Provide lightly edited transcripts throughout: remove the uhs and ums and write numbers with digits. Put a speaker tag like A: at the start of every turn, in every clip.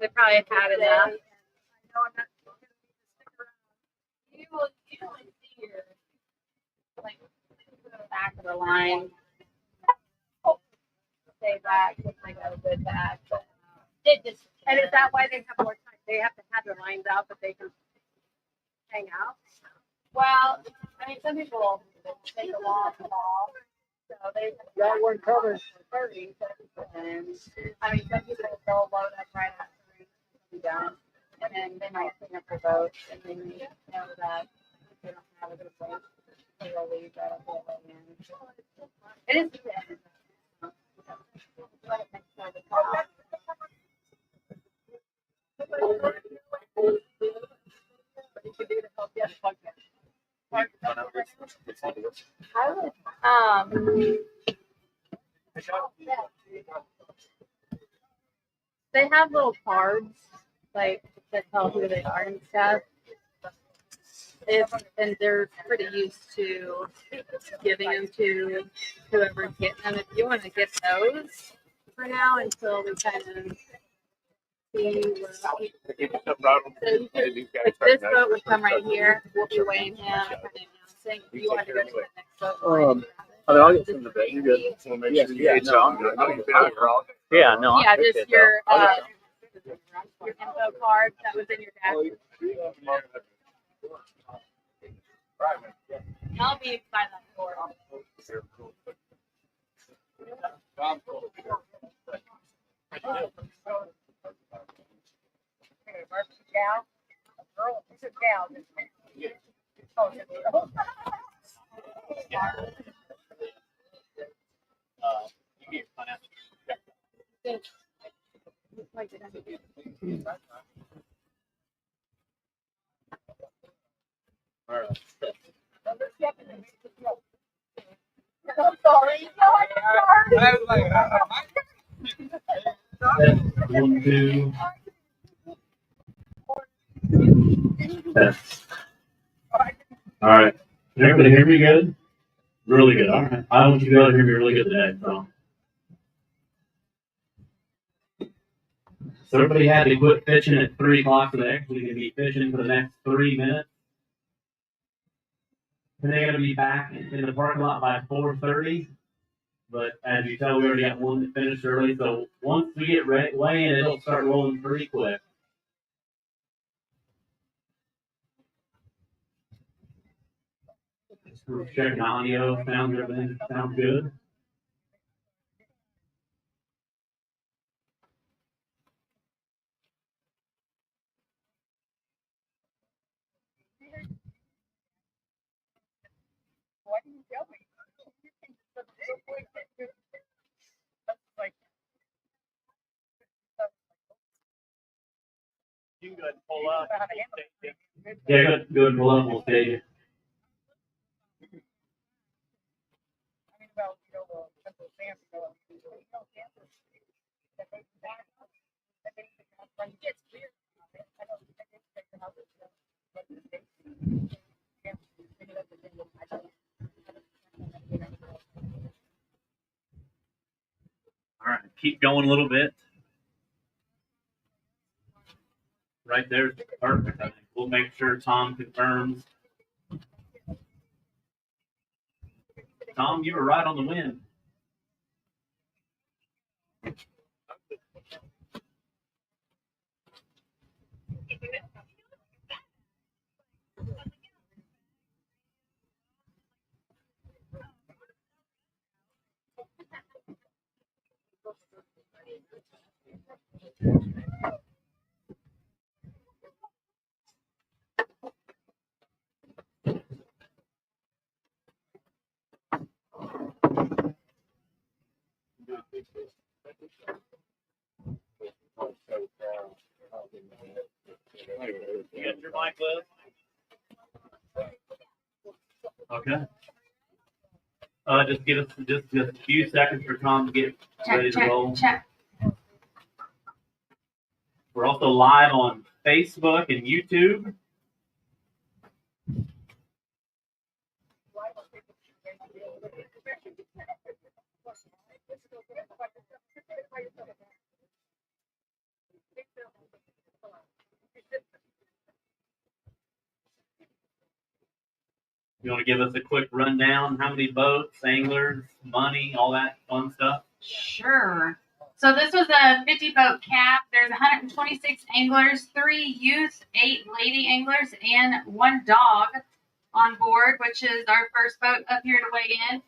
A: They probably had enough. You will usually see your like the back of the line. Stay back with like a good back. It just and is that why they have more time? They have to have their lines out, but they can hang out. Well, I mean, some people take a long ball, so they
B: That one covers.
A: 30. And I mean, some people they'll load up right after be done, and then they might clean up their boat, and then you know that they don't have a good place. They will leave that up there. It is good. Let it make sure the car. What you can do to help you fuck it. I would, they have little cards like that tell who they are and stuff. And they're pretty used to giving them to whoever's getting them. If you want to get those for now until we kind of see where like this boat would come right here. We'll be weighing him and kind of announcing. If you want to go to the next boat,
C: I mean, I'll get some of the bait. You're good. Just want to make sure you get some. I know you've been out here all day. Yeah, no.
A: yeah, just your info card that was in your bag. I'll be by that door. Gal, girl, it's a gal. I'm sorry.
B: I was like,
C: One, two. That's all right. Can everybody hear me good? Really good. All right. I want you to be able to hear me really good today. So everybody had to quit fishing at 3 o'clock today. We're going to be fishing for the next 3 minutes. And they're going to be back in the parking lot by 4:30. But as you tell, we already got one that finished early. So once we get weighing, it'll start rolling pretty quick. We're checking audio. Everything sounds good.
A: Why didn't you tell me?
C: You can go ahead and pull up. Yeah, go ahead and pull up. We'll stage it. All right, keep going a little bit. Right there, perfect. I think we'll make sure Tom confirms. Tom, you were right on the win. You got your mic, Liz? Okay. Just give us just a few seconds for Tom to get ready to roll.
A: Check.
C: We're also live on Facebook and YouTube. You want to give us a quick rundown? How many boats, anglers, money, all that fun stuff?
A: Sure. So this was a 50 boat cap. There's 126 anglers, 3 youth, 8 lady anglers, and 1 dog on board, which is our first boat up here to weigh in.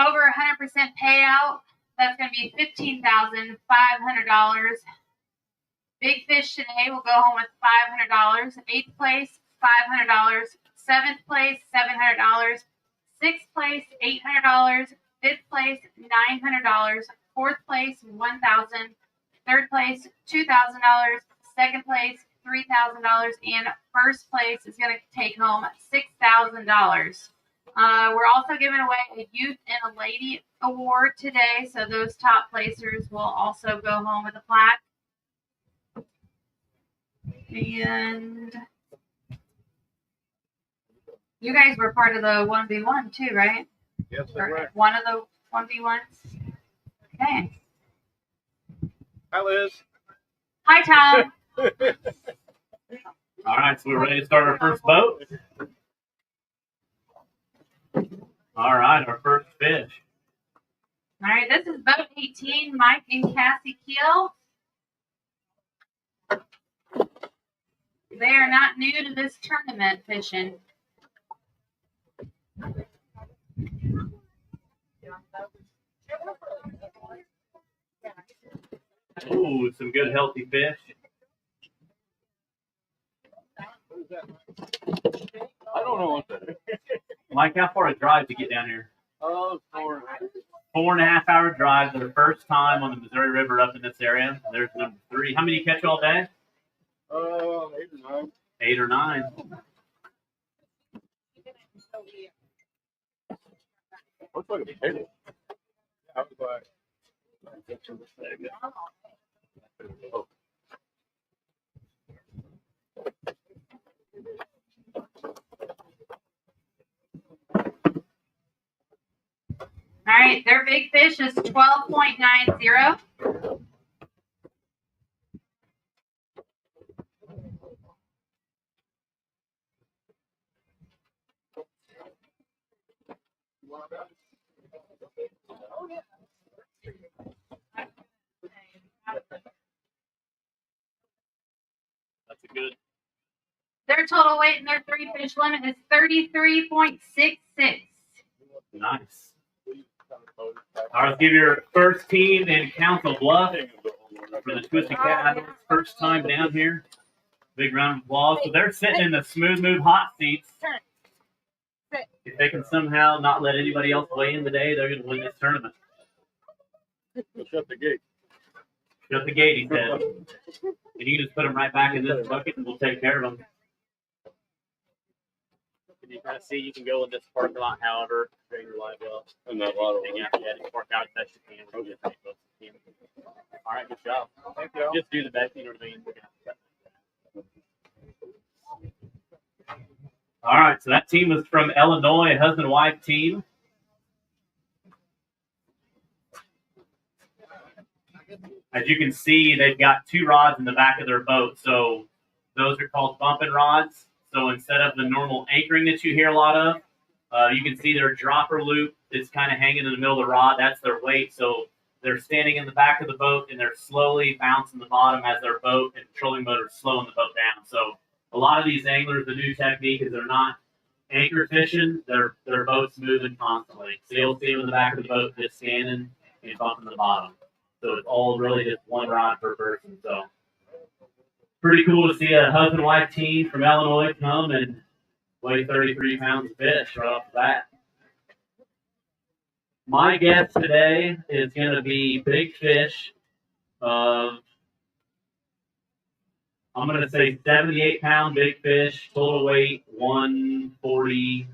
A: Over 100% payout. That's going to be $15,500. Big fish today will go home with $500. 8th place, $500. 7th place, $700. 6th place, $800. 5th place, $900. 4th place, $1,000. 3rd place, $2,000. 2nd place, $3,000. And 1st place is going to take home $6,000. We're also giving away a youth and a lady award today, so those top placers will also go home with a plaque. And you guys were part of the 1v1 too, right?
B: Yes, they were.
A: One of the 1v1s. Okay.
B: Hi, Liz.
A: Hi, Tom.
C: All right, so we're ready to start our first boat. All right, our first fish.
A: All right, this is boat 18, Mike and Cassie Keel. They are not new to this tournament fishing.
C: Ooh, some good healthy fish.
B: I don't know what that is.
C: Mike, how far a drive to get down here?
B: Oh,
C: 4.5 hour drive for the first time on the Missouri River up in this area. There's number 3. How many you catch all day?
B: 8 or 9.
C: 8 or 9.
B: Looks like a potato. I was like, oh.
A: All right, their big fish is 12.90.
C: That's a good.
A: Their total weight in their 3 fish limit is 33.66.
C: Nice. All right, let's give your first team in Council Bluff for the Twisted Cat first time down here. Big round of applause. So they're sitting in the smooth move hot seats. If they can somehow not let anybody else weigh in today, they're going to win this tournament.
B: Shut the gate.
C: Shut the gate, he said. And you can just put them right back in this bucket and we'll take care of them. you kind of see you can go in this parking lot, however, during your live well.
B: And that lot of
C: And yeah, you park out as best you can. We'll get that close to the team. All right, good job.
B: Thank you.
C: Just do the best, you know what I mean? All right, so that team was from Illinois, a husband-wife team. As you can see, they've got 2 rods in the back of their boat. So those are called bumping rods. So instead of the normal anchoring that you hear a lot of, you can see their dropper loop is kind of hanging in the middle of the rod. That's their weight. So they're standing in the back of the boat and they're slowly bouncing the bottom as their boat and trolling motor is slowing the boat down. So a lot of these anglers, the new technique is they're not anchor fishing. Their boat's moving constantly. So you'll see them in the back of the boat just standing and bumping the bottom. So it's all really just 1 rod per person. So pretty cool to see a husband-wife team from Illinois come and weigh 33 pounds of fish right off the bat. My guess today is going to be big fish of, I'm going to say 78-pound big fish, total weight 140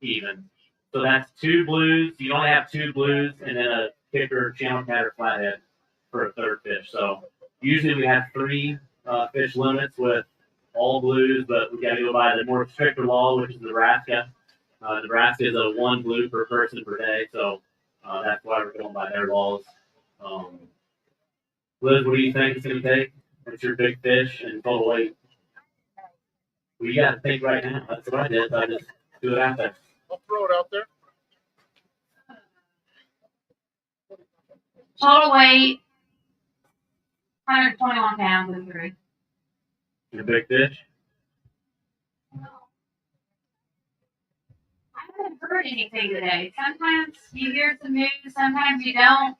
C: even. So that's 2 blues. You only have 2 blues and then a kicker, channel cat, or flathead for a 3rd fish. So usually we have 3 fish limits with all blues, but we got to go by the more stricter law, which is Nebraska. Nebraska is a 1 blue per person per day, so that's why we're going by their laws. Liz, what do you think it's going to take? What's your big fish and total weight? Well, you got to think right now. That's what I did. I just do it out there.
B: I'll throw it out there.
A: Total weight, 121 pounds and 3.
C: Your big fish?
A: I haven't heard anything today. Sometimes you hear some news, sometimes you don't.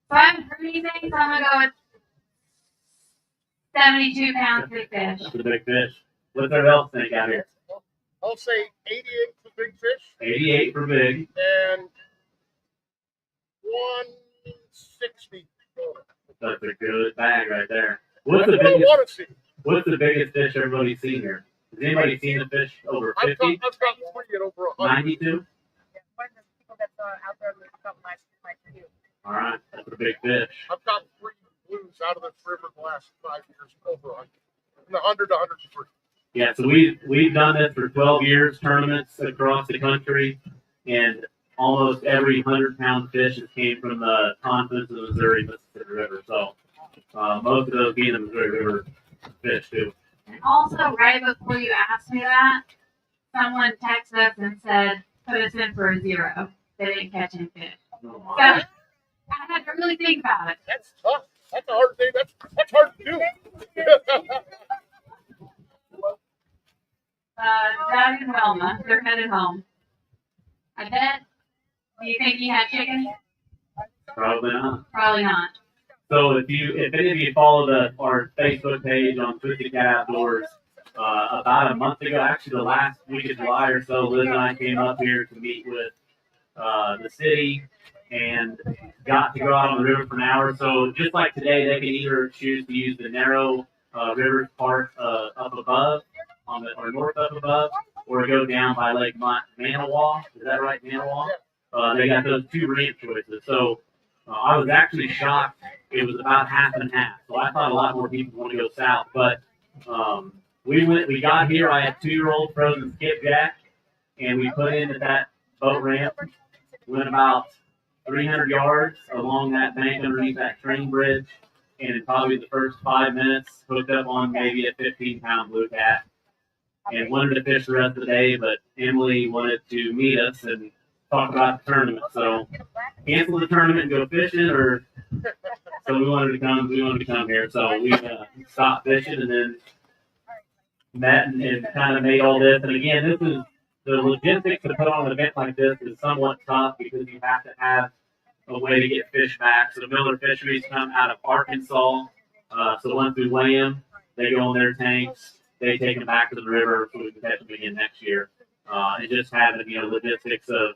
A: So I haven't heard anything, so I'm going to go with 72 pounds big fish.
C: That's a big fish. What's everybody else think out here?
B: I'll say 88 for big fish
C: 88 for big.
B: and 160.
C: That's a good bag right there. What's
B: That's
C: the
B: what I
C: biggest?
B: want to see.
C: What's the biggest fish everybody's seen here? Has anybody seen a fish over
B: I've
C: 50?
B: got 3 at over 100.
C: 92?
A: One of the people that's out there with something like you.
C: All right, that's a big fish.
B: I've got 3 blues out of this river the last 5 years, over 100. From 100 to 103.
C: Yeah, so we've done this for 12 years, tournaments across the country, and almost every 100-pound fish has came from the confluence of the Missouri Mississippi River. So most of those being the Missouri River fish too.
A: And also, right before you asked me that, someone texted us and said, put us in for a 0. They didn't catch any fish. So I had to really think about it.
B: That's tough. That's a hard thing. That's hard to do.
A: Doug and Wilma, they're headed home. I bet. Do you think he had chicken?
C: Probably not.
A: Probably not.
C: So if any of you follow our Facebook page on Twisted Cat Outdoors, about a month ago, actually the last week of July or so, Liz and I came up here to meet with the city and got to go out on the river for an hour. So just like today, they can either choose to use the narrow river part up above, or north up above, or go down by Lake Manawa. Is that right, Manawa? They got those 2 ramp choices. So I was actually shocked. It was about half and half. So I thought a lot more people want to go south. But we got here. I had 2-year-old frozen skipjack, and we put in at that boat ramp. Went about 300 yards along that bank underneath that train bridge, and in probably the first 5 minutes, hooked up on maybe a 15-pound blue cat. And wanted to fish the rest of the day, but Emily wanted to meet us and talk about the tournament. So cancel the tournament and go fishing, or so we wanted to come here. So we stopped fishing and then met and kind of made all this. And again, this is the logistics to put on an event like this is somewhat tough because you have to have a way to get fish back. So the Miller fisheries come out of Arkansas. So once we weigh them, they go in their tanks. They take them back to the river so we can catch them again next year. And just having, logistics of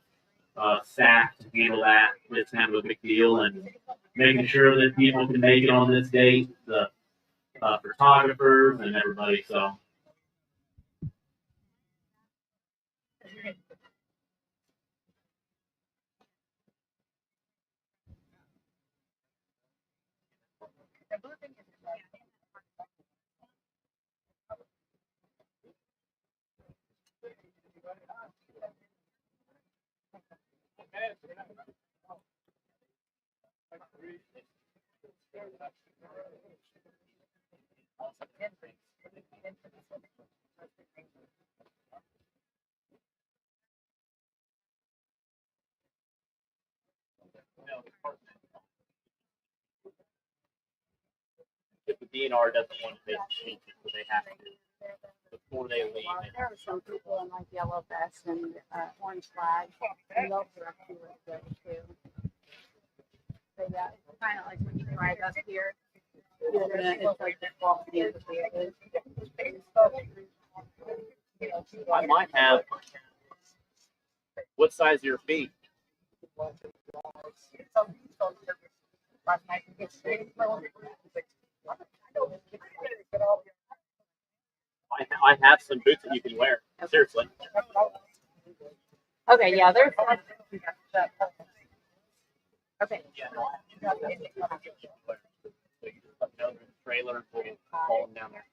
C: staff to handle that is kind of a big deal. And making sure that people can make it on this date, the photographers and everybody. So If the DNR doesn't want to make changes, so they have to before they leave.
A: There are some people in like yellow vests and orange flags, and they'll direct you with good too. So yeah, it's kind of like when you drive up here, it's like the fault amphitheater.
C: I might have. What size are your feet? I have some boots that you can wear. Seriously.
A: Okay, yeah, there's. Okay.
C: Trailer and we'll haul them down there.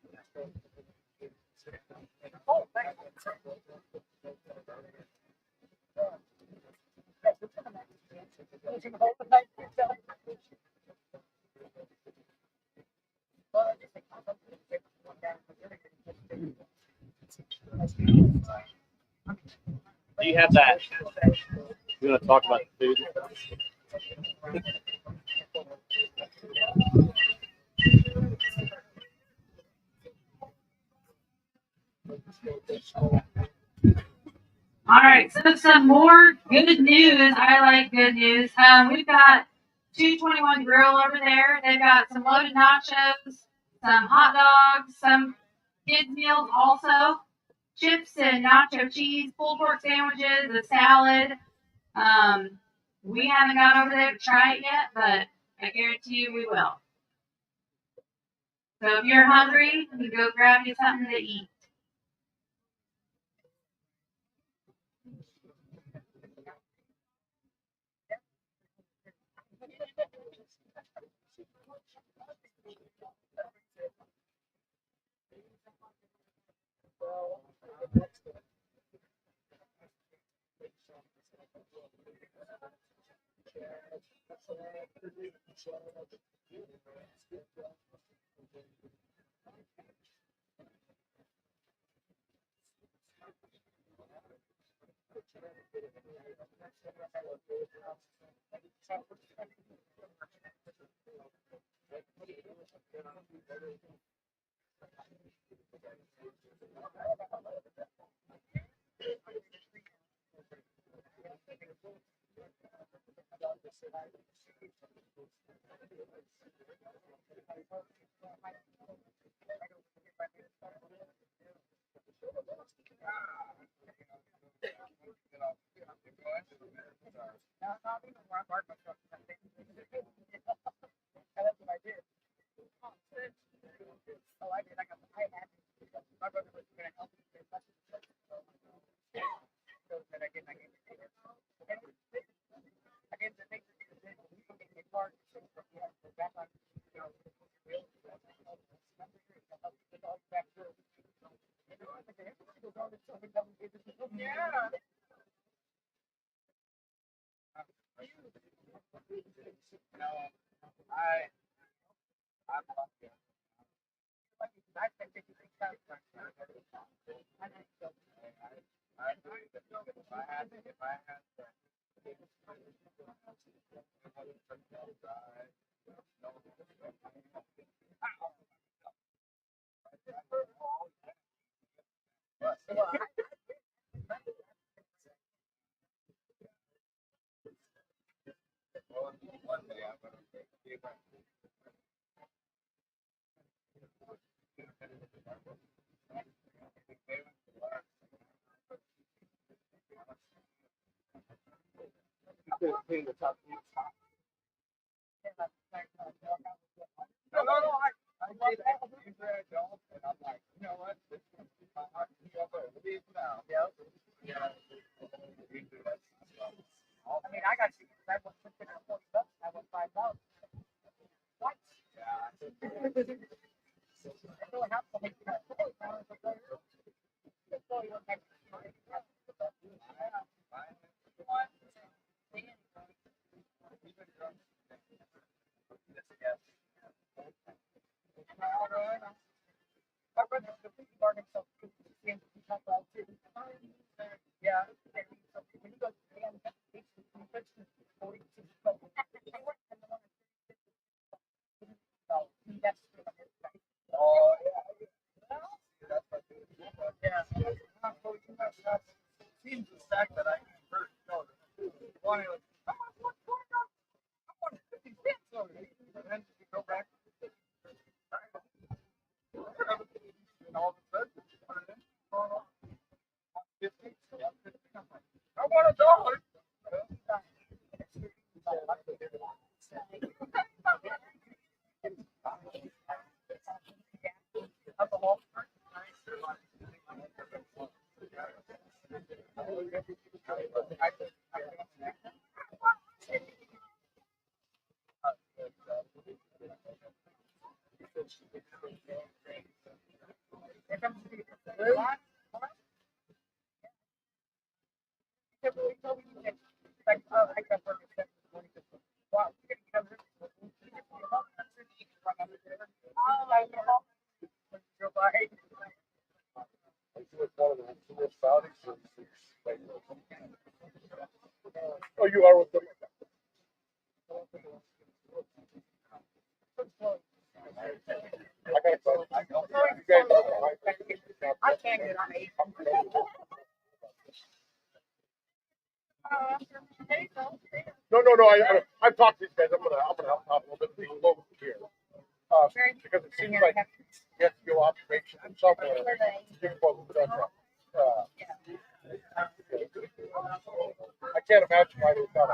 C: Do you have that? You want to talk about the food?
D: All right, so some more good news. I like good news. We've got 221 Grill over there. They've got some loaded nachos, some hot dogs, some kids meals also, chips and nacho cheese, pulled pork sandwiches, a salad. We haven't got over there to try it yet, but I guarantee you we will. So if you're hungry, you go grab you something to eat.
B: Oh, you are with them.
A: I can't get on 8.
B: No. I've talked to these guys. I'm gonna help out a little bit. These local here, because it seems like you have to go observation and something. I can't imagine why they thought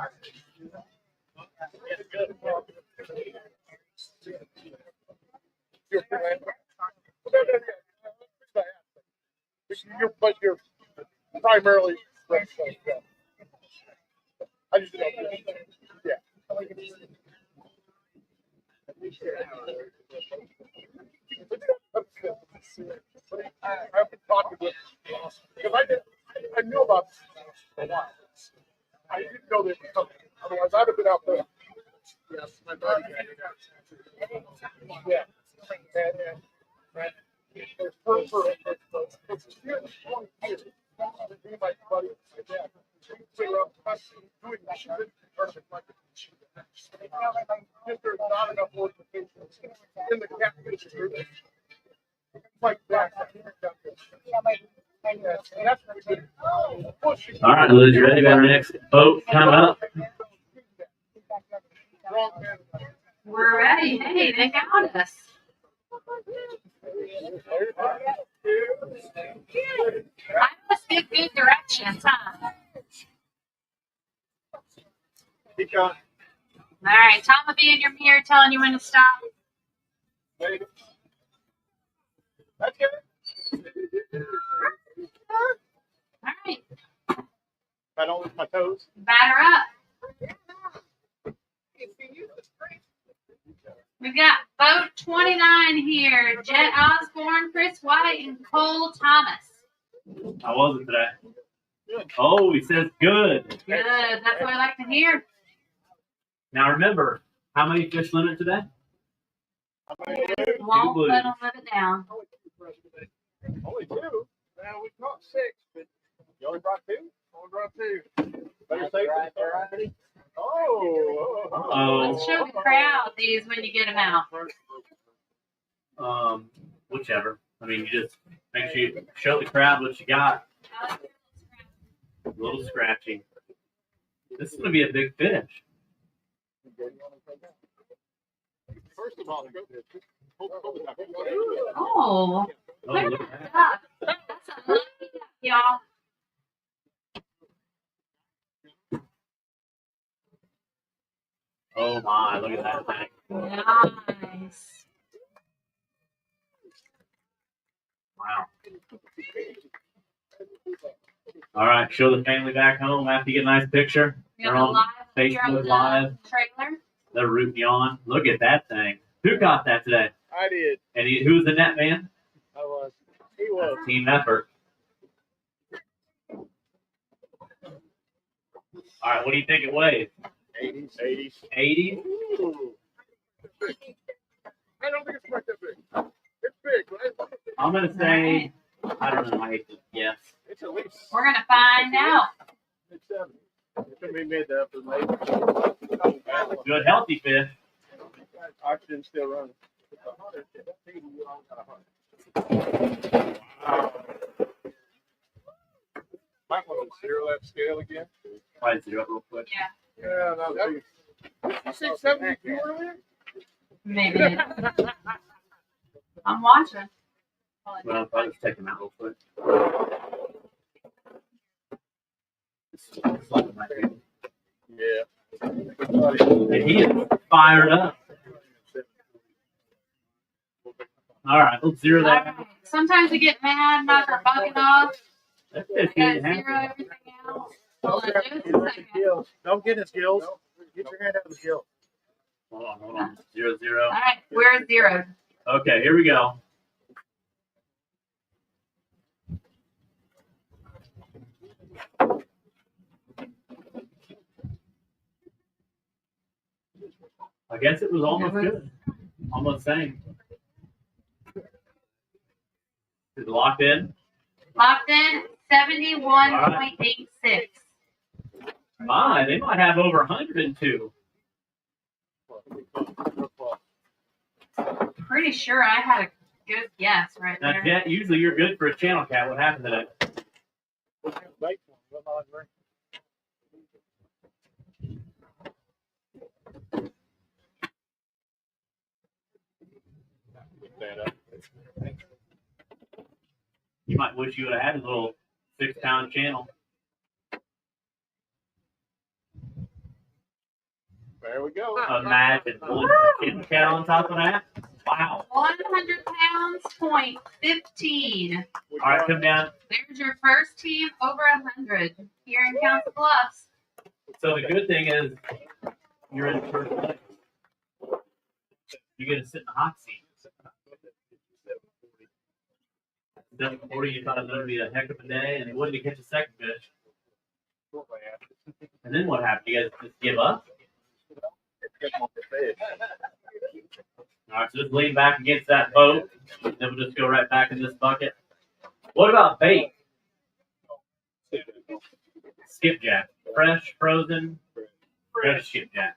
B: you're but you're primarily. I just don't. Yeah. I've been talking with because I knew about this for a while. I didn't know they were coming. Otherwise, I'd have been out there. Yes, my buddy. Yeah. And for my buddy, yeah. There's not enough organizations in the catfish group like that.
C: All right, Liz, you ready for our next boat coming up?
D: We're ready. Hey, they got us. I must give good directions, huh? All right, Tom will be in your mirror telling you when to stop.
B: That's good.
D: All right,
B: I don't lose my toes.
D: batter up. We've got boat 29 here. Jet Osborne, Chris White, and Cole Thomas.
C: How was it today? Oh, he says good.
D: Good. That's what I like to hear.
C: Now remember, how many fish limit today?
D: Won't let them live it down.
B: Only 2. Now we caught 6, but you only brought 2. Only brought 2. Better safe than sorry. Oh.
D: Let's show the crowd these when you get them out.
C: Whichever. I mean, you just make sure you show the crowd what you got. A little scratchy. This is going to be a big fish.
B: First of all,
D: Oh, look at that. That's a lucky duck, y'all.
C: Oh my, look at that thing.
D: Nice.
C: Wow. All right, show the family back home after you get a nice picture.
D: We
C: They're
D: got a
C: on
D: live here on
C: Facebook
D: the
C: Live.
D: trailer.
C: They're rooting you on. Look at that thing. Who got that today?
B: I did.
C: And who was the net man?
B: I was. He
C: That's
B: was.
C: a team effort. All right, what do you think it weighs?
B: 80s. 80s.
C: 80?
B: Ooh. I don't think it's quite that big. It's big, right?
C: I'm going to say, I don't know, I hate to guess.
B: It's at least.
D: We're going to find out.
B: It's 70. It's going to be mid to upper late.
C: Good, healthy fish.
B: Oxygen's still running. Might want to zero that scale again.
C: Try to do it real quick.
D: Yeah,
B: Yeah, no, you say 72 earlier?
D: maybe. I'm watching.
C: Well, I'll just take them out real quick.
B: Yeah.
C: And he is fired up. All right, let's zero that.
D: Alright. Sometimes we get mad, not for bugging off.
C: That's
D: I
C: 15
D: gotta
C: and a half.
D: zero everything out. Hold on just a second.
B: Don't get his gills. Get your hand out of the gill.
C: Hold on. 0, 0.
D: Alright, we're zeroed.
C: Okay, here we go. guess it was almost good. Almost same. Is it locked in?
D: Locked in 71.86.
C: My, they might have over 102.
D: Pretty sure I had a good guess right
C: Now,
D: there.
C: Jet, usually you're good for a channel cat. What happened today? You might wish you would have had a little 6-pound channel.
B: There we go.
C: Imagine one channel cat on top of that. Wow.
D: 100 pounds, point 15.
C: All right, come down.
D: There's your first team over 100 here in Council Bluffs.
C: So the good thing is you're in first place. You get to sit in the hot seat. 740, you thought it was going to be a heck of a day, and it wouldn't to catch a second fish. And then what happened? You guys just give up? All right, so just lean back against that boat, and then we'll just go right back in this bucket. What about bait? Skipjack. Fresh, frozen, fresh skipjack.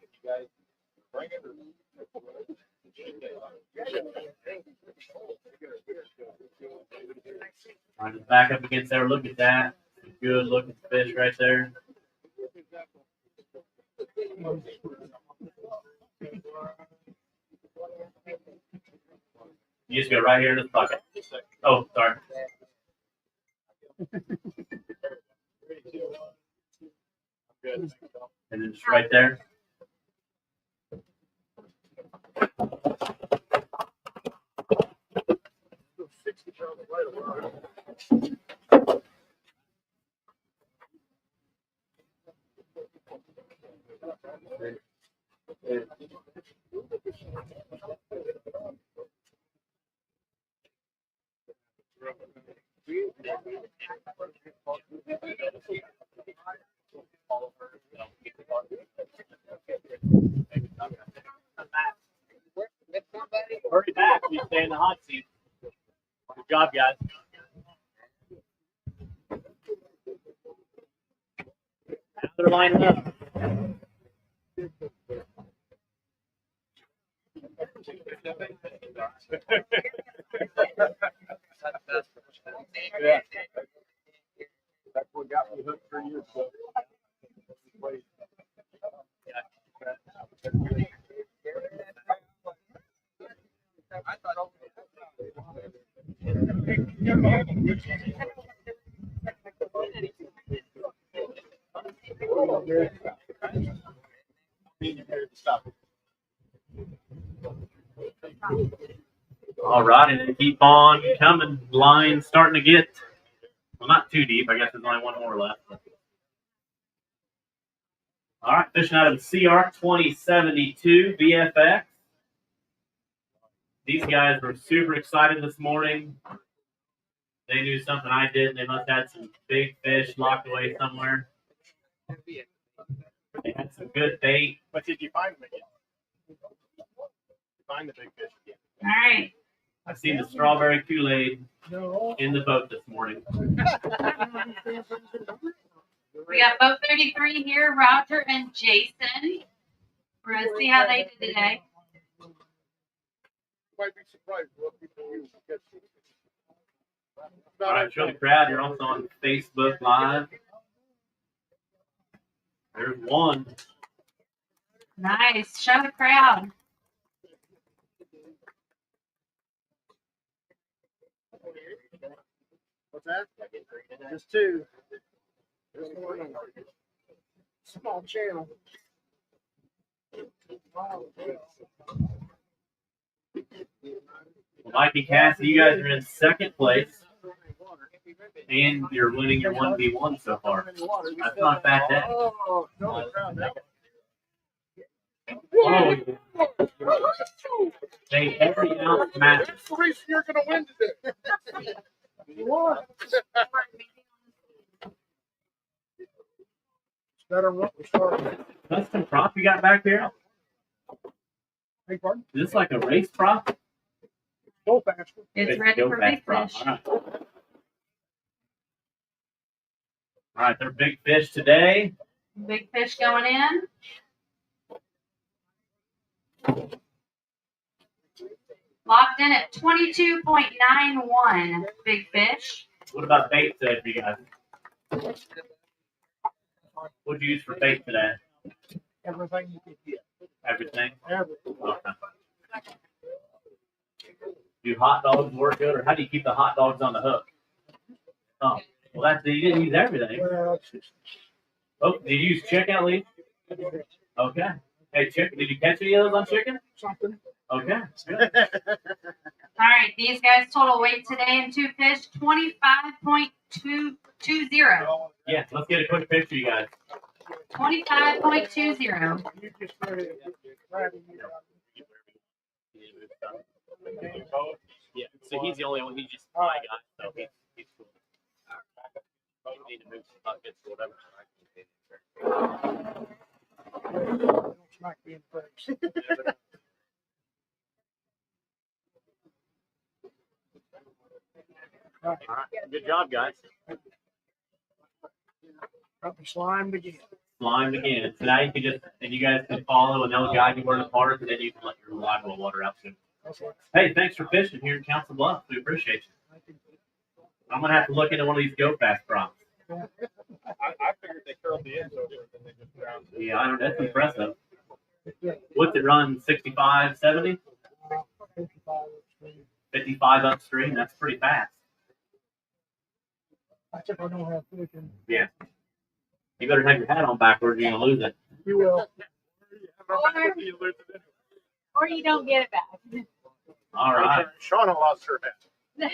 C: All right, just back up against there. Look at that. Good looking fish right there. You just go right here in this bucket. Oh, sorry. And then just right there. Hurry back. You stay in the hot seat. Good job, guys. Now they're lining up.
B: Yeah. That's what got me hooked 3 years ago.
C: All right, and they keep on coming. Line starting to get, well, not too deep. I guess there's only one more left. All right, fishing out of the CR 2072 VFX. These guys were super excited this morning. They knew something I didn't. They must have had some big fish locked away somewhere. They had some good bait.
B: But did you find them again? Find the big fish again.
D: All right.
C: I've seen the strawberry Kool-Aid in the boat this morning.
D: We got boat 33 here, Roger and Jason. We're going to see how they did today.
B: Might be surprised what people use.
C: All right, show the crowd. You're also on Facebook Live. There's one.
D: Nice. Show the crowd.
B: What's that? Just two. Small channel.
C: Well, Mikey Cassidy, you guys are in second place. And you're winning your 1v1 so far. That's not a bad day.
B: Oh, no, crowd now.
C: Oh, they every ounce matters.
B: That's the reason you're going to win today. What? Better than what we started.
C: Custom prop you got back there?
B: Hey, pardon?
C: Is this like a race prop?
B: Go faster.
D: It's ready
C: Go
D: for
C: fast
D: big
C: prop.
D: fish.
C: All right, they're big fish today.
D: Big fish going in. Locked in at 22.91 big fish.
C: What about bait today for you guys? What'd you use for bait today?
B: Everything you can get.
C: Everything?
B: Everything.
C: Okay. Do hot dogs work good, or how do you keep the hot dogs on the hook? Oh, well, that's you didn't use everything.
B: Well, it's just,
C: Oh, did you use chicken at least? Okay. Hey, chicken. Did you catch any of those on chicken?
B: something.
C: Okay.
D: All right, these guys total weight today in two fish 25.220.
C: Yeah, let's get a quick picture, you guys.
D: 25.20.
B: You just ready to grab him.
E: Yeah, so he's the only one. He's just my guy, so he's cool. You need to move some buckets or whatever.
B: Don't smack me in the face.
E: All right, good job, guys.
B: Got me slimed again.
C: Slime again. So now you can just, and you guys can follow, and they'll guide you where to park, and then you can let your live well water out soon. Hey, thanks for fishing here in Council Bluffs. We appreciate you. I'm gonna have to look into one of these go fast props.
E: I figured they curled the ends over and they just drowned.
C: Yeah, I don't. That's impressive. What's it run? 65, 70? 55 upstream. That's pretty fast.
B: That's if I don't have fishing.
C: Yeah. You better have your hat on backwards. You're gonna lose it.
B: You will.
A: Or you don't get it back.
C: All right.
E: Shauna lost her hat.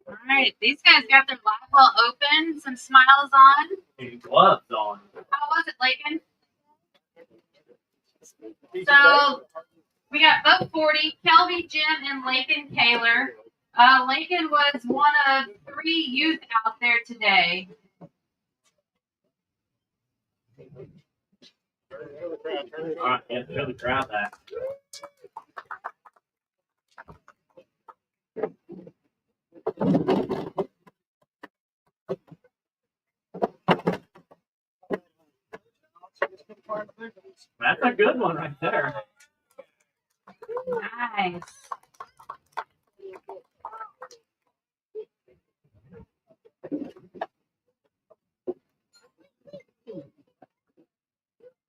D: All right, these guys got their live well open, some smiles on.
C: And gloves on.
D: How was it, Lakin? So we got Boat 40, Kelby, Jim, and Lakin Kaler. Lakin was one of 3 youth out there today.
C: All right. Yeah, show the crowd that. That's a good one right there.
D: Nice.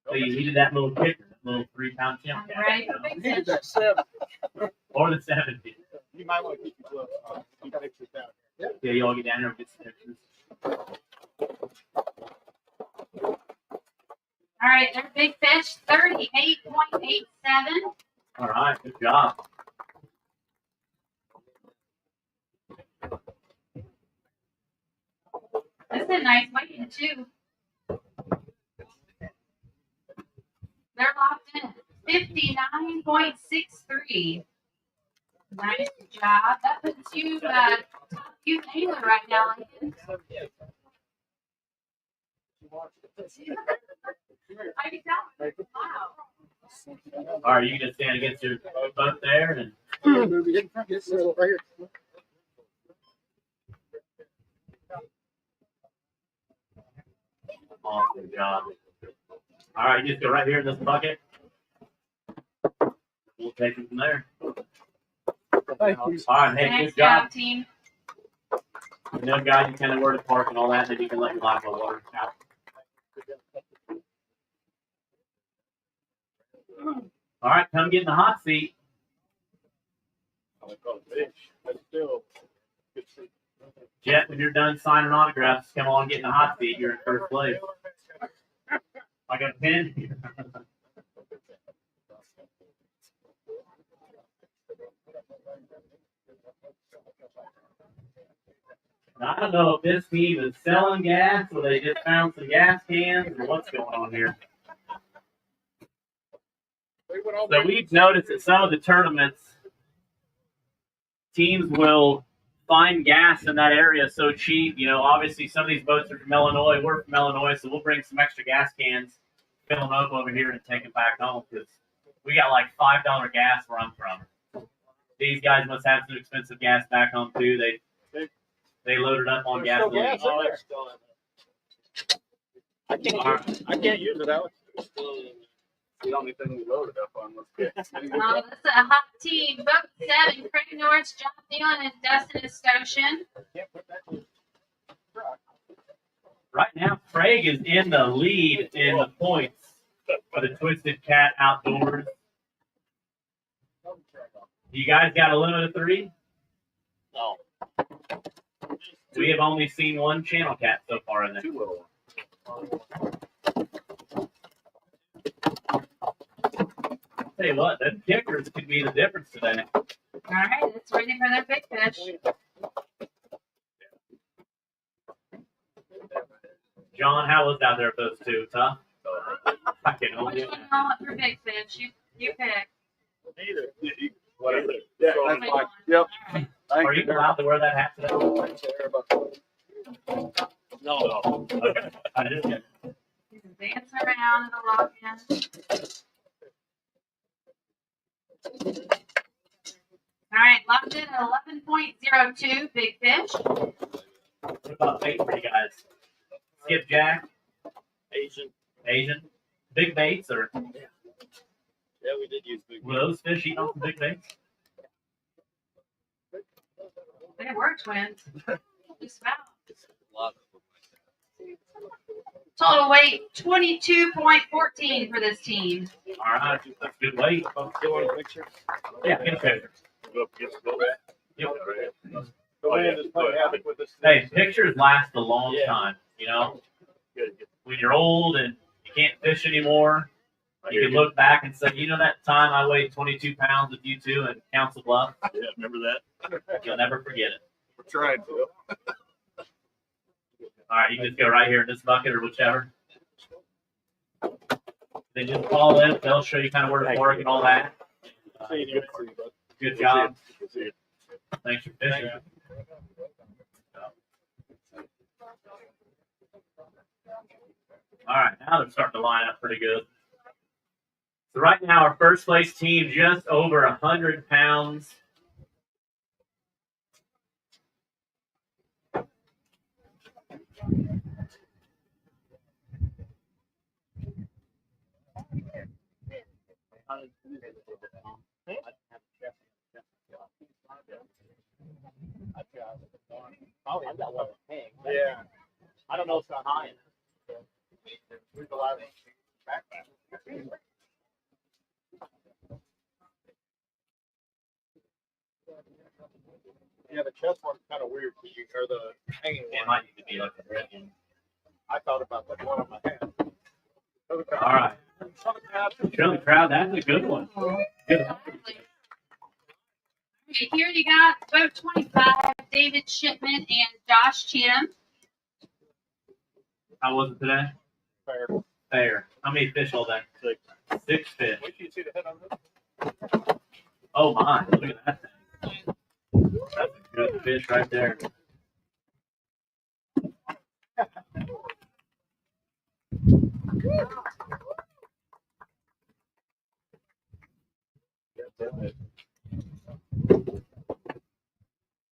C: So you needed that little kicker, that little 3-pound chimp.
D: I'm ready for big fish.
B: That 7.
C: Or the 70.
E: You might want to keep your gloves on. You got pictures down.
C: Yeah, you all get down there and get some pictures.
D: All right, their big fish, 38.87.
C: All right, good job.
D: This is a nice weighting too. They're locked in at 59.63. Nice job. That puts you you Taylor right now. Lincoln. I can tell. Wow.
C: All right, you can just stand against your boat there and
B: Get settled right here.
C: awesome job. All right, you just go right here in this bucket. We'll take it from there.
B: Thank you.
C: All right, hey,
D: Nice
C: good job.
D: job, team.
C: And they'll guide you kind of where to park and all that, then you can let your live well water out. All right, come get in the hot seat. Jet, when you're done signing autographs, come on, get in the hot seat. You're in first place. I got a pen here. I don't know if this team is selling gas or they just found some gas cans or what's going on here. So we've noticed that some of the tournaments, teams will find gas in that area so cheap. You know, obviously some of these boats are from Illinois. We're from Illinois, so we'll bring some extra gas cans, fill them up over here, and take them back home because we got like $5 gas where I'm from. These guys must have some expensive gas back home too. They loaded up on gasoline.
E: I can't use it, Alex. The only thing we loaded up on was gas.
D: This is a hot team. Boat 7, Craig Norris, John Thielen, and Dustin Estoshin.
C: Right now, Craig is in the lead in the points for the Twisted Cat Outdoors. You guys got a limit of 3?
E: No.
C: We have only seen one channel cat so far in there.
E: 2 little ones.
C: Tell you what, them kickers could be the difference today.
D: All right, it's waiting for their big fish.
C: John, how was out there with those two? Tough? I can only
D: Which one you want for big fish? You pick.
E: Neither. Whatever. Yeah, that's
D: Which
E: fine.
D: one?
E: Yep.
D: All right.
C: Are you allowed to wear that hat today?
E: No.
C: I just get
D: He's dancing around in the lock-in. All right, locked in at 11.02, big fish.
C: What about bait for you guys? Skipjack, Asian, big baits, or
E: Yeah, we did use big.
C: were those fish eating off the big baits?
D: They were twins. Just about. Total weight 22.14 for this team.
C: All right, that's good weight.
E: You want a picture?
C: Yeah, get a picture. Yep.
E: Go ahead and play havoc with this.
C: Hey, pictures last a long
E: Yeah.
C: time. You know,
E: Good.
C: when you're old and you can't fish anymore, you can look back and say, you know, that time I weighed 22 pounds with you two at Council Bluff.
E: Yeah, remember that?
C: You'll never forget it.
E: We're trying to.
C: All right, you can just go right here in this bucket or whichever. Then just call in. They'll show you kind of where to park and all that.
E: See you.
C: Good job.
E: Good to see you.
C: Thanks for fishing. All right, now they're starting to line up pretty good. So right now, our first place team just over 100 pounds.
E: I've got one hang.
B: Yeah.
E: I don't know if it's not high enough.
B: We've allowed back. Yeah, the chest one's kind of weird. Or the hanging
C: It
B: one.
C: might need to be like a red one.
B: I thought about that one on my head.
C: All right. Shirley Crowd, that's a good one. Good.
D: Here you got boat 25, David Shipman and Josh Cheatham.
C: How was it today?
B: Fair.
C: Fair. How many fish all day? 6 fish.
B: Wait till you see the head on this.
C: Oh my, look at that thing. That's a good fish right there.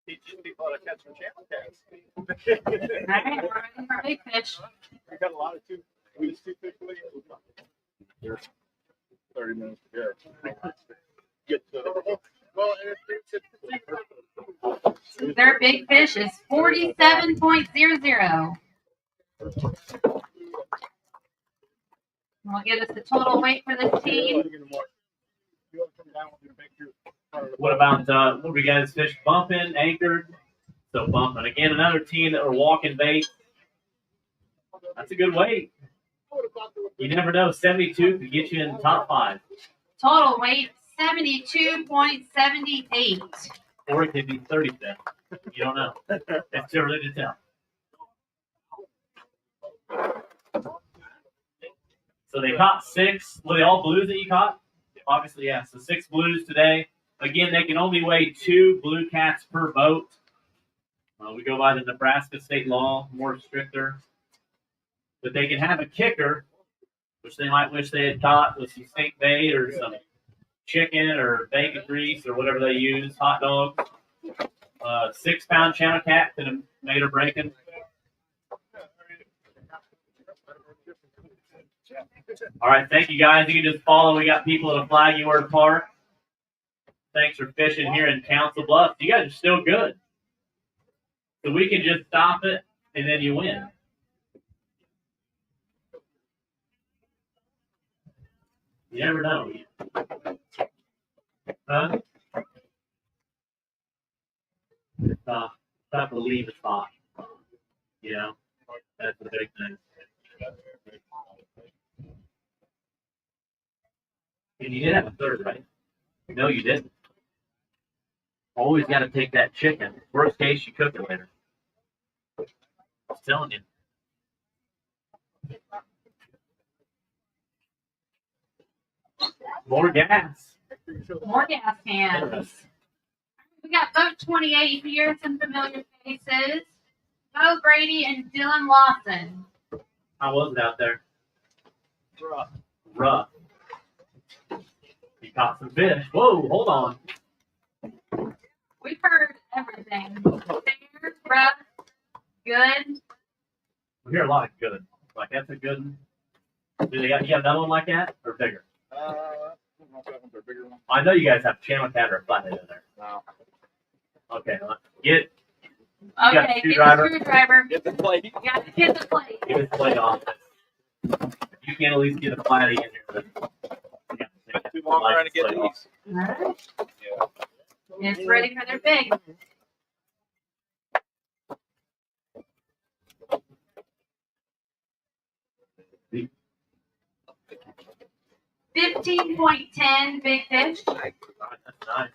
B: Teaching people how to catch some channel cats.
D: All right, we're ready for big fish.
B: We got a lot of we just two fish. 30 minutes to go. Get to well,
D: Their big fish is 47.00. We'll get us the total weight for this team.
C: What about what were you guys fish bumping, anchored? So bumping. Again, another team that were walking bait. That's a good weight. You never know. 72 could get you in the top 5.
D: Total weight 72.78.
C: or it could be 35th. You don't know. It's too early to tell. So they caught 6. Were they all blues that you caught? Obviously, yeah. So 6 blues today. Again, they can only weigh 2 blue cats per boat. We go by the Nebraska state law, more stricter. But they can have a kicker, which they might wish they had caught with some steak bait or some chicken or bacon grease or whatever they use, hot dogs. 6-pound channel cat could have made or breaking. All right, thank you guys. You can just follow. We got people at a Flag Yard Park. Thanks for fishing here in Council Bluffs. You guys are still good. So we can just stop it and then you win. You never know. Huh? It's tough to leave a spot. You know, that's the big thing. And you did have a third, right? No, you didn't. Always got to take that chicken. Worst case, you cook it later. I'm telling you. More gas.
D: More gas cans. We got boat 28 here, some familiar faces. Bo Brady and Dylan Lawson.
C: How was it out there? Rough. You caught some fish. Whoa, hold on.
D: We've heard everything. Fair, rough, good.
C: We hear a lot of good. Like, that's a good one. You have another one like that or bigger?
B: I don't know if that one's a bigger one.
C: I know you guys have channel cat or a flathead in there.
B: No.
C: Okay, get
D: Okay, get the screwdriver.
E: Get the plate.
D: You got to get the plate.
C: give his plate off. You can at least get a flatty in here. But
E: Too long trying to get these.
D: All right. It's ready for their big. $15.10 big fish.
C: That's nice.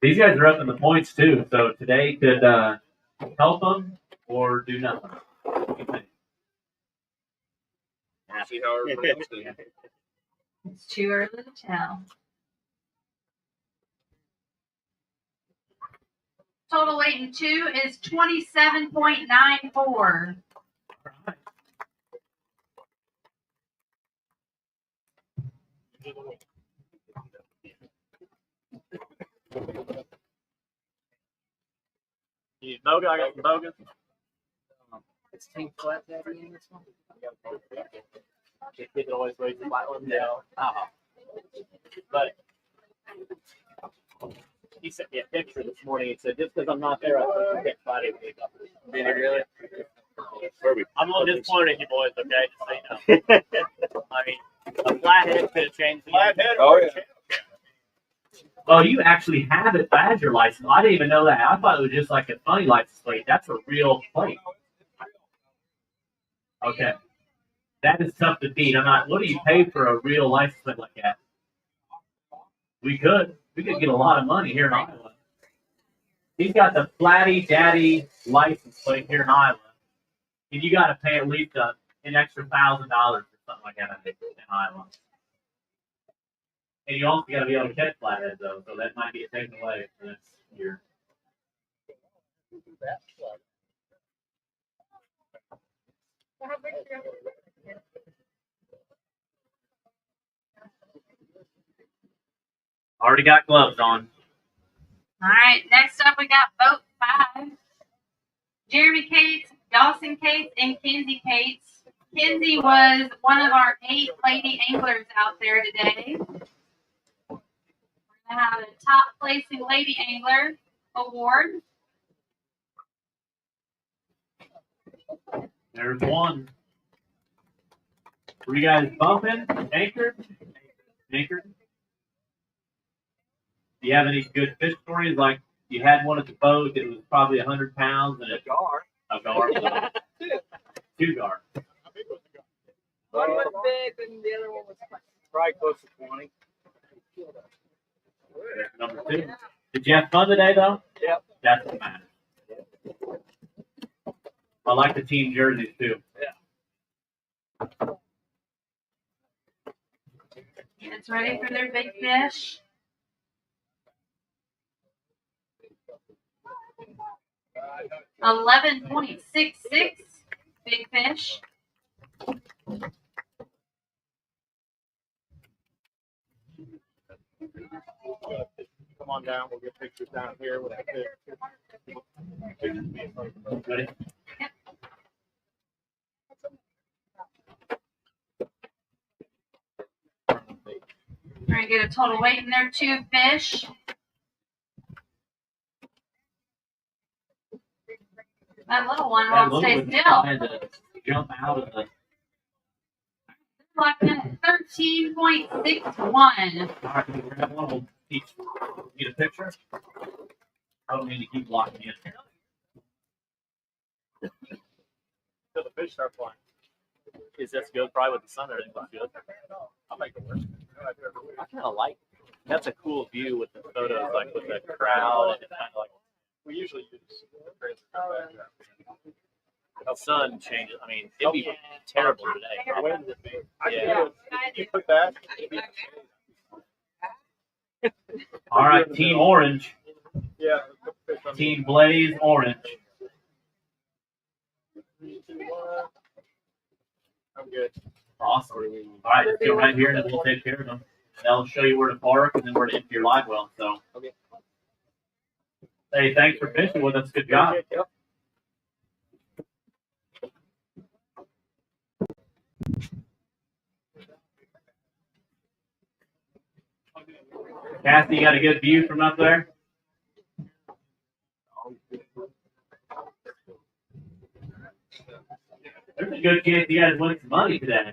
C: These guys are up in the points too, so today could help them or do nothing.
E: See how everybody else did.
D: It's too early to tell. Total weight in 2 is 27.94.
E: You need bogan? I got some bogan.
F: It's Tank Flat Daddy in this one.
E: It always weighs the flat one. Yeah. But he sent me a picture this morning. He said, just because I'm not there, I think you get Friday week up. Did he really? I'm a little disappointed in you boys, okay? Just so you know. I mean, a flathead could have changed the
B: Flathead?
E: Oh, yeah.
C: Oh, you actually have it as your license. I didn't even know that. I thought it was just like a funny license plate. That's a real plate. Okay. That is tough to beat. I'm not. What do you pay for a real license plate like that? We could get a lot of money here in Iowa. He's got the Flatty Daddy license plate here in Iowa, and you got to pay at least an extra $1,000 or something like that, I think, in Iowa. And you also got to be able to catch flatheads though, so that might get taken away for this year. Already got gloves on.
D: All right, next up we got boat 5. Jeremy Cates, Dawson Cates, and Kinsey Cates. Kinsey was one of our 8 lady anglers out there today. We're going to have a top placing lady angler award.
C: There's one. Were you guys bumping? Anchored? Anchored? Do you have any good fish stories? Like you had one at the boat that was probably 100 pounds and a gar. A gar. 2 gar.
F: One was big and the other one was
E: Probably close to 20.
C: Number 2. Did you have fun today, though?
E: Yep.
C: That's what matters. I like the team jerseys, too.
D: It's ready for their big fish. $11.66 big fish.
E: Come on down. We'll get pictures down here with the fish.
C: Ready?
D: We're going to get a total weight in there, 2 fish. That little one
C: That
D: won't
C: little
D: stay
C: one
D: still.
C: had to jump out of the.
D: Locked in at 13.61.
C: All right, we're gonna have one. We'll teach. Get a picture. I don't need to keep locking in.
E: Till the fish start flying. Is this good? Probably with the sun, everything looks good. I'll make it work. I kind of like. That's a cool view with the photos, like with the crowd, and it's kind of like we usually use. The sun changes. I mean, it'd be terrible today. Yeah. You put that.
C: All right, Team Orange.
E: Yeah.
C: Team Blaze Orange.
E: I'm good.
C: Awesome. All right, let's go right here, and then we'll take care of them. They'll show you where to park and then where to empty your live well. So,
E: Okay.
C: Hey, thanks for fishing with us. Good job.
E: Yep.
C: Kathy, you got a good view from up there? There's a good chance you guys win some money today.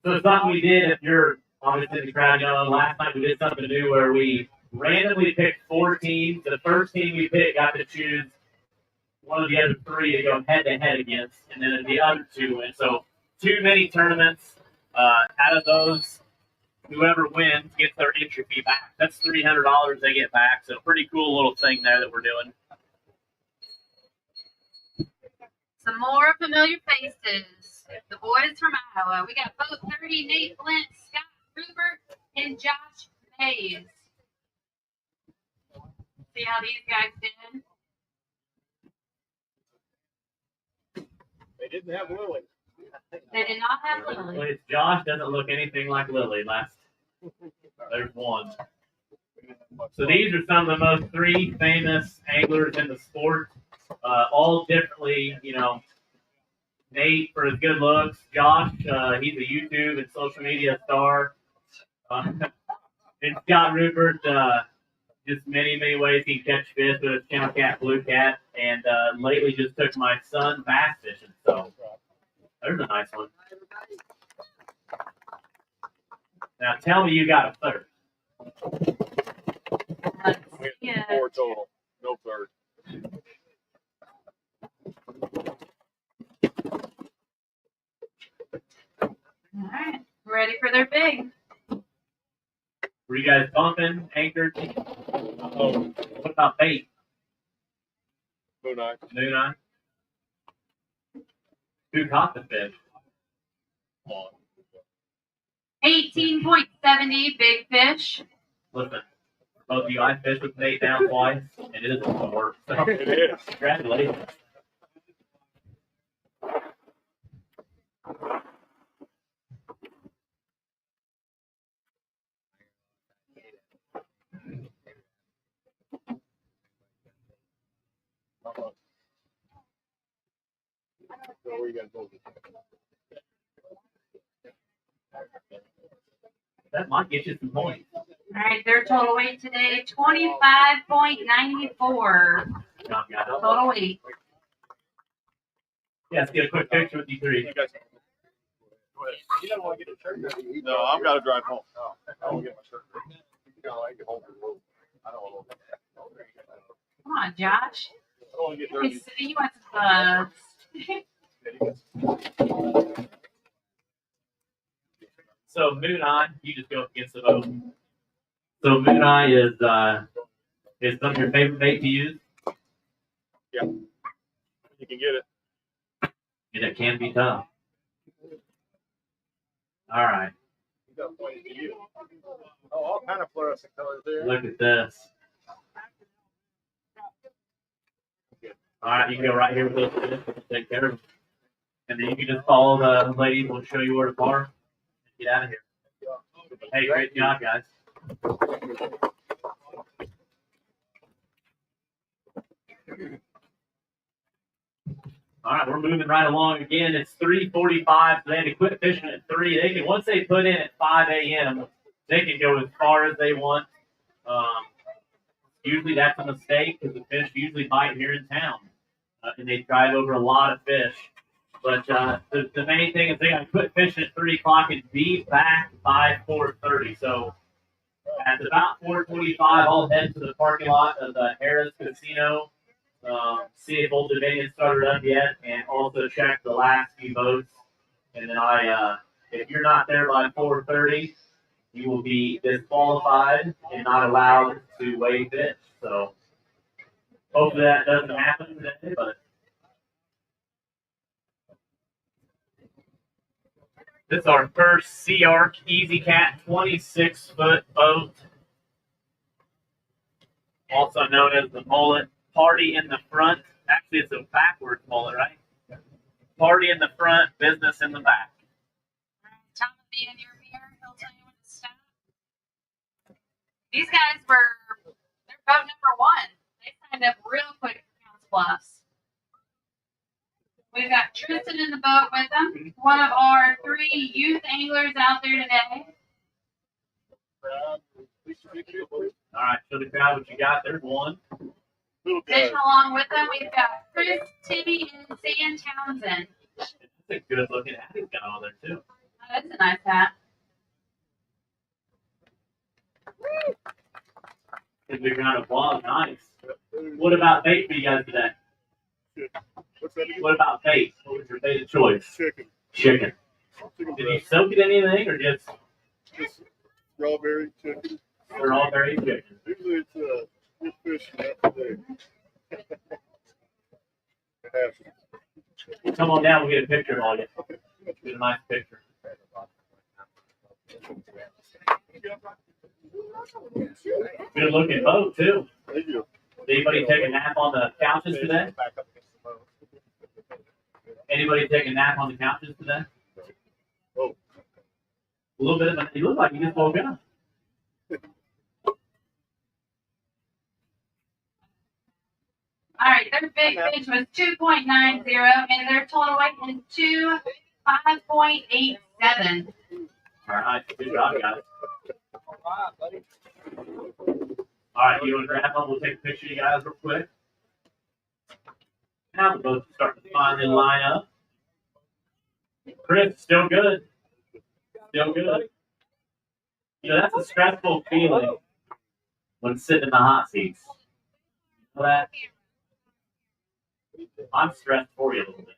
C: So something we did, if you're obviously in the crowd, you know, last night we did something new where we randomly picked 4 teams. The first team we picked got to choose one of the other 3 to go head-to-head against, and then the other 2 win. So 2 mini tournaments. Out of those, whoever wins gets their entry fee back. That's $300 they get back. So pretty cool little thing there that we're doing.
D: Some more familiar faces. The boys from Iowa. We got Bo 30, Nate Flint, Scott Rupert, and Josh Mays. See how these guys did?
E: They didn't have Lily.
D: They did not have Lily.
C: Well, Josh doesn't look anything like Lily. There's one. So these are some of the most 3 famous anglers in the sport. All differently, you know. Nate for his good looks. Josh, he's a YouTube and social media star. And Scott Rupert, just many ways he can catch fish with his channel cat, blue cat, and lately just took my son bass fishing. So there's a nice one. Now tell me you got a third.
E: We had 4 total. No third.
D: All right. Ready for their big.
C: Were you guys bumping, anchored? What about bait?
E: Moon eye.
C: Noon eye? Who caught the fish?
D: 18.70 big fish.
C: Listen, both of you, I fished with Nate down twice, and it is a lot of work. So,
E: It is.
C: congratulations.
E: So where you guys going?
C: That might get you some points.
D: All right, their total weight today, 25.94. Total weight.
C: Yeah, let's get a quick picture with you 3.
E: You guys. Go ahead. You don't want to get a shirt? No, I've got to drive home. Oh, I won't get my shirt. You know, I get home. I don't want to.
D: Come on, Josh.
E: I don't want to get
D: Hey,
E: dirty.
D: City, you want some
C: So, moon on, you just go against the boat. So Moon Eye is some of your favorite bait to use?
B: You can get it.
C: And it can be tough. All right.
B: You got plenty to use. Oh, all kind of fluorescent colors there.
C: Look at this. All right, you can go right here with those fish. Take care of them. And then you can just follow the ladies. We'll show you where to bar. Get out of here. Hey, great job, guys. All right, we're moving right along again. It's 3:45, so they had to quit fishing at 3. They can, once they put in at 5 a.m., they can go as far as they want. Usually that's a mistake because the fish usually bite here in town, and they drive over a lot of fish. But the main thing is they got to quit fishing at 3 o'clock and be back by 4:30. So at about 4:25, I'll head to the parking lot of the Harris Casino. See if Old Dominion started up yet, and also check the last few boats. And then if you're not there by 4:30, you will be disqualified and not allowed to weigh fish. So hopefully that doesn't happen today, but this is our first Sea Arc Easy Cat 26-foot boat, also known as the mullet. Party in the front. Actually, it's a backwards mullet, right? Party in the front, business in the back.
D: Tom will be in your mirror. He'll tell you when to stop. These guys they're boat number 1. They signed up real quick for Council Bluffs. We've got Tristan in the boat with them. One of our 3 youth anglers out there today.
C: All right, show the crowd what you got. There's one.
D: Fishing along with them, we've got Chris, Timmy, and Sam Townsend.
C: That's a good looking hat he's got on there, too.
D: Oh, that's a nice hat.
C: A big round of applause. Nice. What about bait for you guys today?
B: What's that again?
C: What about bait? What was your bait of choice?
B: Chicken.
C: Chicken.
B: Chicken
C: Did you
B: breast.
C: soak it in anything or just
B: Just strawberry chicken.
C: strawberry chicken?
B: Usually it's just fish that day.
C: Come on down, we'll get a picture of all you. Get a nice picture. Good looking boat, too.
B: Thank you.
C: Did anybody take a nap on the couches today? Anybody take a nap on the couches today?
B: Oh.
C: A little bit of you look like you just woke up.
D: All right, their big fish was 2.90, and their total weight is 5.87.
C: All right, good job, guys. All right, you want to grab one? We'll take a picture of you guys real quick. Now the boats are starting to finally line up. Chris, still good. Still good. You know, that's a stressful feeling when sitting in the hot seats. You know that? I'm stressed for you a little bit.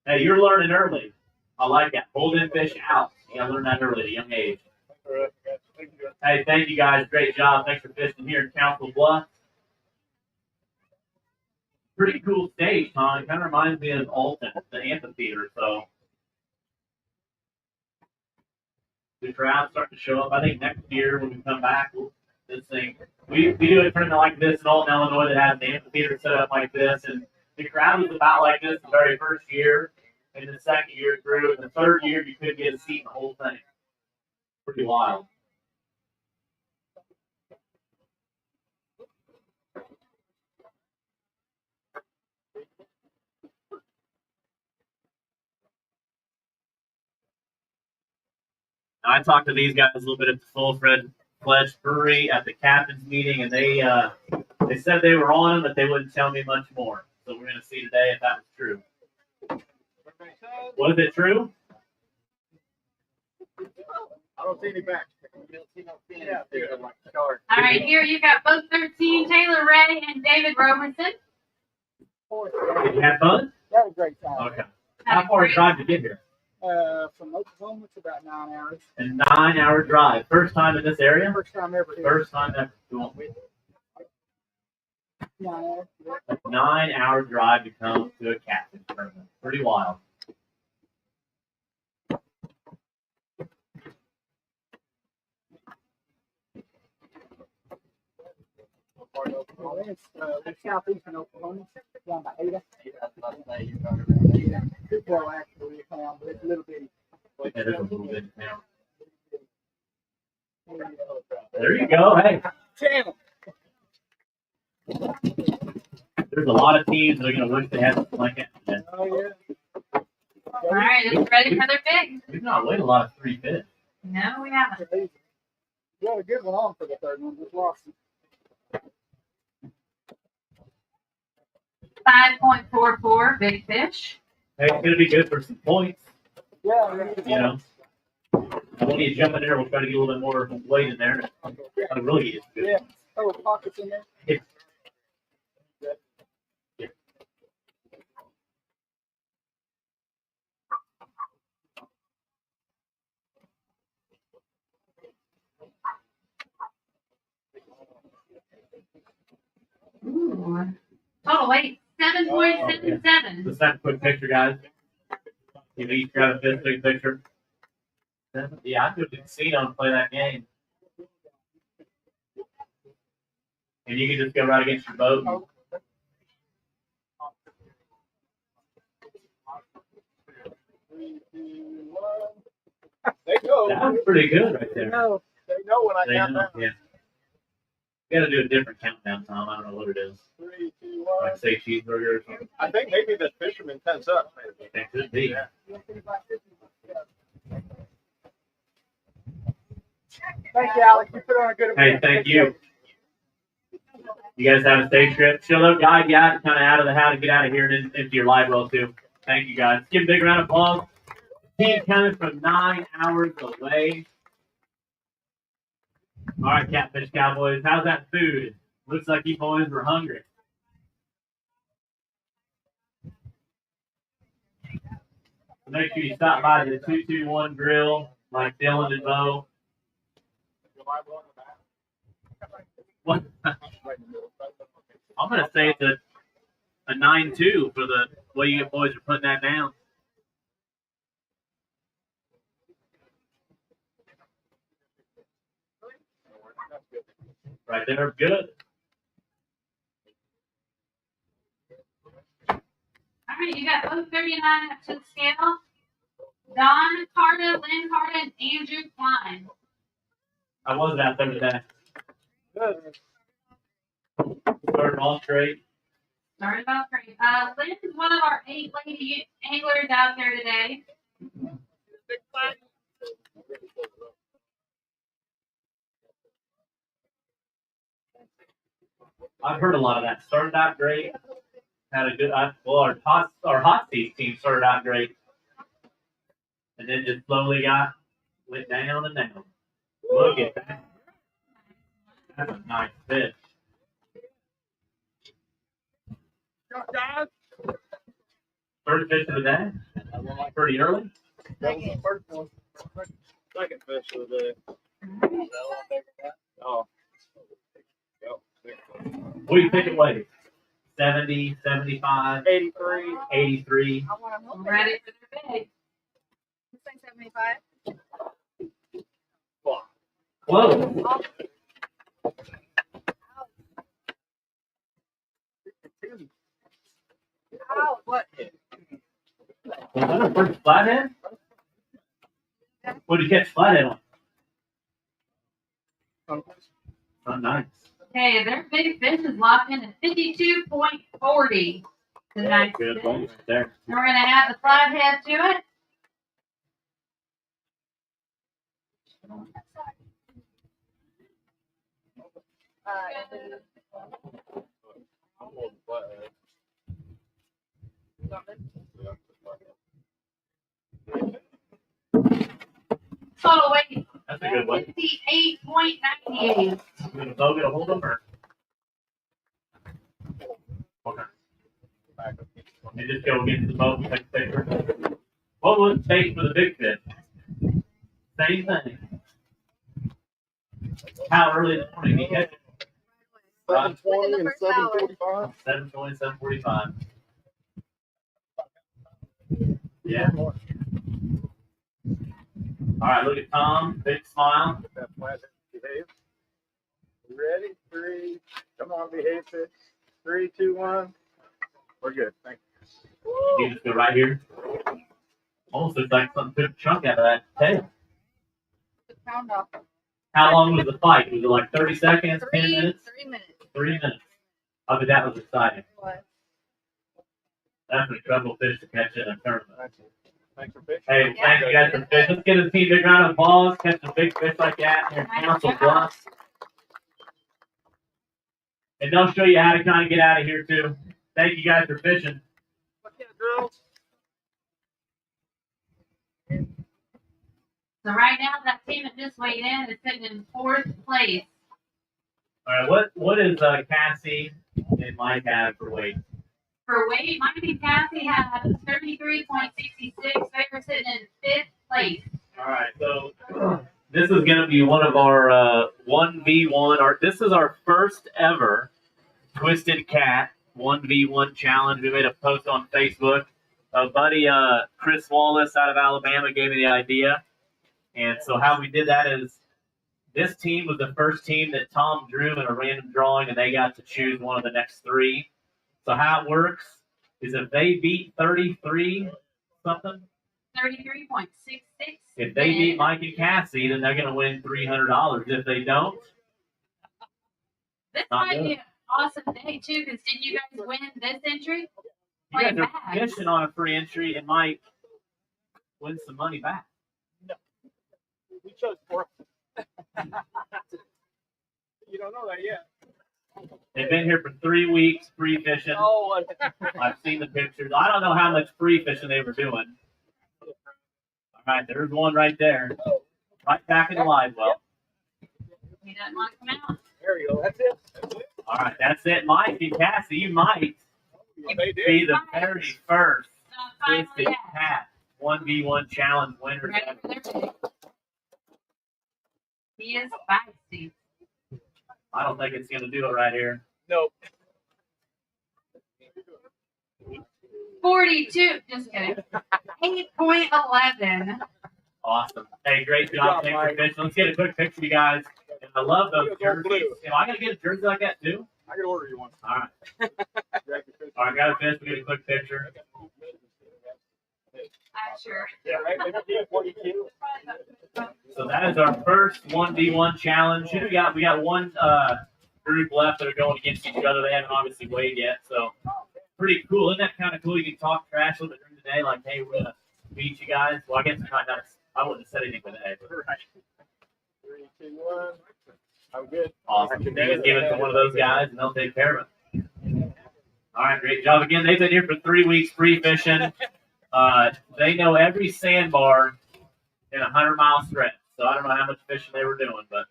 C: Hey, you're learning early. I like that. Holding fish out. You gotta learn that early at a young age.
B: All right. Thank you.
C: Hey, thank you guys. Great job. Thanks for fishing here in Council Bluffs. Pretty cool stage, huh? It kind of reminds me of Alton, the amphitheater. So the crowd's starting to show up. I think next year when we come back, this thing we do a tournament like this in Alton, Illinois that has the amphitheater set up like this, and the crowd was about like this the very first year, and the second year it grew, and the third year you couldn't get a seat in the whole thing. Pretty wild. Now, I talked to these guys a little bit at the full-fledged brewery at the captain's meeting, and they said they were on, but they wouldn't tell me much more. So we're going to see today if that was true. Was it true?
B: I don't see any back. Yeah,
D: All right, here you got boat 13, Taylor Ray and David Robertson.
C: Did you have fun?
F: That was a great time.
C: Okay. How far did you drive to get here?
B: From Oklahoma, it's about 9 hours.
C: A 9-hour drive. First time in this area?
B: First time ever here.
C: First time ever. Cool.
B: 9 hours.
C: A 9-hour drive to come to a captain tournament. Pretty wild.
B: It's southeastern Oklahoma, down by Ada. Well, actually, it's town, but it's a little bitty.
C: Yeah, there's a little bit now. There you go. Hey,
B: Channel.
C: there's a lot of teams that are going to wish they had something like that.
B: Oh, yeah.
D: All right, it's ready for their pick.
C: We've not waited a lot of 3 fish.
D: No, we haven't.
B: You had a good one on for the third one, just lost it.
D: 5.44 big fish.
C: Hey, it's going to be good for some points.
B: Yeah,
C: You know, when you jump in there, we'll try to get a little bit more weight in there. It really is good.
B: Yeah. Oh, with pockets in there.
D: Ooh. Total weight 7.77.
C: Let's have a quick picture, guys. You know, each grab a fish, take a picture. Yeah, I could have seen them play that game. And you can just go right against your boat.
B: They know.
C: That was pretty good right
B: They
C: there.
B: know. They know when I
C: They
B: count
C: know,
B: down.
C: yeah. We got to do a different countdown, Tom. I don't know what it is.
B: 3, 2,
C: Like
B: 1.
C: say cheeseburger or something.
B: I think maybe the fisherman tense up.
C: That could be.
B: Thank you, Alex. You put on a good
C: Hey,
B: event.
C: thank you. You guys have a safe trip. Show them guide you out, kind of out of the how to get out of here and into your live well too. Thank you guys. Give a big round of applause. Team coming from 9 hours away. All right, Catfish Cowboys. How's that food? Looks like you boys were hungry. So make sure you stop by the 221 Grill, like Dylan and Bo. What? I'm gonna say it's a 9-2 for the way you boys are putting that down. Right there, good.
D: All right, you got 039 up to the scale. Don Carter, Lynn Carter, and Andrew Klein.
C: I was out there today.
B: Good.
C: Starting off great.
D: Started off great. Lynn is one of our 8 lady anglers out there today.
C: I've heard a lot of that. Started out great. Had a good. Well, our hot seat team started out great, and then just slowly went down and down. Look at that. That's a nice fish.
B: Guys,
C: First fish of the day. Pretty early.
B: that was the first one. Second fish of the day. Oh.
C: What do you think it weighs? 70, 75,
B: 83.
C: 83.
A: I want to
D: Ready for their big.
A: You say 75?
C: Close.
A: Ow, what?
C: Was that our first flathead? What did you catch flathead on? Oh, nice.
D: Okay, their big fish is locked in at 52.40. The nice
C: Good
D: fish.
C: one right there.
D: And we're going to add the flathead to it. Total weight
C: That's a good one.
D: 58.98.
C: Going to Bo get a hold of him or? Okay. Let me just go get to the boat and take a picture. What was the bait for the big fish? Same thing. How early this morning did you catch it?
B: 7:20 and 7:45.
C: 7:20, 7:45. Yeah. All right, look at Tom. Big smile.
B: Get that flathead. Behave. Ready? 3. Come on, behave, fish. 3, 2, 1. We're good. Thank you.
C: You just go right here. Almost looks like something took a chunk out of that tail.
A: Pound off.
C: How long was the fight? Was it like 30 seconds, 10 minutes?
A: 3 minutes.
C: 3 minutes. I bet that was exciting.
A: What?
C: That's an incredible fish to catch in a tournament.
B: Thank you. Thanks for fishing.
C: Hey, thank you guys for fishing. Let's give the team a big round of applause. Catch a big fish like that here in Council Bluffs. And they'll show you how to kind of get out of here too. Thank you guys for fishing.
B: Okay, girls.
D: So right now, that team that just weighed in is sitting in 4th place.
C: All right, what is Cassie and Mike have for weight?
D: For weight, Mike and Cassie had 33.66. They were sitting in 5th place.
C: All right, so this is going to be one of our 1v1. This is our first ever Twisted Cat 1v1 challenge. We made a post on Facebook. A buddy, Chris Wallace out of Alabama, gave me the idea. And so how we did that is this team was the first team that Tom drew in a random drawing, and they got to choose one of the next 3. So how it works is if they beat 33 something,
D: 33.66.
C: if they beat Mike and Cassie, then they're going to win $300. If they don't,
D: This
C: not
D: might
C: good.
D: be an awesome day, too, because didn't you guys win this entry?
C: You guys are
D: bags.
C: fishing on a free entry and might win some money back.
B: We chose 4. You don't know that yet.
C: They've been here for 3 weeks free fishing.
F: Oh,
C: I've seen the pictures. I don't know how much free fishing they were doing. All right, there's one right there. Right back in the live well.
D: He doesn't want to come out.
B: There you go. That's it. That's it.
C: All right, that's it. Mike and Cassie, you might
B: They did.
C: be the very first
D: Not finally
C: Twisted
D: yet.
C: Cat 1v1 challenge winners
D: Ready
C: ever.
D: for their pick. He is feisty.
C: I don't think it's going to do it right here.
B: Nope.
D: 42. Just kidding. 8.11.
C: Awesome. Hey, great job. Thanks for fishing. Let's get a quick picture, you guys. And I love those jerseys. Am I going to get a jersey like that too?
B: I can order you one.
C: All right. All right, got a fish. We'll get a quick picture.
D: I'm sure.
B: Yeah, right. 42.
C: So that is our first 1v1 challenge. Who we got? We got one group left that are going against each other. They haven't obviously weighed yet, so pretty cool. Isn't that kind of cool? You can talk trash a little bit during the day, like, hey, we're gonna beat you guys. Well, I guess I wouldn't have said anything today. But.
B: Right. 3, 2, 1. I'm good.
C: Awesome. You just give it to one of those guys, and they'll take care of it. All right, great job again. They've been here for 3 weeks free fishing. They know every sandbar in a 100-mile stretch. So I don't know how much fishing they were doing, but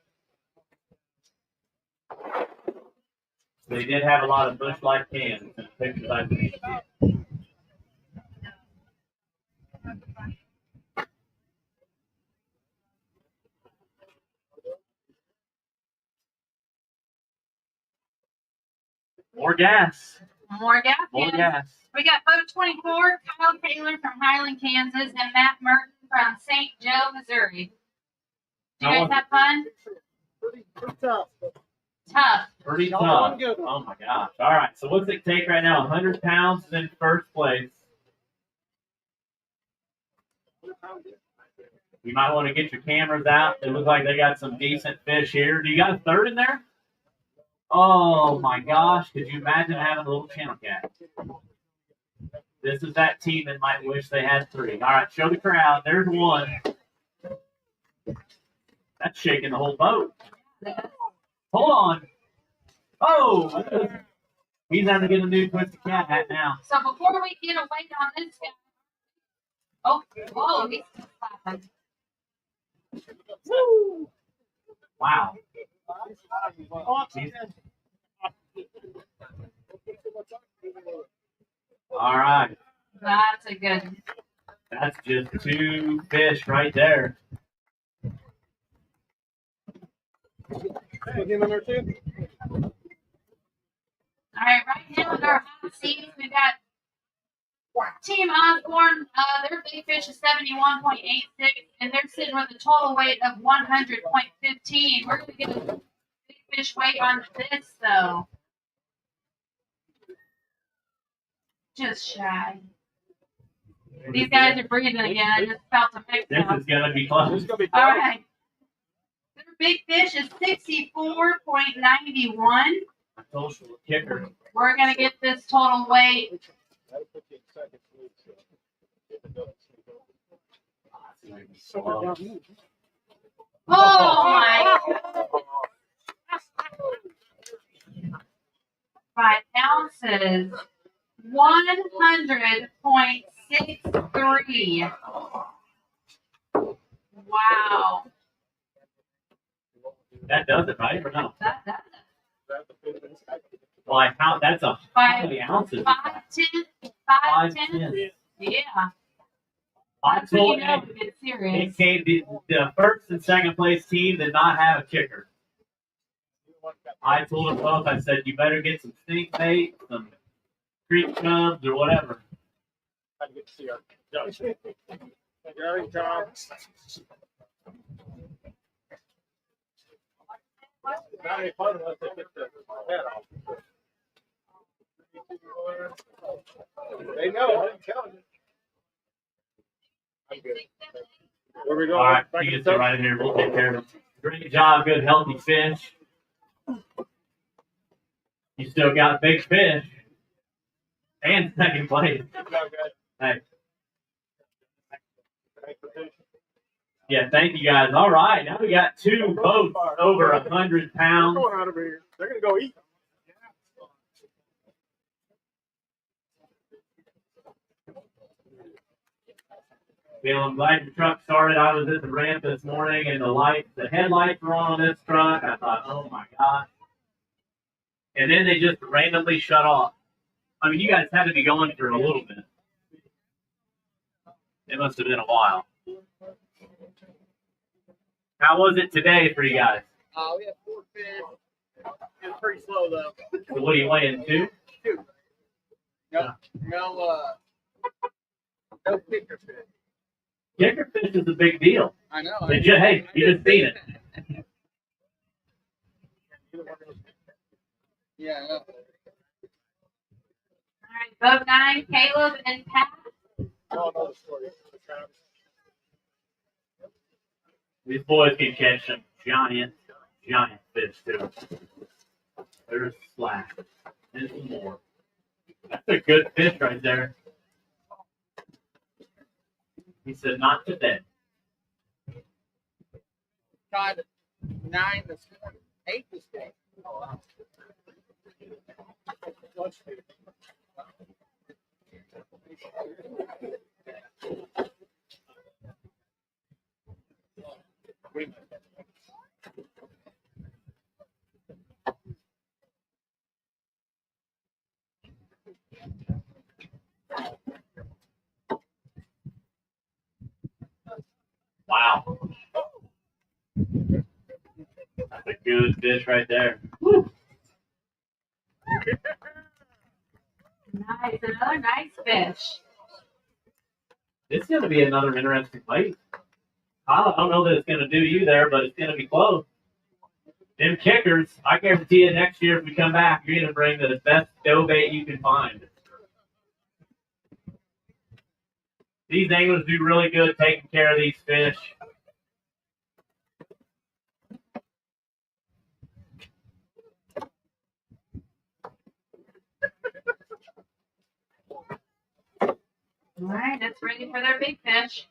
C: they did have a lot of Bush Light cans in the pictures I've seen. More gas.
D: More gas.
C: More
D: cans.
C: gas.
D: We got Bo 24, Kyle Taylor from Highland, Kansas, and Matt Merton from St. Joe, Missouri. Do you guys have fun?
B: Pretty tough.
D: Tough.
C: Pretty
B: Y'all
C: tough.
B: doing good.
C: Oh my gosh. All right. So what's it take right now? 100 pounds is in first place. You might want to get your cameras out. It looks like they got some decent fish here. Do you got a third in there? Oh my gosh. Could you imagine having a little channel cat? This is that team that might wish they had 3. All right. Show the crowd. There's one. That's shaking the whole boat. Hold on. Oh, he's having to get a new Twisted Cat hat now.
D: So before we get a weight on this guy, oh, whoa, he's clapping.
C: Wow. All right.
D: That's a good.
C: That's just 2 fish right there.
B: Again on there too?
D: All right, right now in our hot seats, we've got Team Osborne. Their big fish is 71.86, and they're sitting with a total weight of 100.15. We're going to get a big fish weight on this, though. Just shy. These guys are breathing again. I just felt a mix
C: This
D: now.
C: is gonna be close.
D: All right. Their big fish is 64.91.
C: Social kicker.
D: We're going to get this total weight. Oh my! 5 ounces. 100.63. Wow.
C: That does it, right? Or no?
D: That does it.
C: Well, I count. That's a how many ounces?
D: 5'10". 5'10". Yeah.
C: I
D: That's when you
C: told
D: know
C: you
D: we get
C: it
D: serious.
C: came. The first and second place team did not have a kicker. I told them both. I said you better get some stink bait, some creek chubs, or whatever.
B: I get to see our judge. Gary, John. Not any fun unless they get the head off. They know, I'm telling you. I'm good. Where we going?
C: All right,
B: Back
C: you
B: in
C: can
B: the
C: sit right in here. We'll take care of it. Great job, good healthy fish. You still got big fish and second place. Hey. Yeah, thank you guys. All right, now we got 2 boats over 100 pounds.
B: They're going out of here. They're gonna go eat.
C: Bill, I'm glad your truck started. I was at the ramp this morning and the headlights were on this truck. I thought, oh my gosh. And then they just randomly shut off. I mean, you guys had to be going for a little bit. It must have been a while. How was it today for you guys?
F: We had 4 fish. It was pretty slow though.
C: So what are you weighing, 2?
F: No kicker fish.
C: Kicker fish is a big deal.
F: I know.
C: Hey, you just seen it.
F: Yeah, I know.
D: All right, boat 9, Caleb and Pat.
B: I don't know the story.
C: These boys can catch some giant fish too. There's slack. And some more. That's a good fish right there. He said, not today.
F: Caught 9 this morning. 8 this day.
C: Wow. That's a good fish right there. Woo.
D: Nice, another nice fish.
C: It's going to be another interesting fight. I don't know that it's going to do you there, but it's going to be close. Them kickers, I guarantee you next year if we come back, you're going to bring the best dough bait you can find. These anglers do really good taking care of these fish.
D: All right, it's ready for their big fish.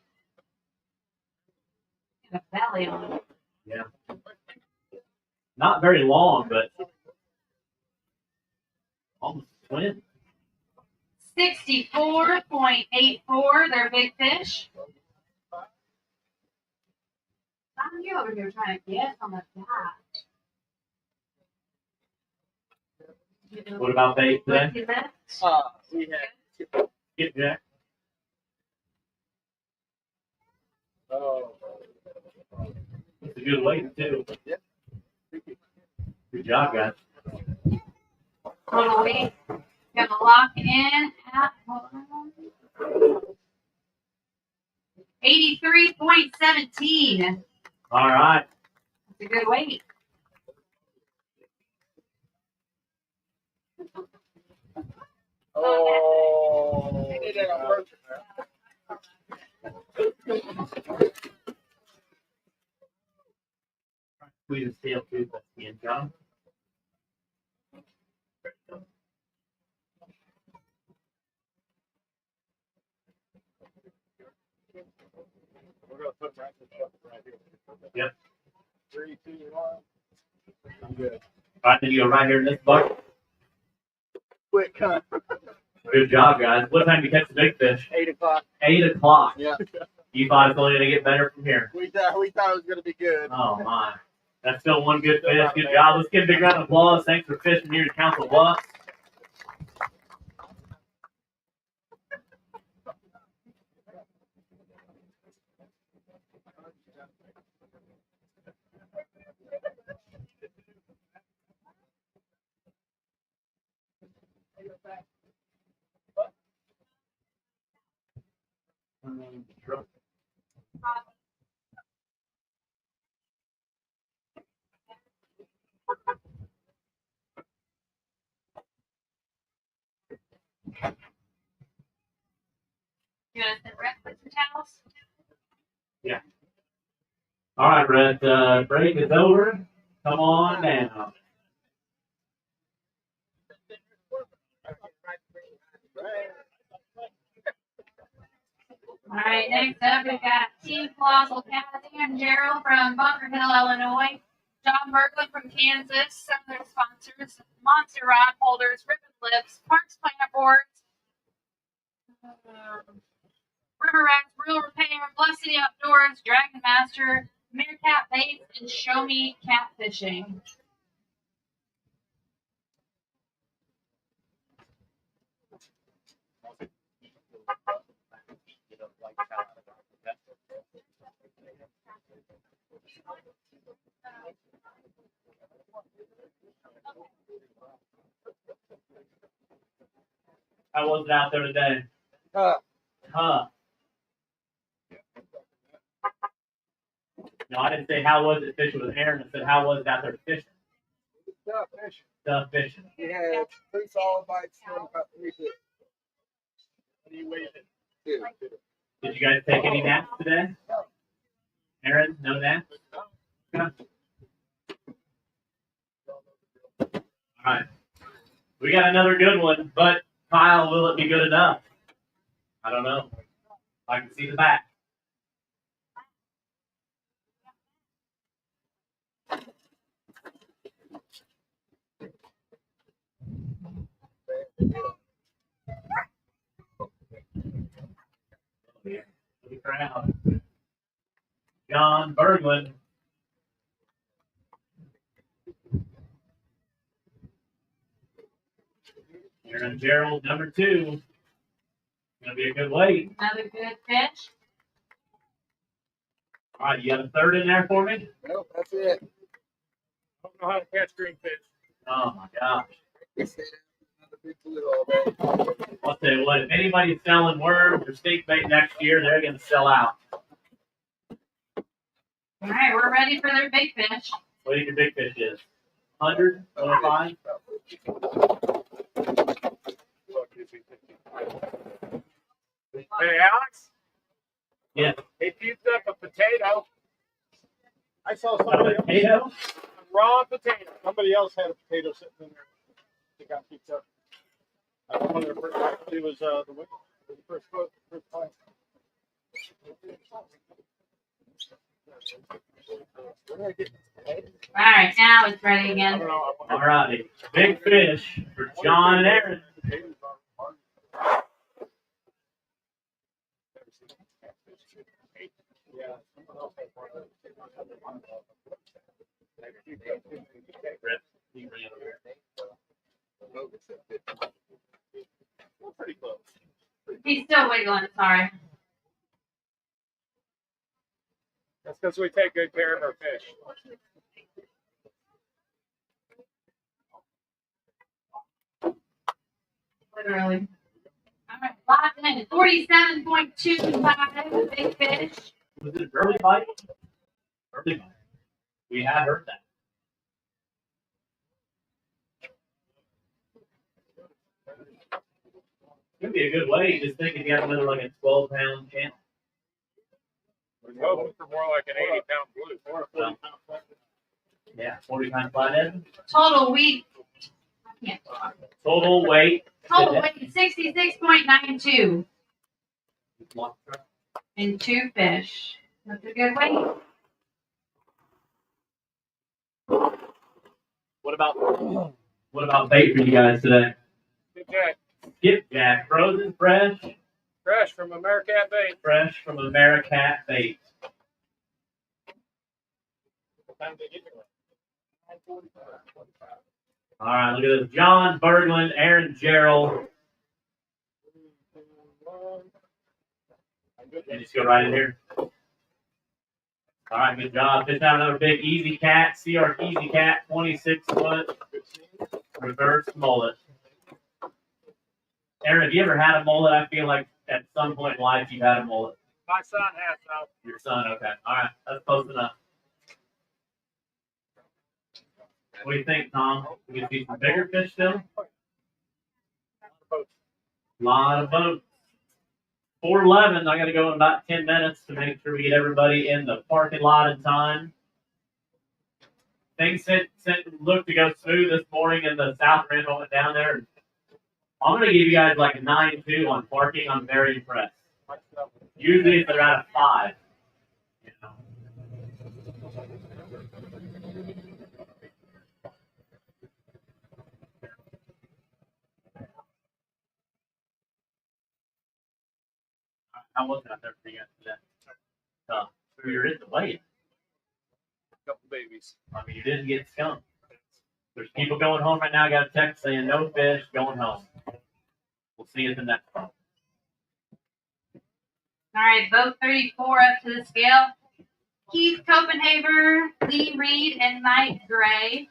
D: Get a belly on it.
C: Yeah. Not very long, but almost twin.
D: 64.84, their big fish. I'm you over here trying to guess on the dot.
C: What about bait today?
D: What's that?
F: We had
C: Skipjack.
B: Oh.
C: It's a good weight too.
B: Yep.
C: Good job, guys.
D: Total weight. Gonna lock in at 83.17.
C: All right.
D: That's a good weight.
B: Oh.
C: Squeeze the steel tooth at the end, John.
B: We're gonna put right here.
C: Yep.
B: 3, 2, 1. I'm good.
C: All right, then you go right here in this bucket.
B: Quick, huh?
C: Good job, guys. What time did you catch the big fish?
B: 8 o'clock.
C: 8 o'clock.
B: Yeah.
C: You thought it's only going to get better from here.
B: We thought it was gonna be good.
C: Oh, my. That's still one good fish. Good job. Let's give a big round of applause. Thanks for fishing here at Council Bluffs.
D: You want to send Brett with some towels?
C: Yeah. All right, Brett. Break is over. Come on down.
D: All right, next up we've got Team Colossal Kathy and Gerald from Bunker Hill, Illinois. John Berglund from Kansas. Some of their sponsors: Monster Rod Holders, Ribbon Lips, Parks Plant Boards, River Rats, Real Repair, Bluff City Outdoors, Dragon Master, Meerkat Baits, and Show Me Catfishing.
C: How was it out there today? Tough. No, I didn't say how was it fishing with Aaron. I said how was it out there fishing?
B: Tough fishing.
C: Tough fishing.
B: We had 3 solid bites and about 3 fish. What do you weigh it? 2.
C: Did you guys take any naps today? Aaron, no naps? Yeah. All right. We got another good one, but Kyle, will it be good enough? I don't know. I can see the back. The crowd. John Berglund. Aaron Gerald, number 2. Gonna be a good weight.
D: Another good fish.
C: All right, you got a third in there for me?
B: Nope, that's it. I don't know how to catch greenfish.
C: Oh my gosh.
B: Another big blue all day.
C: I'll tell you what, if anybody's selling worms or steak bait next year, they're gonna sell out.
D: All right, we're ready for their big fish.
C: What do you think your big fish is? 100? 105?
B: Hey, Alex.
C: Yeah.
B: He puked up a potato. I saw
C: A
B: somebody else.
C: potato?
B: A raw potato. Somebody else had a potato sitting in there. They got puked up. I don't know the first. It was the first foot, first time.
D: All right, now it's ready
B: I
D: again.
B: don't know.
C: All righty. Big fish for John and Aaron.
B: Pretty close.
D: He's still wiggling, sorry.
B: That's because we take good care of our fish.
D: Literally. All right, last minute, 47.25 big fish.
C: Was it an early bite? Early bite. We have heard that. Could be a good way. Just think if you have another like a 12-pound channel.
B: We're hoping for more like an 80-pound blue. Or a 40-pound.
C: Yeah, 40-pound flathead.
D: Total weight. I can't talk.
C: Total weight.
D: Total weight 66.92 and 2 fish. That's a good weight.
C: What about bait for you guys today?
B: Skipjack.
C: Skipjack, frozen, fresh.
B: Fresh from Americat Bait.
C: Fresh from Americat Bait. All right, look at this. John Berglund, Aaron Gerald. And just go right in here. All right, good job. Fish out another big Easy Cat, CR Easy Cat, 26-foot reverse mullet. Aaron, have you ever had a mullet? I feel like at some point in life you've had a mullet.
B: My son has some.
C: Your son, okay. All right, that's close enough. What do you think, Tom? We can see some bigger fish still? Lot of boats. 4:11. I got to go in about 10 minutes to make sure we get everybody in the parking lot in time. Things looked to go smooth this morning in the south end. I went down there. I'm going to give you guys like a 9.2 on parking. I'm very impressed. Usually they're at a 5. You know. How was it out there for you guys today? So you're in the way.
B: Couple babies.
C: I mean, you didn't get skunked. There's people going home right now. I got a text saying no fish, going home. We'll see you at the next one.
D: All right, boat 34 up to the scale. Keith Copenhaver, Lee Reed, and Mike Gray.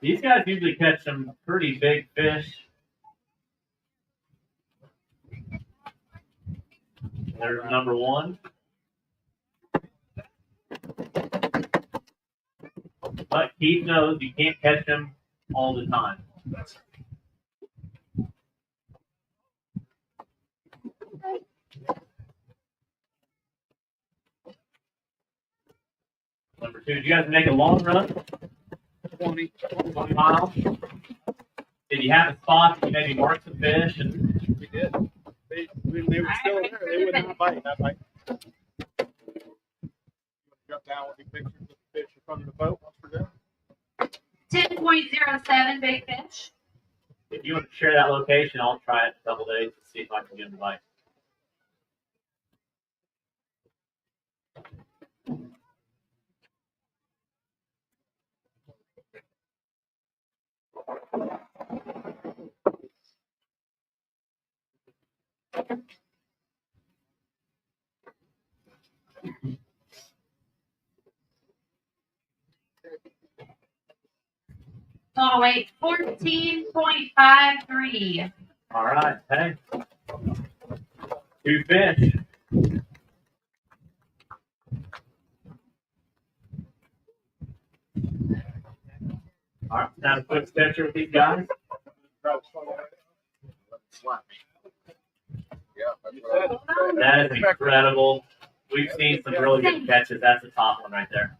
C: These guys usually catch some pretty big fish. There's number 1. But Keith knows you can't catch them all the time. Number 2, did you guys make a long run? 20 miles? Did you have a spot that you maybe marked some fish? And
B: We did. They were still there. They would not bite. Not bite. Jump down with the pictures of the fish in front of the boat once we're done.
D: 10.07 big fish.
C: if you want to share that location, I'll try it in a couple days to see if I can get them to bite.
D: Total weight 14.53.
C: All right, hey. 2 fish. All right, now a quick picture with these guys. That is incredible. We've seen some really good catches. That's the top one right there.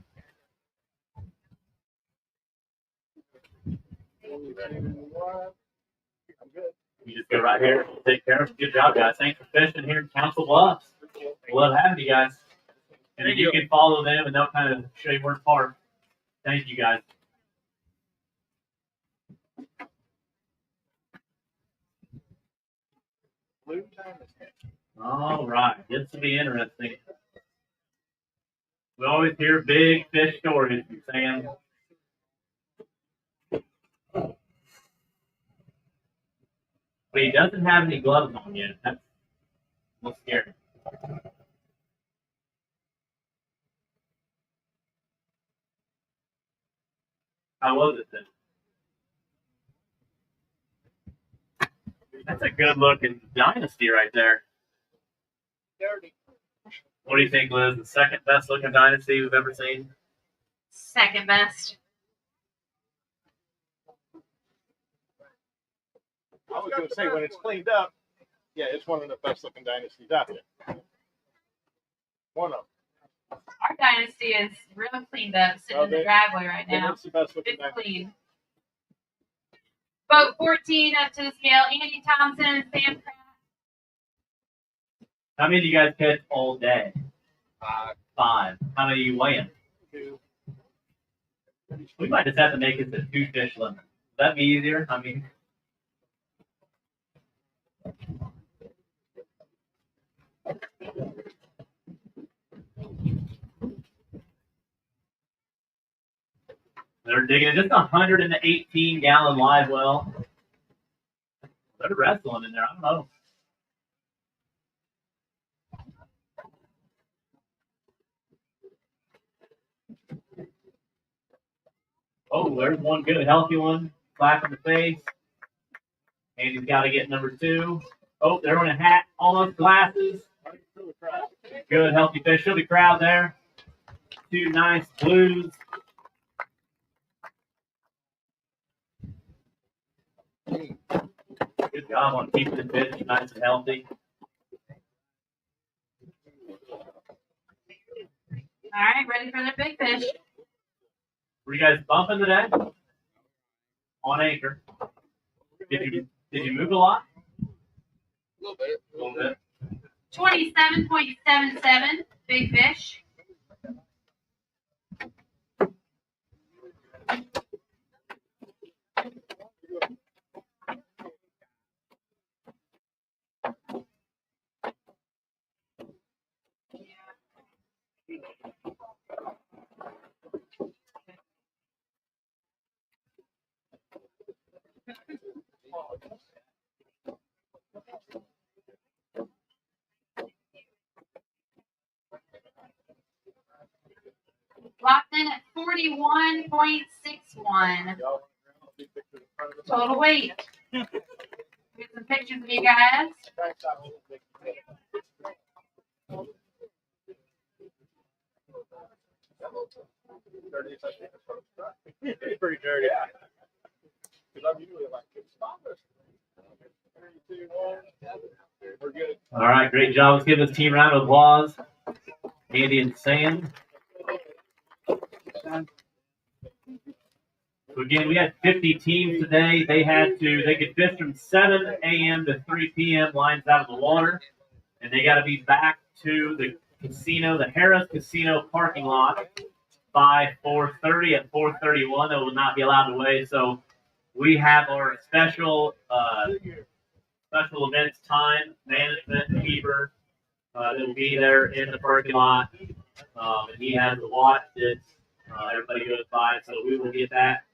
C: You just go right here. Take care of it. Good job, guys. Thanks for fishing here in Council Bluffs. We love having you guys. And then you can follow them and they'll kind of show you where to park. Thank you, guys. All right. Gets to be interesting. We always hear big fish stories from Sam. But he doesn't have any gloves on yet. That's a little scary. How was it then? That's a good looking dynasty right there. What do you think, Liz? The second best looking dynasty we've ever seen?
D: Second best.
B: I was going to say, when it's cleaned up, yeah, it's one of the best looking dynasties out there. One of them.
D: Our dynasty is real cleaned up, sitting in the driveway right now.
B: It's the best looking
D: It's
B: dynasty.
D: clean. Boat 14 up to the scale. Andy Thompson and Sam Pratt.
C: How many do you guys catch all day? 5. How many are you weighing?
B: 2.
C: We might just have to make it a 2 fish limit. Would that be easier? I mean, they're digging just a 118-gallon live well. They're wrestling in there. I don't know. Oh, there's one good, healthy one. Slap in the face. Andy's got to get number 2. Oh, they're in a hat, almost glasses. Good, healthy fish. Show the crowd there. 2 nice blues. Good job on keeping the fish nice and healthy.
D: All right, ready for the big fish.
C: Were you guys bumping today? On anchor. Did you move a lot?
B: A little bit.
D: 27.77, big fish. Locked in at 41.61. Total weight. Get some pictures of you guys.
B: It's pretty dirty. Because I'm usually like, we're good.
C: All right, great job. Let's give this team a round of applause. Andy and Sam. So again, we had 50 teams today. They could fish from 7 a.m. to 3 p.m. lines out of the water. And they got to be back to the casino, the Harris Casino parking lot by 4:30. At 4:31, they will not be allowed to weigh. So we have our special events time management keeper that will be there in the parking lot. And he has the watch that everybody goes by. So we will get that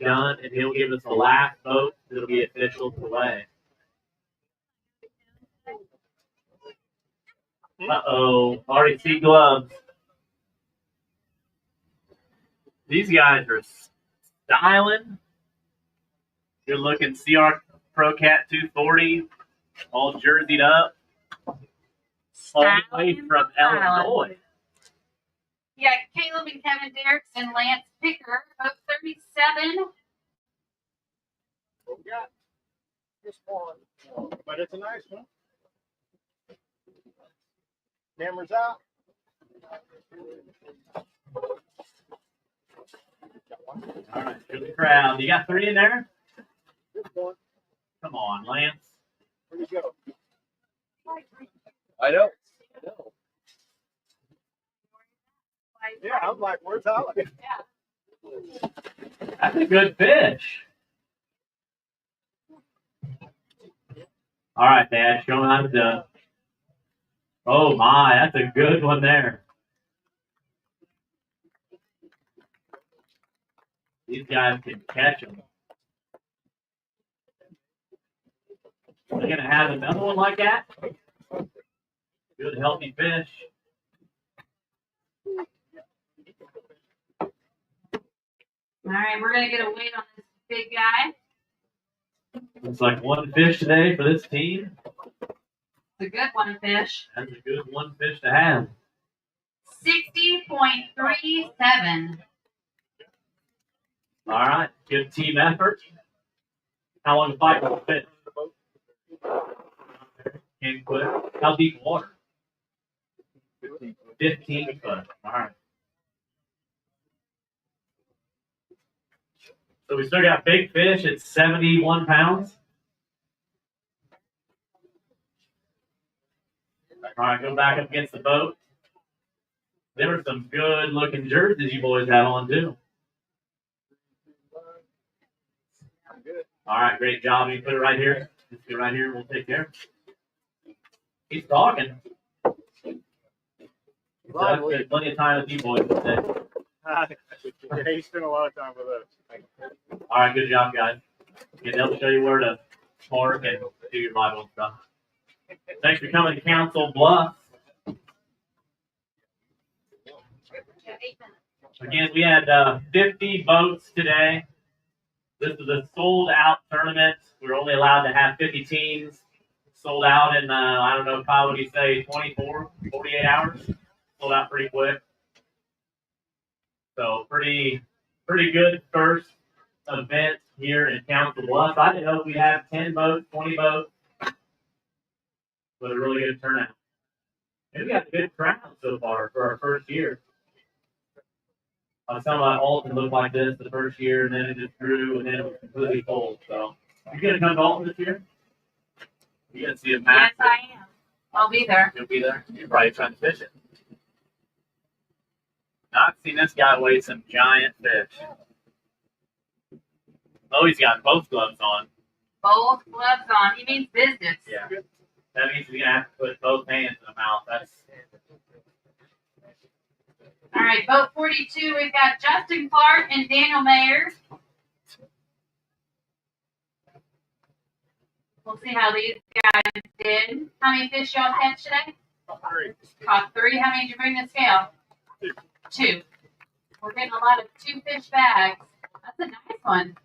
C: done, and he'll give us the last vote that'll be official to weigh. Uh-oh, already see gloves. These guys are styling. You're looking CR Pro Cat 240, all jerseyed up. All the way from Illinois.
D: Yeah, Caleb and Kevin Derricks and Lance Picker, both 37.
B: What we got? Just one. But it's a nice one. Cameras out.
C: All right, show the crowd. You got 3 in there?
B: Just one.
C: Come on, Lance.
B: Where'd he go?
E: I know.
B: Yeah, I'm like, where's Holly?
C: That's a good fish. All right, Dad, show him how it's done. Oh my, that's a good one there. These guys can catch them. We're gonna have another one like that. Good, healthy fish.
D: All right, we're gonna get a weight on this big guy.
C: Looks like one fish today for this team.
D: It's a good one, fish.
C: That's a good one fish to have.
D: 60.37.
C: All right, good team effort. How long to fight for the fish? Can't quit. How deep water? 15 foot. All right. So we still got big fish at 71 pounds. All right, go back up against the boat. There were some good looking jerseys you boys had on too. All right, great job. You put it right here. Just get right here and we'll take care. He's talking. So plenty of time with you boys today.
B: Yeah, he spent a lot of time with us.
C: All right, good job, guys. And they'll show you where to park and do your Bible and stuff. Thanks for coming to Council Bluffs. Again, we had 50 boats today. This is a sold-out tournament. We're only allowed to have 50 teams. Sold out in, I don't know, Kyle, what do you say, 24, 48 hours? Sold out pretty quick. So pretty good first event here in Council Bluffs. I didn't know if we have 10 boats, 20 boats, but a really good turnout. And we got a good crowd so far for our first year. I was telling my Alton looked like this the first year, and then it just grew, and then it was completely full. So, you gonna come to Alton this year? You gonna see a match?
D: Yes, I am. I'll be there.
C: You'll be there. You're probably trying to fish it. I've seen this guy weigh some giant fish. Oh, he's got both gloves on.
D: Both gloves on. He means business.
C: Yeah. That means he's gonna have to put both hands in the mouth. That's.
D: All right, boat 42. We've got Justin Clark and Daniel Mayer. We'll see how these guys did. How many fish y'all catch today? Caught 3. How many did you bring to scale? 2. We're getting a lot of 2 fish bags. That's a nice one.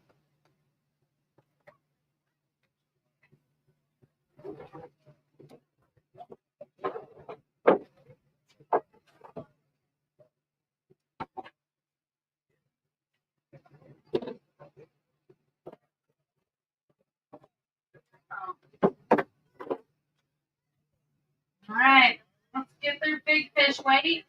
D: All right, let's get their big fish weight.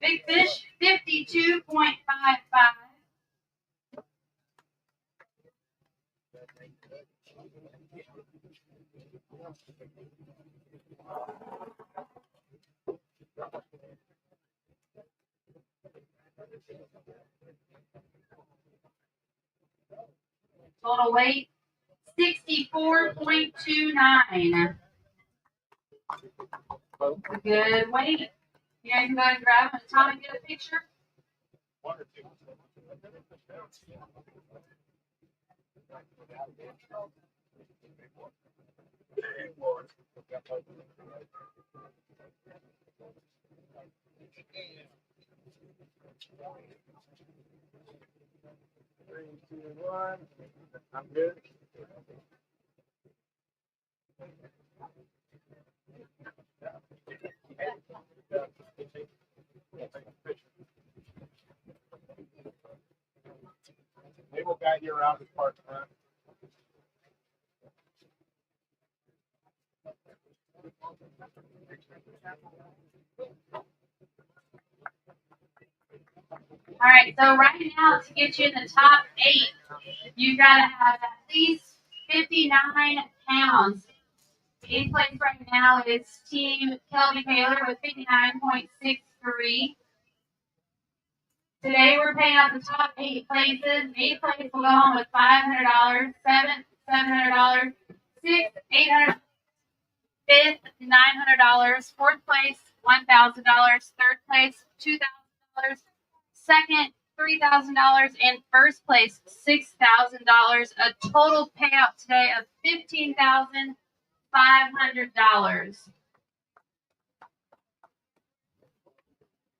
D: Big fish, 52.55. Total weight, 64.29. Good weight. You guys can go ahead and grab them and Tom and get a picture.
B: Three, two, one. I'm good. They will guide you around this park, man.
D: All right, so right now to get you in the top 8, you gotta have at least 59 pounds. 8th place right now is Team Kelby Taylor with 59.63. Today we're paying out the top 8 places. 8th place will go home with $500. 7th, $700. 6th, $800. 5th, $900. 4th place, $1,000. 3rd place, $2,000. 2nd, $3,000, and first place $6,000. A total payout today of $15,500.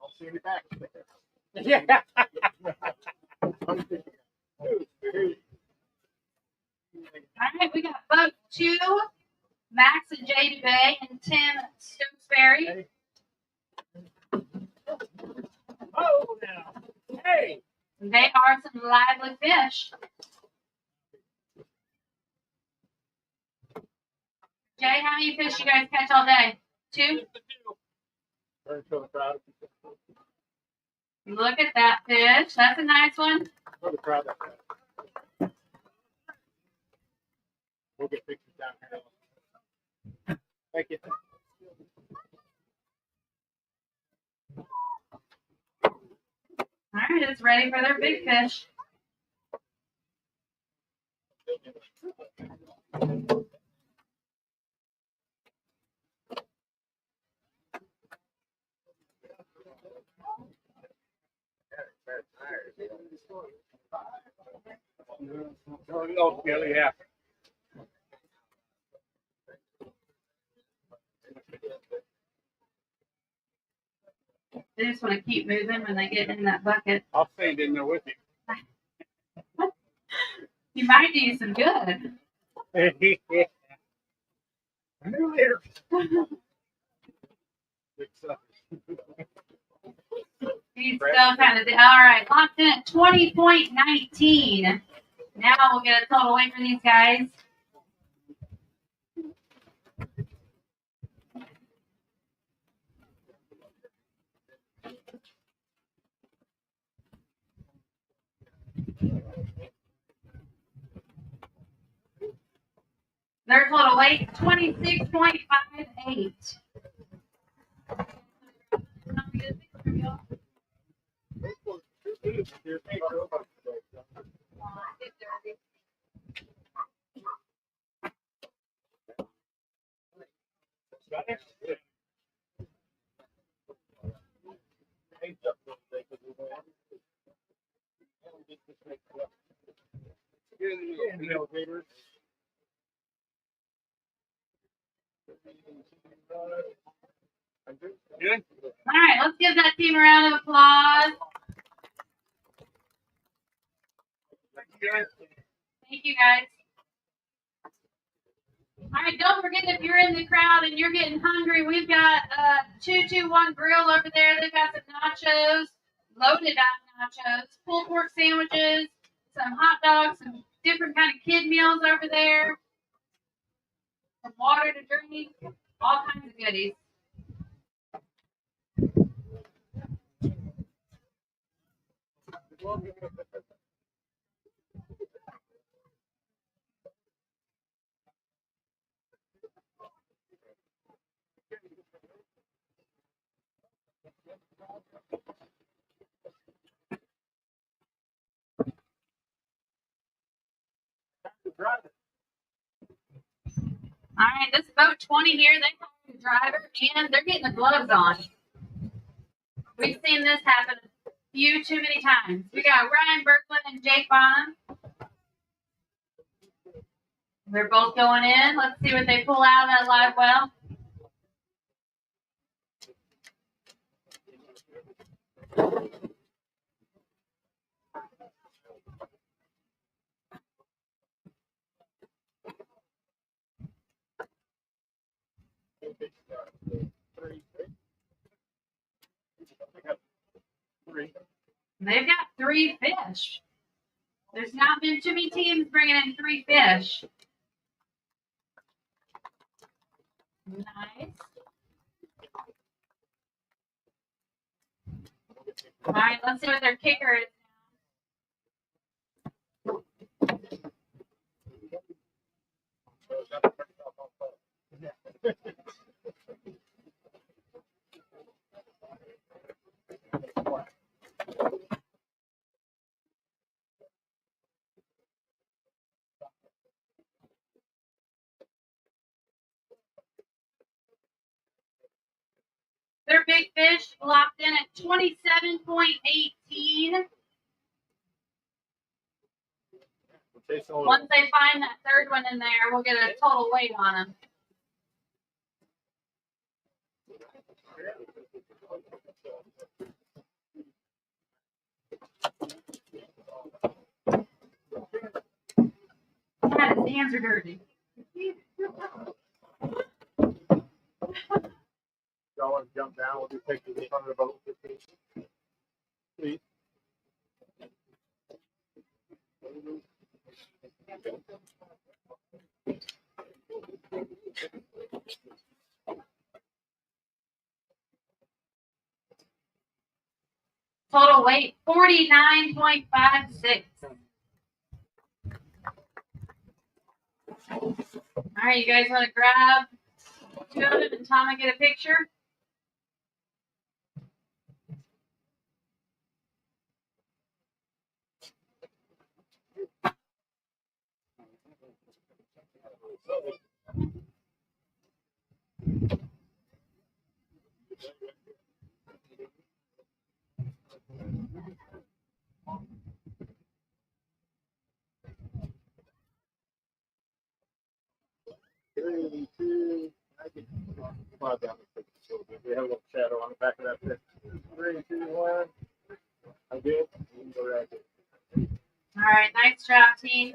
B: I'll see you back.
E: Yeah.
D: All right, we got vote 2, Max and Jay DeBay and Tim Stokesbury.
B: Oh, now. Hey.
D: They are some lively fish. Jay, how many fish you guys catch all day? 2?
B: Turn to the crowd.
D: Look at that fish. That's a nice one.
B: Show the crowd that. We'll get pictures down here. Thank you.
D: All right, it's ready for their big fish.
B: Oh, yeah.
D: They just want to keep moving when they get in that bucket.
B: I'll stand in there with you.
D: You might do some good.
B: Later.
D: He's still kind of, all right, locked in at 20.19. Now we'll get a total weight for these guys. Their total weight, 26.58.
B: Good.
D: All right, let's give that team a round of applause. Thank you, guys. All right, don't forget if you're in the crowd and you're getting hungry, we've got 221 Grill over there. They've got some nachos, loaded nachos, pulled pork sandwiches, some hot dogs, some different kind of kid meals over there, some water to drink, all kinds of goodies. All right, this is boat 20 here. They have the driver, and they're getting the gloves on. We've seen this happen a few too many times. We got Ryan Berkland and Jake Bonham. They're both going in. Let's see what they pull out of that live well. They've got 3 fish. There's not been too many teams bringing in 3 fish. Nice. All right, let's see what their kicker is. Their big fish locked in at 27.18.
E: Chasing a
D: Once they find that third one in there, we'll get a total weight on them. Yeah, his hands are dirty.
B: Y'all want to jump down? We'll do pictures in front of the boat. Please.
D: Total weight 49.56. All right, you guys want to grab two of them and Tom and get a picture?
B: Three, two, come on down. We have a little shadow on the back of that fish. 3, 2, 1. I'm good. You can go right there.
D: All right, nice job, team.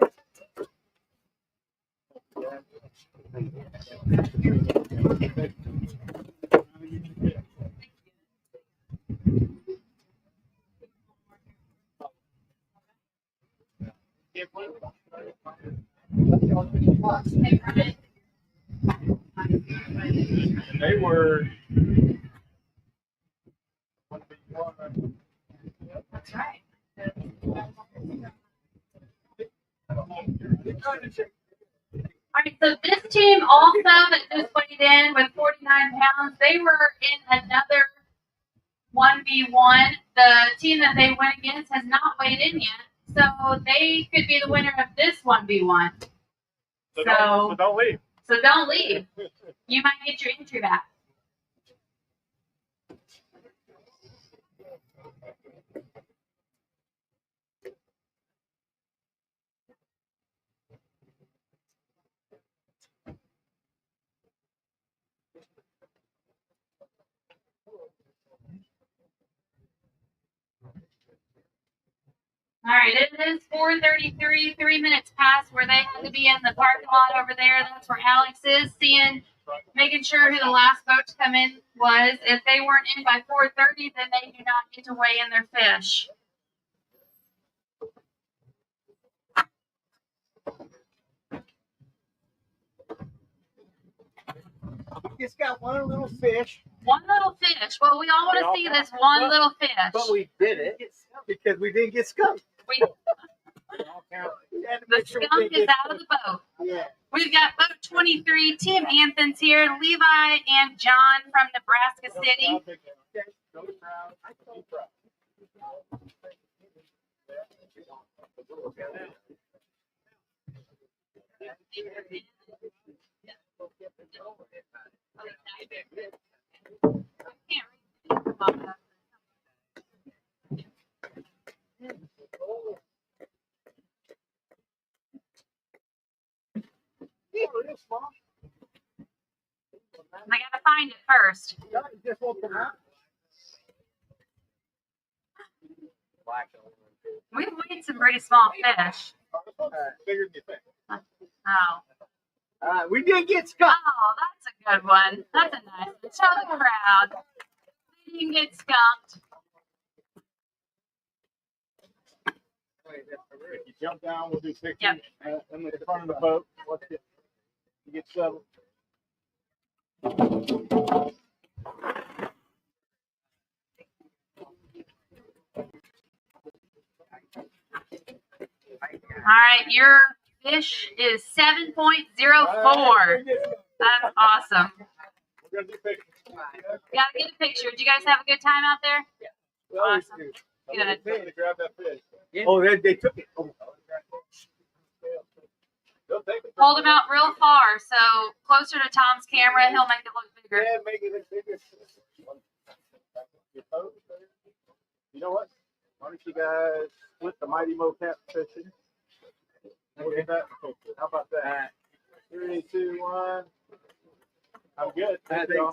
B: They were.
D: That's right. All right, so this team also that just weighed in with 49 pounds, they were in another 1v1. The team that they went against has not weighed in yet, so they could be the winner of this 1v1.
B: So don't leave.
D: So don't leave. You might get your entry back. All right, it is 4:33, 3 minutes past where they had to be in the parking lot over there. That's where Alex is, making sure who the last boat to come in was. If they weren't in by 4:30, then they do not get to weigh in their fish.
G: Just got one little fish.
D: One little fish. Well, we all want to see this one little fish.
G: But we did it because we didn't get skunked.
D: The skunk is out of the boat.
G: Yeah.
D: We've got boat 23, Tim Anthony's here, Levi and John from Nebraska City. I gotta find it first. We've weighed some pretty small fish.
B: Bigger than you think.
D: Oh.
G: We did get skunked.
D: Oh, that's a good one. That's a nice one. Show the crowd. You can get skunked.
B: If you jump down, we'll do pictures.
D: Yep.
B: In the front of the boat. Let's get settled.
D: All right, your fish is 7.04. That's awesome.
B: We're gonna do pictures.
D: Gotta get a picture. Did you guys have a good time out there? Awesome. Good.
B: To grab that fish.
G: Oh, they took it. Oh.
B: They'll take it.
D: Hold him out real far, so closer to Tom's camera, he'll make it look bigger.
B: Yeah, make it look bigger. You know what? Why don't you guys split the Mighty Mo cat fishing? How about that? 3, 2, 1. I'm good. Thank you.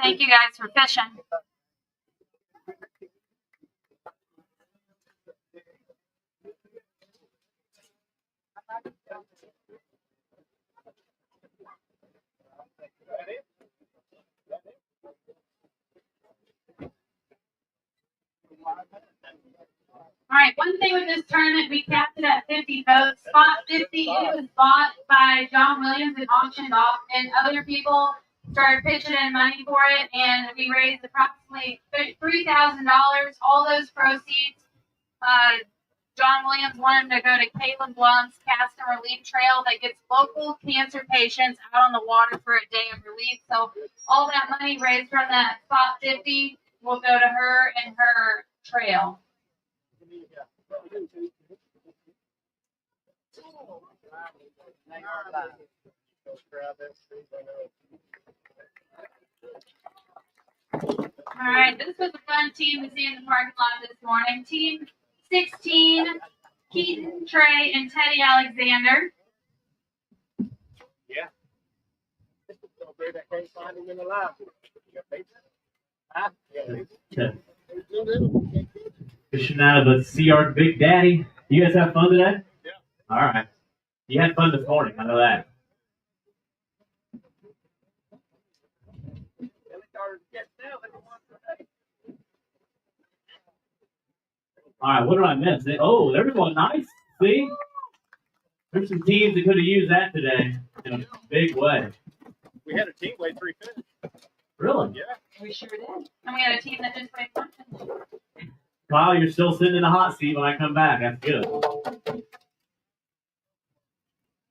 D: Thank you guys for fishing. All right, one thing with this tournament, we capped it at 50 votes. Spot 50, it was bought by John Williams and auctioned off, and other people started pitching in money for it, and we raised approximately $3,000. All those proceeds, John Williams wanted to go to Caleb Bluffs Cast and Relief Trail that gets local cancer patients out on the water for a day of relief. So all that money raised from that Spot 50 will go to her and her trail. All right, this was a fun team to see in the parking lot this morning. Team 16, Keaton, Trey, and Teddy Alexander.
B: Yeah.
C: Fishing out of the Sea Art Big Daddy. You guys have fun today?
B: Yeah.
C: All right. You had fun this morning. I know that. All right. What did I miss? Oh, there's one. Nice. See? There's some teams that could have used that today in a big way.
B: We had a team weigh 3 fish.
C: Really?
B: Yeah.
D: We sure did. And we had a team that just played one.
C: Kyle, you're still sitting in the hot seat when I come back. That's good.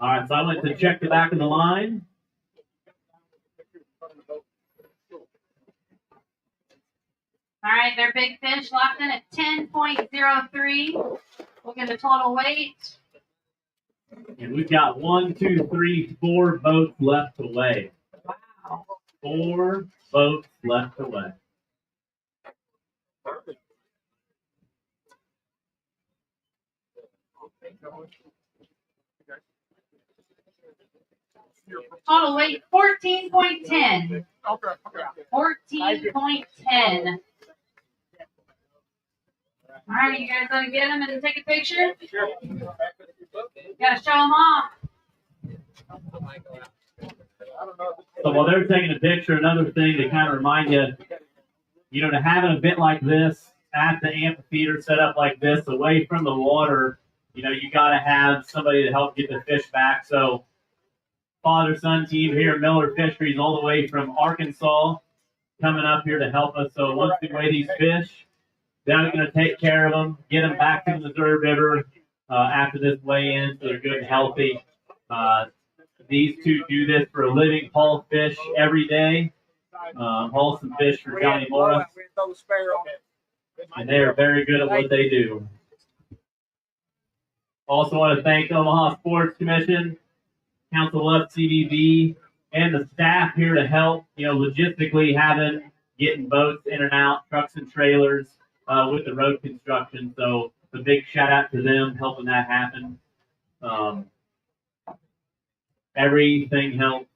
C: All right, so I went to check the back of the line.
D: All right, their big fish locked in at 10.03. We'll get a total weight.
C: And we've got 1, 2, 3, 4 boats left to weigh.
D: Wow.
C: 4 boats left to weigh.
D: Total weight 14.10.
B: Okay.
D: 14.10. All right, you guys want to get them and take a picture?
B: Sure.
D: Gotta show them off.
C: So while they're taking a picture, another thing to kind of remind you, to have an event like this at the amphitheater set up like this, away from the water, you got to have somebody to help get the fish back. So father-son team here at Miller Fisheries all the way from Arkansas coming up here to help us. So once we weigh these fish, they're going to take care of them, get them back to the Missouri River after this weigh-in so they're good and healthy. These two do this for a living, haul fish every day, haul some fish for Johnny Morris, and they are very good at what they do. Also want to thank Omaha Sports Commission, Council of CBB, and the staff here to help, logistically getting boats in and out, trucks and trailers with the road construction. So a big shout out to them helping that happen. Everything helps.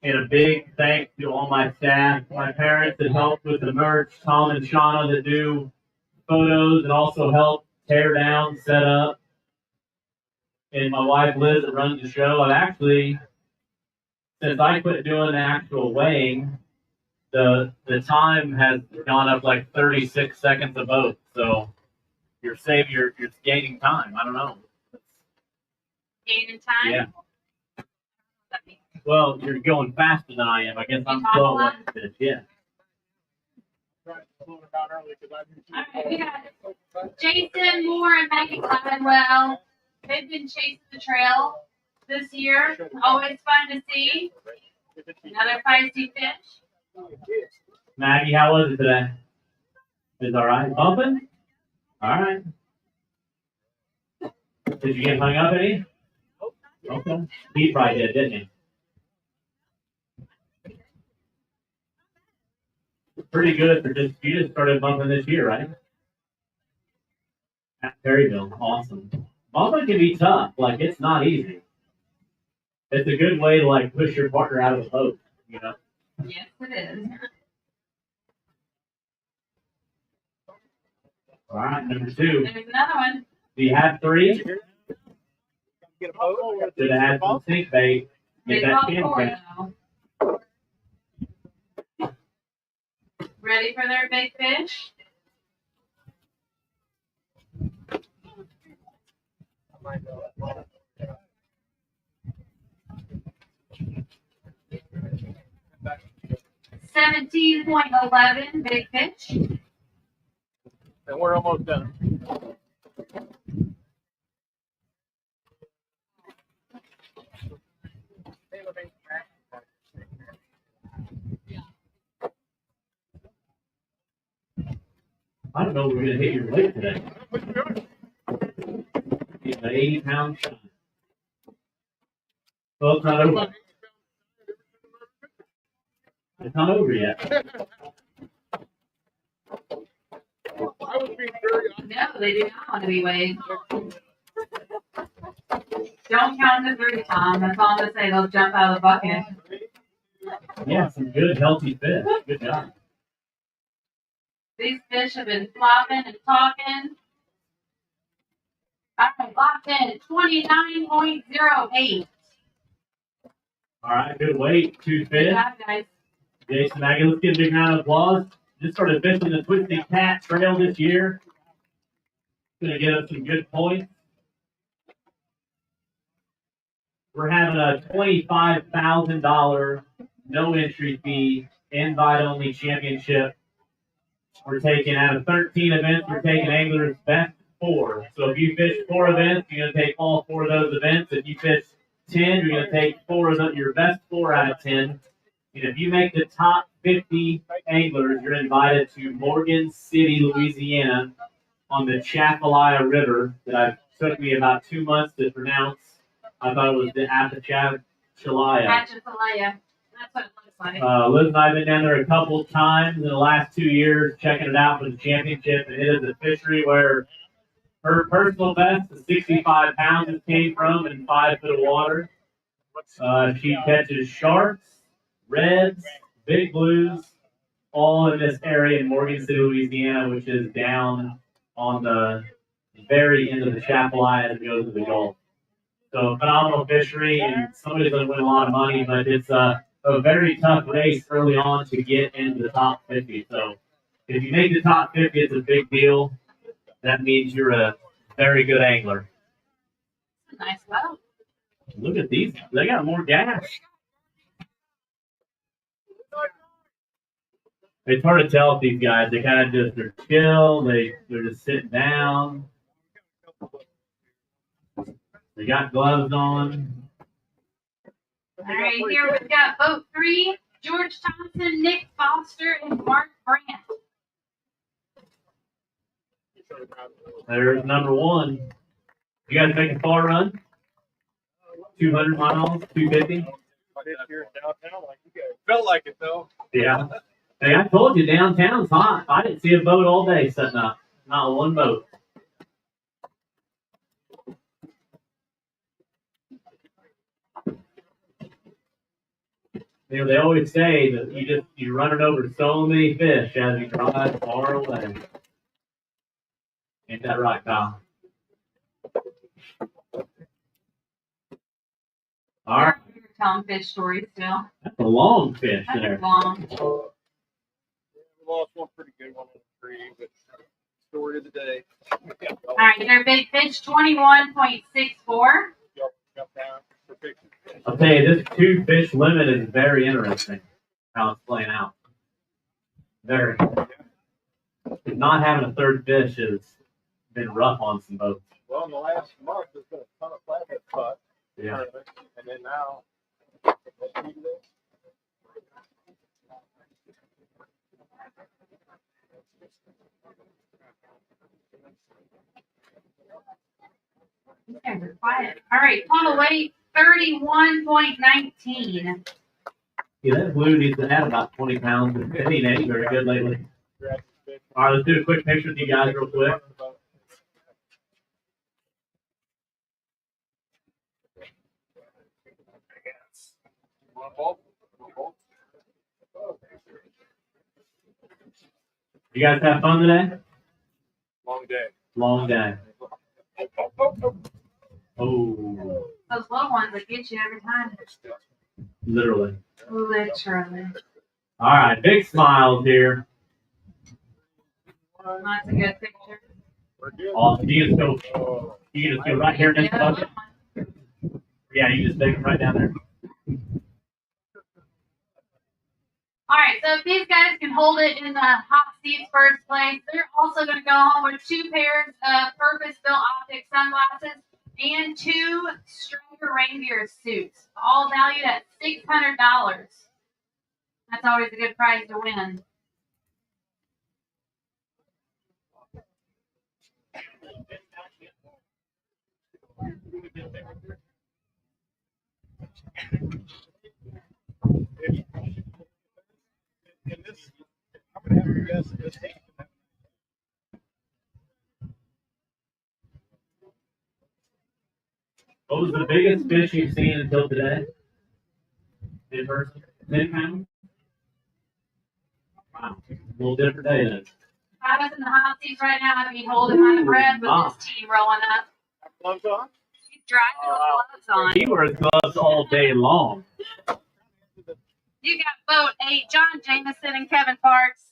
C: And a big thanks to all my staff, my parents that helped with the merch, Tom and Shauna that do photos and also help tear down, set up. And my wife Liz that runs the show. I've actually, since I quit doing the actual weighing, the time has gone up like 36 seconds a boat. So you're gaining time. I don't know.
D: Gaining time?
C: Yeah. Well, you're going faster than I am. I guess I'm slow at this. Yeah.
D: All right, we got Jason Moore and Maggie Gladwell. They've been chasing the trail this year. Always fun to see. Another feisty fish.
C: Maggie, how was it today? Is all right? Bumping? All right. Did you get hung up any? Okay. He probably did, didn't he? Pretty good for you just started bumping this year, right? At Perryville, awesome. Mama can be tough. Like, it's not easy. It's a good way to, like, push your partner out of the boat, you know?
D: Yes, it is.
C: All right, number 2.
D: There's another one.
C: Do you have 3?
G: Get a boat.
C: Should have had some sink bait.
D: They
C: Get that
D: call
C: chin
D: for
C: bait.
D: it though. Ready for their big fish? $17.11 big fish.
E: And we're almost done.
C: I don't know if we're going to hit your weight today. It's an 80-pound shot. Well, it's not over. It's not over yet.
B: I was being very
D: No, they do not want to be weighed. Don't count to 3, Tom. That's all I'm going to say. They'll jump out of the bucket.
C: Yeah, some good, healthy fish. Good job.
D: These fish have been flopping and talking. All right, locked in. 29.08.
C: All right, good weight. 2
D: Good
C: fish.
D: job, guys.
C: Jason Maggie, let's give a big round of applause. Just started fishing the Twisted Cat Trail this year. Going to get us some good points. We're having a $25,000 no entry fee, invite only championship. We're taking out of 13 events, we're taking anglers best 4. So if you fish 4 events, you're going to take all 4 of those events. If you fish 10, you're going to take 4 of your best 4 out of 10. And if you make the top 50 anglers, you're invited to Morgan City, Louisiana, on the Chapalaya River that took me about 2 months to pronounce. I thought it was the Apachalaya.
D: Atchafalaya. That's what it looks like.
C: Liz and I have been down there a couple times in the last 2 years, checking it out for the championship. And it is a fishery where her personal best, the 65 pounds, it came from in 5 foot of water. She catches sharks, reds, big blues, all in this area in Morgan City, Louisiana, which is down on the very end of the Chapalaya as it goes to the Gulf. So phenomenal fishery, and somebody's going to win a lot of money, but it's a very tough race early on to get into the top 50. So if you make the top 50, it's a big deal. That means you're a very good angler.
D: Nice boat.
C: Look at these. They got more gas. It's hard to tell with these guys. They kind of just, they're chill. They're just sitting down. They got gloves on.
D: All right, here we've got boat 3, George Thompson, Nick Foster, and Mark Brandt.
C: There's number 1. You guys make a far run? 200 miles, 250?
E: Felt like it though.
C: Yeah. Hey, I told you downtown's hot. I didn't see a boat all day setting up. Not one boat. You know, they always say that you're running over so many fish as you drive far away. Ain't that right, Kyle? All right.
D: You're telling fish stories still.
C: That's a long fish
D: That's
C: there.
D: long.
E: We lost one pretty good one in the tree, but story of the day.
D: All right, their big fish, 21.64.
E: Jump down for pictures.
C: I'll tell you, this 2 fish limit is very interesting. How it's playing out. Very. Not having a 3rd fish has been rough on some boats.
E: Well, in the last month, there's been a ton of flathead caught.
C: Yeah.
E: And then now,
D: These guys are quiet. All right, total weight, 31.19.
C: Yeah, that blue needs to add about 20 pounds. It ain't very good lately. All right, let's do a quick picture with you guys real quick. You guys have fun today?
B: Long day.
C: Long day. Oh,
D: Those little ones that get you every time.
C: literally.
D: Literally.
C: All right, big smiles here.
D: That's a good picture.
C: Awesome. You can just go right here in this bucket. Yeah, you just take them right down there.
D: All right, so if these guys can hold it in the hot seats first place, they're also going to go home with 2 pairs of purpose-built optic sunglasses and 2 Striker reindeer suits, all valued at $600. That's always a good prize to win.
G: And this, I'm gonna have to guess this.
C: What was the biggest fish you've seen until today? In person? 10 pounds? Wow. A little different day then.
D: If I was in the hot seats right now, I'd be holding my breath with this team rolling up.
G: Gloves on?
D: He's driving with gloves on.
C: He wears gloves all day long.
D: You got Boat 8, John Jameson and Kevin Parks.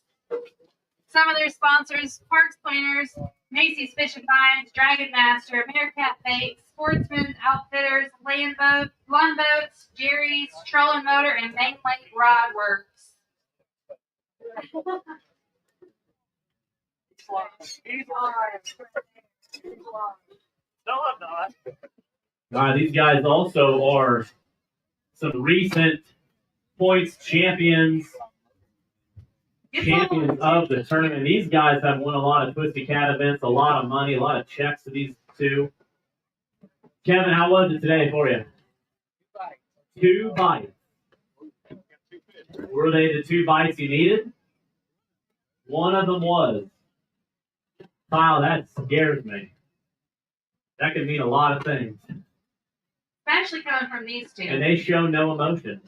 D: Some of their sponsors, Parks Planners, Macy's Fish and Vines, Dragon Master, Meerkat Baits, Sportsman's Outfitters, Lawn Boats, Jerry's, Trolling Motor, and Main Lake Rod Works.
E: No, I'm not.
C: All right, these guys also are some recent points champions of the tournament. These guys have won a lot of Twisty Cat events, a lot of money, a lot of checks to these 2. Kevin, how was it today for you? 2 bites. Were they the 2 bites you needed? One of them was. Kyle, that scares me. That could mean a lot of things.
D: Especially coming from these 2.
C: And they show no emotion.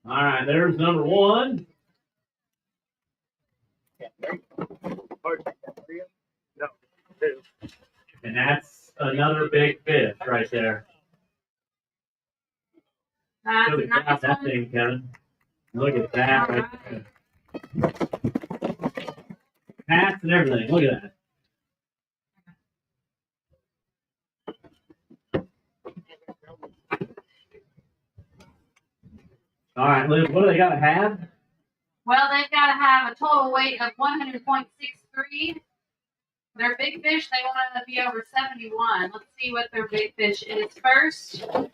C: All right, there's number 1.
E: No, 2.
C: And that's another big fish right there.
D: That's
C: Show
D: a
C: the crowd
D: nice
C: that
D: one.
C: thing, Kevin. Look at that right there. Hats and everything. Look at that. All right, Liz, what do they got to have?
D: Well, they've got to have a total weight of 100.63. Their big fish, they want to be over 71. Let's see what their big fish is first.
C: That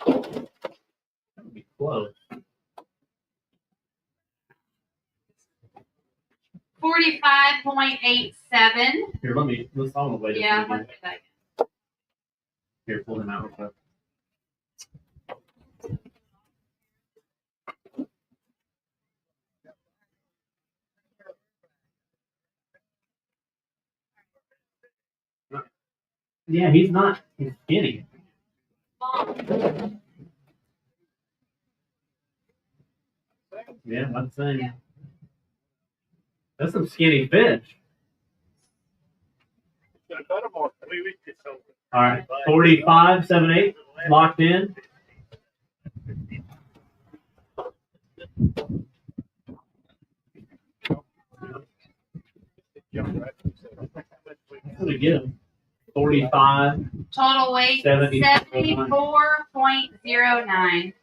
C: would be close.
D: 45.87.
C: Here, let's on the way to
D: Yeah,
C: see
D: let's
C: again.
D: do that.
C: Here, pull him out real quick. Yeah, he's skinny. Yeah, I'm saying.
D: Yeah.
C: That's some skinny fish. All right, 45.78 locked in. What do we get him? 45.
D: Total weight 74.09.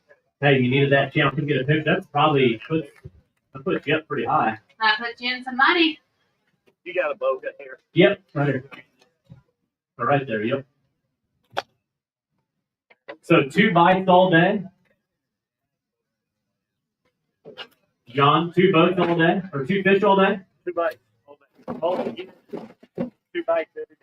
C: Hey, you needed that channel to get a picture. That's probably that puts you up pretty high.
D: That puts you in some money.
E: You got a boga here.
C: Yep, right here. Oh, right there, yep. So 2 bites all day. John, 2 boats all day? Or 2 fish all day?
E: 2 bites. All day. 2 bites every day.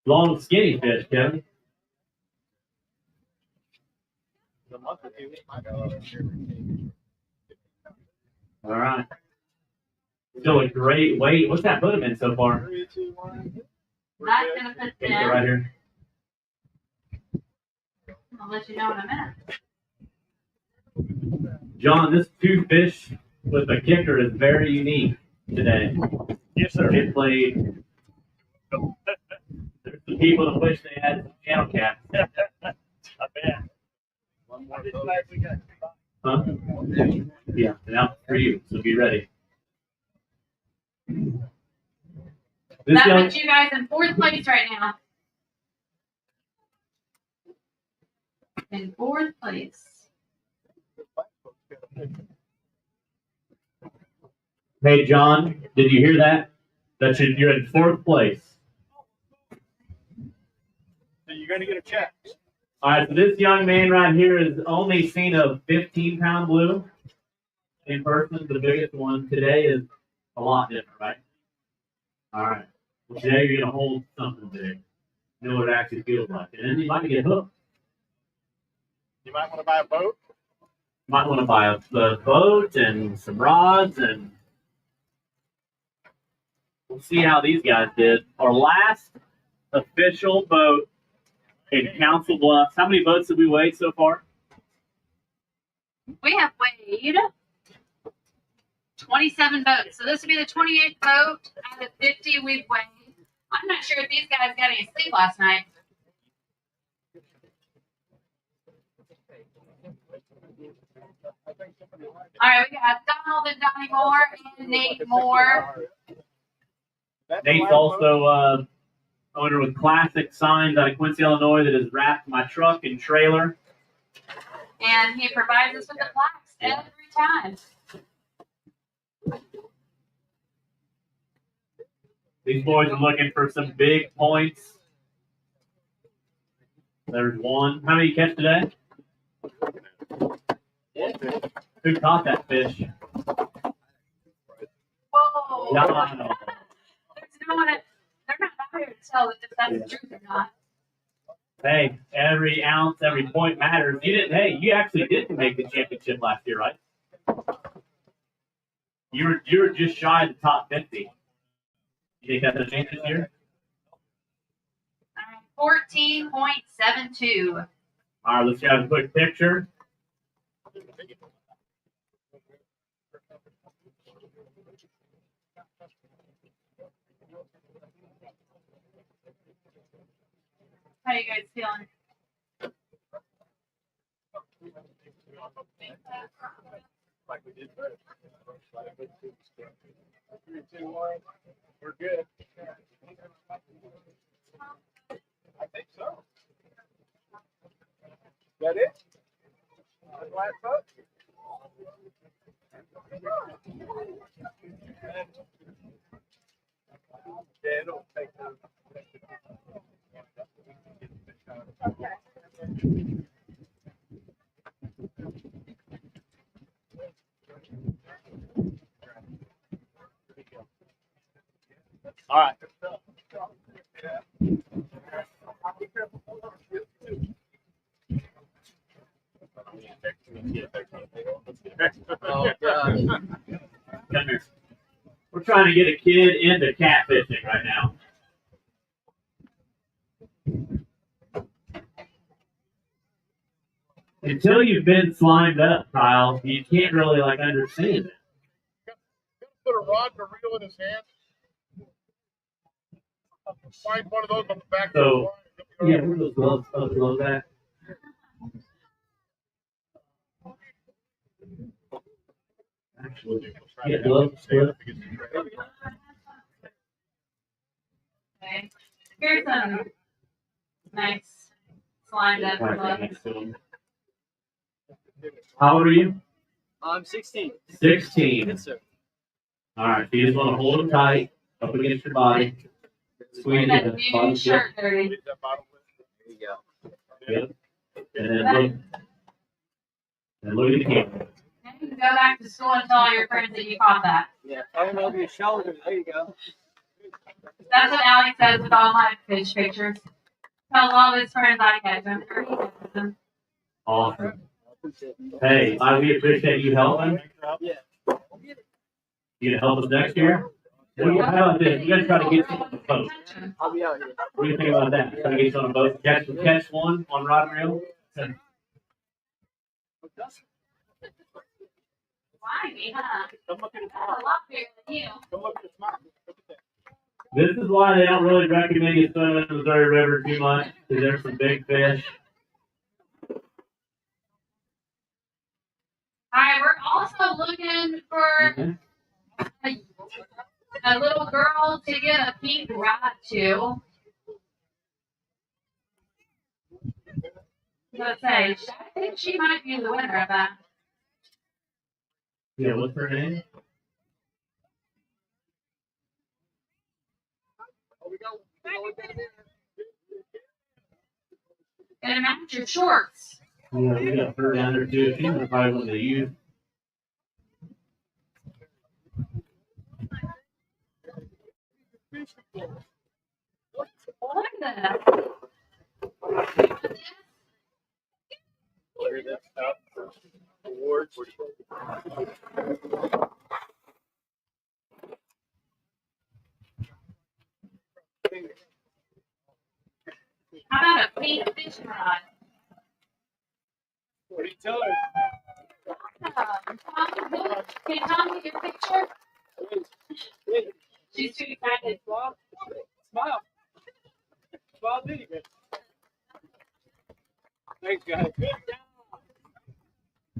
C: Long, skinny fish, Kevin.
E: A month or 2.
C: All right. Still a great weight. What's that put him in so far?
G: 3, 2, 1.
D: That's gonna put
C: Okay,
D: them.
C: so right here.
D: I'll let you know in a minute.
C: John, this two fish with a kicker is very unique today.
E: Yes, sir.
C: They played. There's some people that wish they had some channel cats.
E: I bet.
G: One more
E: I'm just
G: vote.
E: glad we got
C: Huh? Yeah, now for you, so be ready. This
D: That
C: young,
D: puts you guys in fourth place right now. In fourth place.
C: hey John, did you hear that? You're in fourth place.
G: So you're going to get a check.
C: All right, so this young man right here has only seen a 15-pound blue in person. The biggest one today is a lot different, right? All right. Well, today you're gonna hold something big. Know what it actually feels like, and then you might get hooked.
G: You might want to buy a boat.
C: You might want to buy a boat and some rods, and we'll see how these guys did. Our last official boat in Council Bluffs. How many boats have we weighed so far?
D: We have weighed 27 boats. So this would be the 28th boat out of 50 we've weighed. I'm not sure if these guys got any sleep last night. All right, we got Donald and Donnie Moore and Nate Moore.
C: Nate's also owner with Classic Signs out of Quincy, Illinois, that has wrapped my truck and trailer.
D: And he provides us with the plaques every time.
C: These boys are looking for some big points. There's one. How many you catch today? Who caught that fish?
D: Whoa!
C: No.
D: There's no one. They're not out here to tell if that's the truth or not.
C: Hey, every ounce, every point matters. You actually didn't make the championship last year, right? You were just shy of the top 50. You think that's a change this year?
D: 14.72.
C: All right, let's have a quick picture.
D: How you guys feeling?
G: Like we did first. 3, 2, 1. We're good. I think so. Is that it? The last boat? Yeah, it'll take the.
E: All right.
F: Oh, gosh.
C: Come here. We're trying to get a kid into catfishing right now. Until you've been slimed up, Kyle, you can't really understand it.
B: Put a rod and a reel in his hand. Find one of those on the back.
C: So, yeah, where are those gloves? Oh, the gloves at? Actually, yeah, gloves.
D: Okay. Here's some nice slimed up gloves.
C: How old are you?
F: I'm 16.
C: 16.
F: Yes, sir.
C: All right, so you just want to hold them tight up against your body. Squeeze
D: That
C: it.
D: new shirt dirty.
F: There you go.
C: Yep. And then look at the camera.
D: Then you can go back to school and tell all your friends that you caught that.
F: Yeah, throw them over your shoulder. There you go.
D: That's what Alex says with all my fish pictures. Tells all his friends I catch them.
C: Awesome. Hey, we appreciate you helping.
F: Yeah.
C: You gonna help us next year? Well, how about this? You guys try to get you on the boat.
F: I'll be out here.
C: What do you think about that? Try to get you on a boat. Catch one on rod and reel.
D: Why, huh?
E: Come look at
D: That's a lot bigger than you.
E: Come look at the smile. Look at that.
C: This is why they don't really recommend you swim in the Missouri River too much, because there's some big fish.
D: All right, we're also looking for a little girl to get a pink rod to. Let's say, I think she might be the winner of that.
C: Yeah, what's her name?
D: Gotta match your shorts.
C: Yeah, we got her down there too. She's probably one of the youth.
D: Look at that.
E: Look at this stuff. Awards.
D: How about a pink fishing rod?
G: What do you tell her?
D: Can you tell me your picture? She's too excited.
G: Smile. Smile. Smile, Diddy. Thanks, guys. Good job.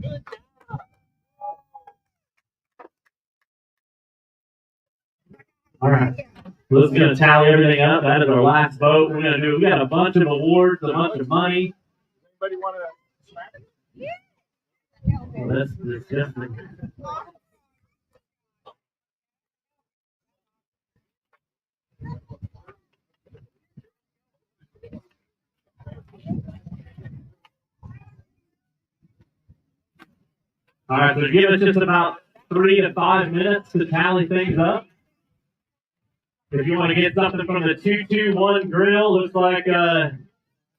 G: Good job.
C: All right. Let's gonna tally everything up. That is our last vote. We got a bunch of awards, a bunch of money.
B: Anybody want to smack it?
C: Well, that's definitely. All right, so give us just about 3 to 5 minutes to tally things up. If you want to get something from the 221 grill, looks like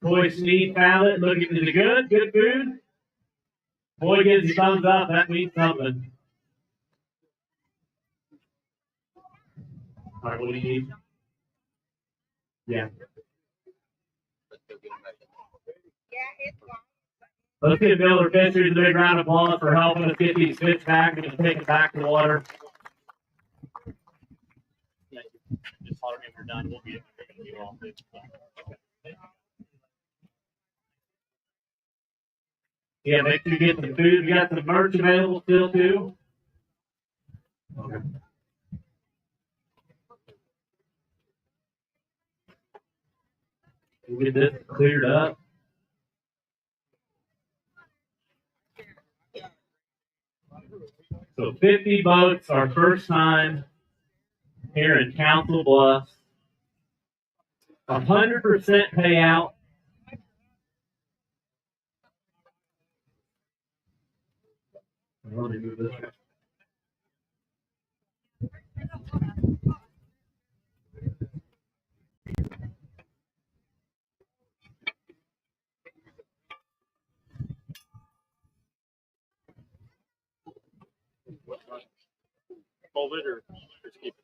C: Boy Sneed found it. Look, is it good? Good food? Boy gives you thumbs up. That means something. All right, what do you need? Yeah. Let's give Miller Fisheries a big round of applause for helping us get these fish back and take it back to the water.
E: Just holler when we're done. We'll be all good.
C: Yeah, make sure you get some food. We got some merch available still too. Okay. We'll get this cleared up. So 50 boats, our first time here in Council Bluffs. 100% payout. Let me move this.
E: Hold it or just keep it.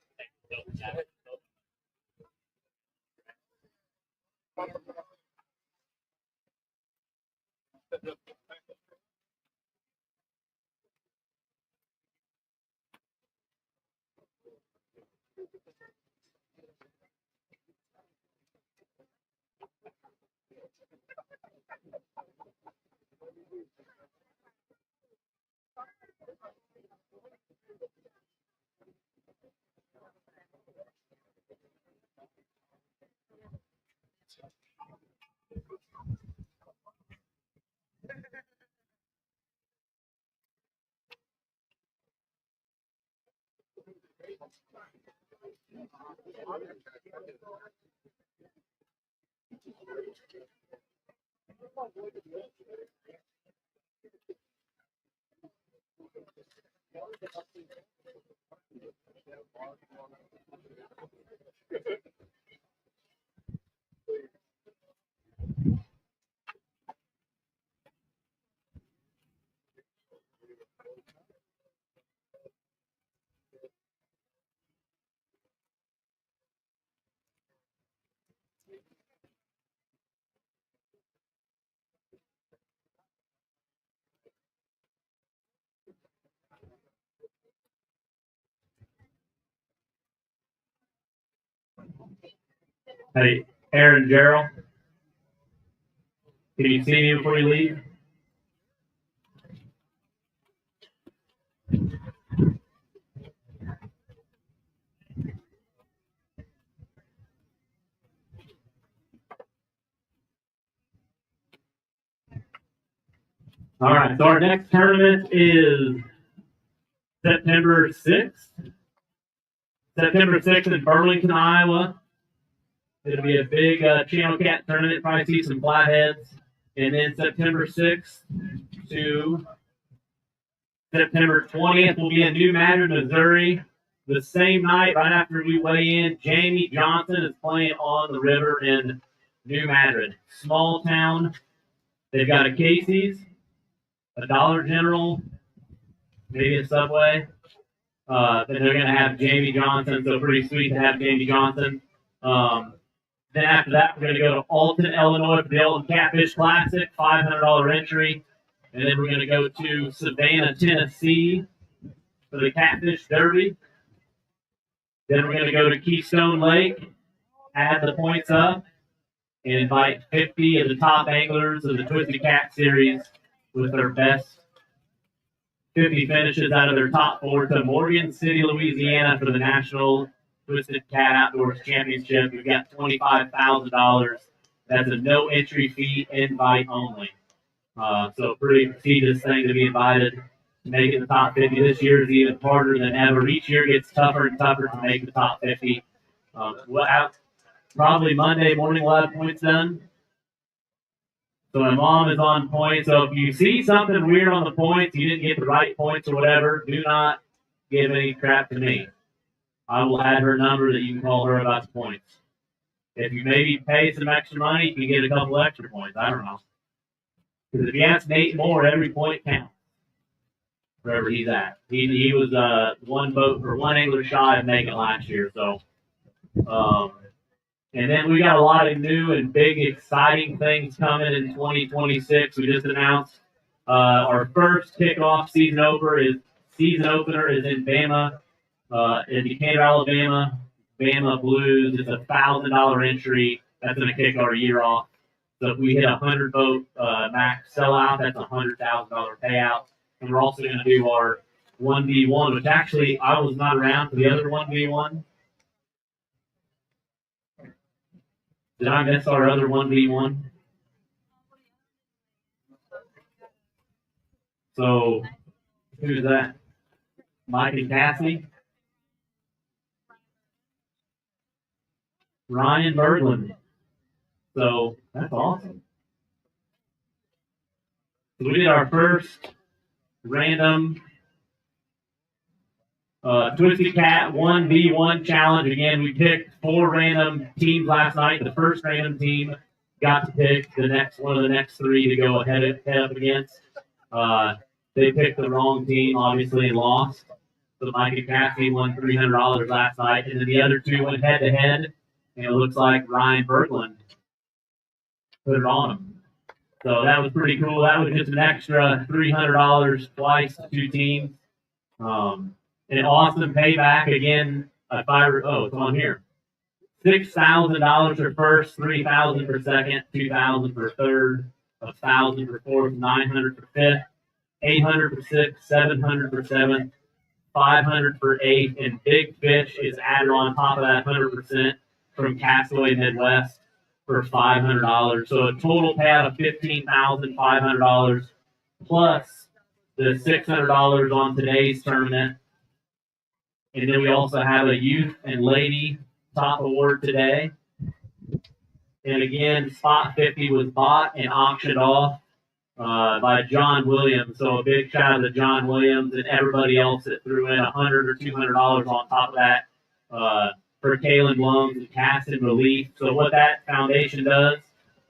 C: Hey, Aaron Gerald, can you see me before you leave? All right, so our next tournament is September 6th. September 6th in Burlington, Iowa. It'll be a big channel cat tournament. Probably see some flatheads. And then September 6th to September 20th will be in New Madrid, Missouri. The same night, right after we weigh in, Jamie Johnson is playing on the river in New Madrid. Small town. They've got a Casey's, a Dollar General, maybe a Subway. Then they're going to have Jamie Johnson, so pretty sweet to have Jamie Johnson. Then after that, we're going to go to Alton, Illinois for the Alton Catfish Classic, $500 entry. And then we're going to go to Savannah, Tennessee for the Catfish Derby. Then we're going to go to Keystone Lake, add the points up, and invite 50 of the top anglers of the Twisted Cat Series with their best 50 finishes out of their top 4 to Morgan City, Louisiana for the National Twisted Cat Outdoors Championship. We've got $25,000. That's a no entry fee, invite only. So pretty prestigious thing to be invited to make it the top 50. This year is even harder than ever. Each year gets tougher and tougher to make the top 50. Probably Monday morning we'll have points done. So my mom is on point. So if you see something weird on the points, you didn't get the right points or whatever, do not give any crap to me. I will add her number that you can call her about the points. If you maybe pay some extra money, you can get a couple extra points. I don't know. Because if you ask Nate Moore, every point counts. Wherever he's at. He was one boat or one angler shy of making it last year. So and then we got a lot of new and big exciting things coming in 2026. We just announced our first kickoff season opener is in Bama, in Decatur, Alabama. Bama Blues. It's $1,000 entry. That's going to kick our year off. So if we hit 100 boat max sellout, that's $100,000 payout. And we're also going to do our 1v1, which actually I was not around for the other 1v1. Did I miss our other 1v1? So who's that? Mike and Cassie? Ryan Berglund. So that's awesome. So we did our first random Twisted Cat 1v1 challenge. Again, we picked 4 random teams last night. The first random team got to pick the next one of the next 3 to go head up against. They picked the wrong team, obviously, and lost. So Mike and Cassie won $300 last night, and then the other 2 went head to head, and it looks like Ryan Berglund put it on them. So that was pretty cool. That was just an extra $300 twice to 2 teams. An awesome payback again. It's on here. $6,000 for first, $3,000 for second, $2,000 for third, $1,000 for fourth, $900 for fifth, $800 for sixth, $700 for seventh, $500 for eighth, and Big Fish is added on top of that 100% from Castaway Midwest for $500. So a total payout of $15,500 plus the $600 on today's tournament. And then we also have a youth and lady top award today. And again, spot 50 was bought and auctioned off by John Williams. So a big shout out to John Williams and everybody else that threw in $100 or $200 on top of that for Kalen Blums and Cast and Relief. So what that foundation does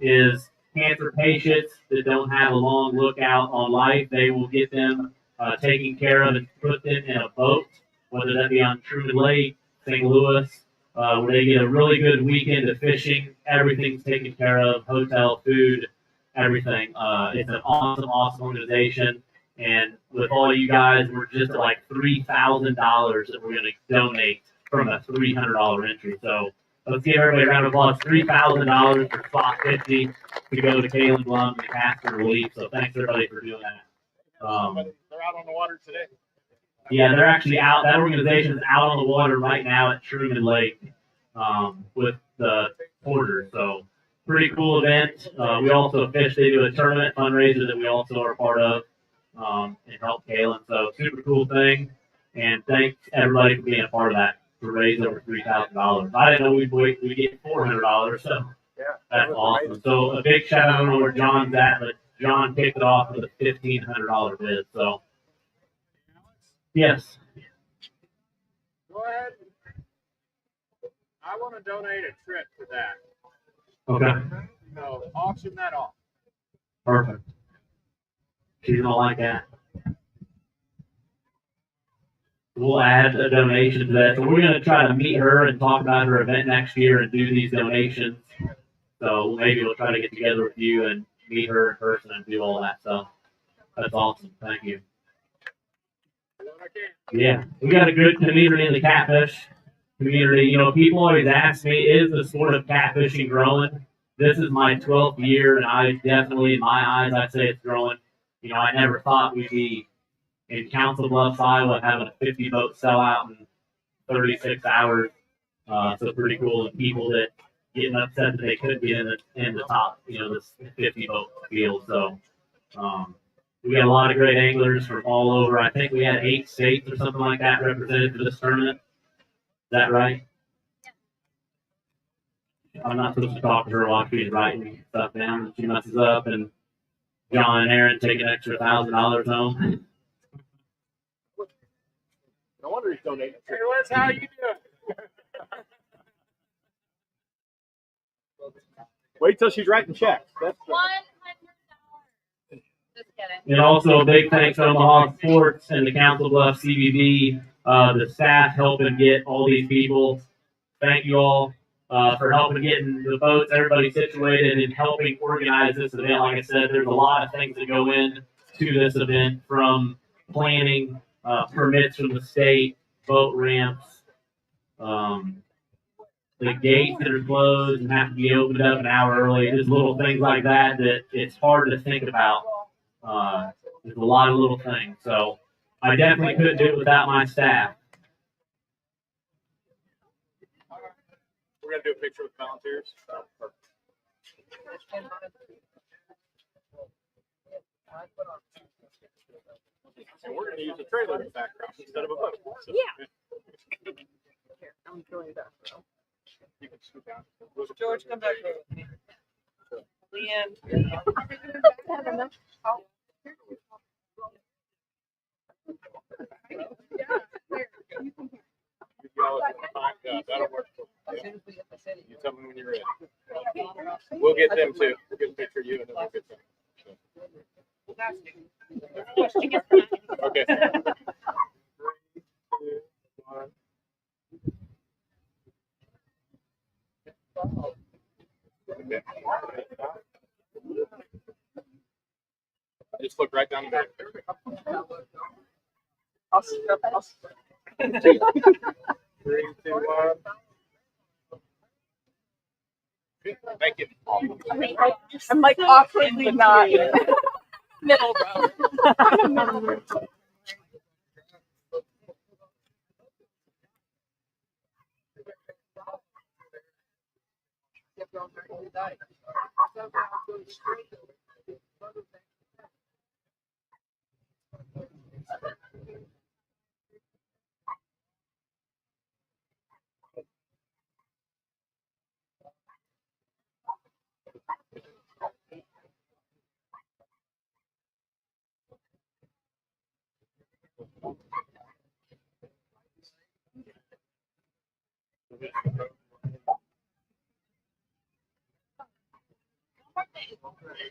C: is cancer patients that don't have a long lookout on life, they will get them taken care of and put them in a boat, whether that be on Truman Lake, St. Louis, where they get a really good weekend of fishing. Everything's taken care of, hotel, food, everything. It's an awesome, awesome organization. And with all you guys, we're just at like $3,000 that we're going to donate from a $300 entry. So Let's give everybody a round of applause. $3,000 for spot 50 to go to Kalen Blum and the Casper Relief. So thanks everybody for doing that.
B: They're out on the water today.
C: Yeah, they're actually out. That organization is out on the water right now at Truman Lake with the porters. So pretty cool event. We also fished. They do a tournament fundraiser that we also are part of and help Kalen. So super cool thing. And thanks everybody for being a part of that to raise over $3,000. I didn't know we'd get $400. So
B: Yeah,
C: that's awesome. So a big shout out. I don't know where John's at, but John kicked it off with a $1,500 bid. So yes.
B: Go ahead. I want to donate a trip to that.
C: Okay.
B: So auction that off.
C: Perfect. She's gonna like that. We'll add a donation to that. So we're gonna try to meet her and talk about her event next year and do these donations. So maybe we'll try to get together with you and meet her in person and do all that stuff. That's awesome. Thank you. Yeah, we got a good community in the catfish community. You know, people always ask me, is the sport of catfishing growing? This is my 12th year, and I definitely, in my eyes, I say it's growing. You know, I never thought we'd be in Council Bluffs, Iowa, having a 50-boat sellout in 36 hours. So pretty cool. And people that getting upset that they couldn't get in the top, you know, this 50-boat field. So we got a lot of great anglers from all over. I think we had 8 states or something like that represented for this tournament. Is that right? I'm not supposed to talk to her while she's writing stuff down, and she messes up, and John and Aaron take an extra $1,000 home.
B: No wonder he's donating.
F: Hey, Liz, how you doing?
E: Wait till she's writing checks. That's
A: $100. Just kidding.
C: And also a big thanks to Omaha Sports and the Council Bluffs CBB, the staff helping get all these people. Thank you all for helping getting the boats, everybody situated, and helping organize this event. Like I said, there's a lot of things that go in to this event, from planning, permits from the state, boat ramps, the gates that are closed and have to be opened up an hour early. Just little things like that that it's hard to think about. There's a lot of little things. So I definitely couldn't do it without my staff.
B: We're going to do a picture with volunteers. And we're going to use a trailer in the background instead of a boat. So,
F: Yeah. Here, I'm doing that.
B: You can scoot down.
F: George, come back here with me. Leanne.
B: That'll work. Yeah. You tell me when you're ready. We'll get them too. We'll get a picture of you and then we'll get them. Okay. 3, 2, 1. Okay. Just look right down the back.
F: I'll step up.
B: 3, 2, 1. Thank you.
F: I'm like awkwardly not middle row.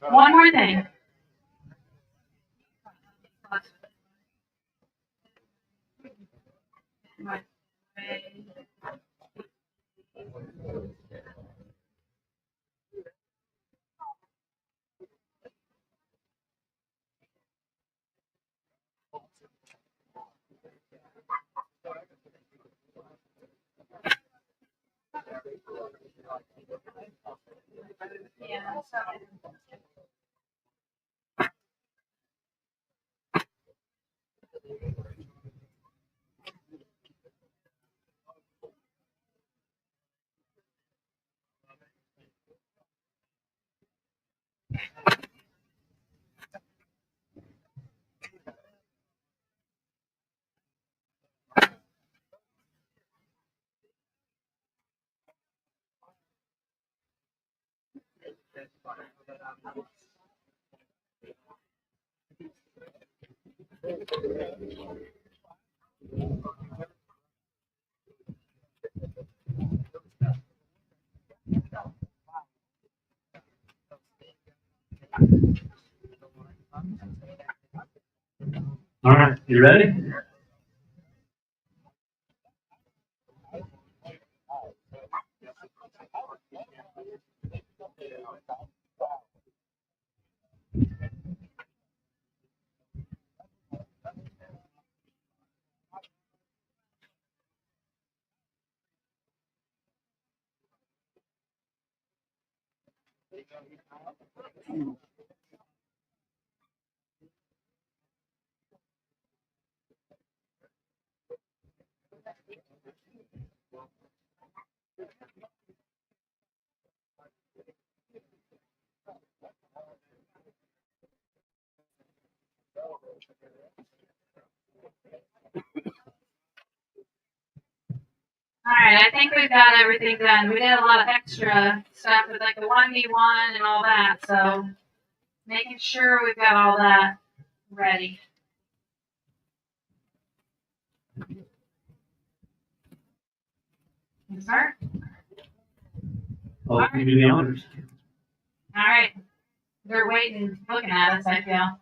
D: One more thing. Yeah, so.
C: All right, you ready?
D: All right, I think we've got everything done. We did a lot of extra stuff with like the 1v1 and all that, so making sure we've got all that ready. Yes, sir.
C: I'll give you the honors.
D: All right. They're waiting, looking at us, I feel.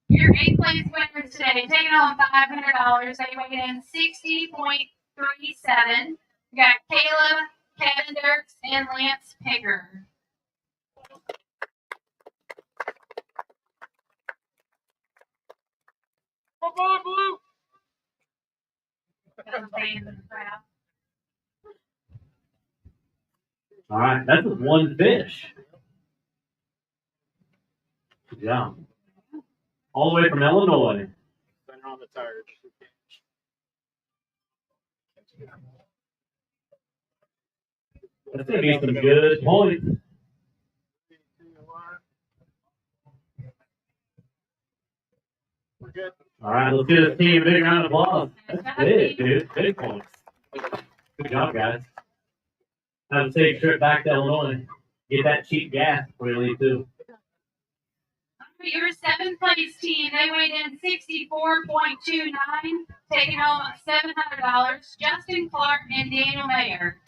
D: Your 8th place winners today, taking home $500. They weighed in 60.37. We got Caleb, Kevin Dirks, and Lance Picker.
B: Come on, Blue!
D: Got some fans in the crowd.
C: All right, that's with one fish. Good job. All the way from Illinois.
E: Center on the tires.
C: That's going to be some good points.
E: We're good.
C: All right, let's give this team a big round of applause. That's big, dude. Big points. Good job, guys. Have a safe trip back to Illinois. Get that cheap gas before you leave, too.
D: Your 7th place team, they weighed in 64.29, taking home $700. Justin Clark and Daniel Mayer.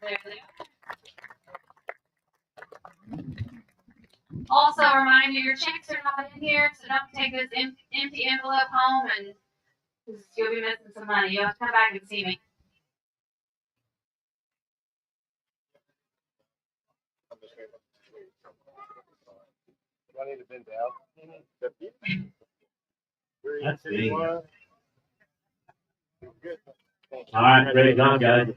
D: There they are. Also, a reminder, your checks are not in here, so don't take this empty envelope home and you'll be missing some money. You'll have to come back and see me.
E: Do I need to bend down?
C: That's big.
E: Good.
C: All right, great job, guys.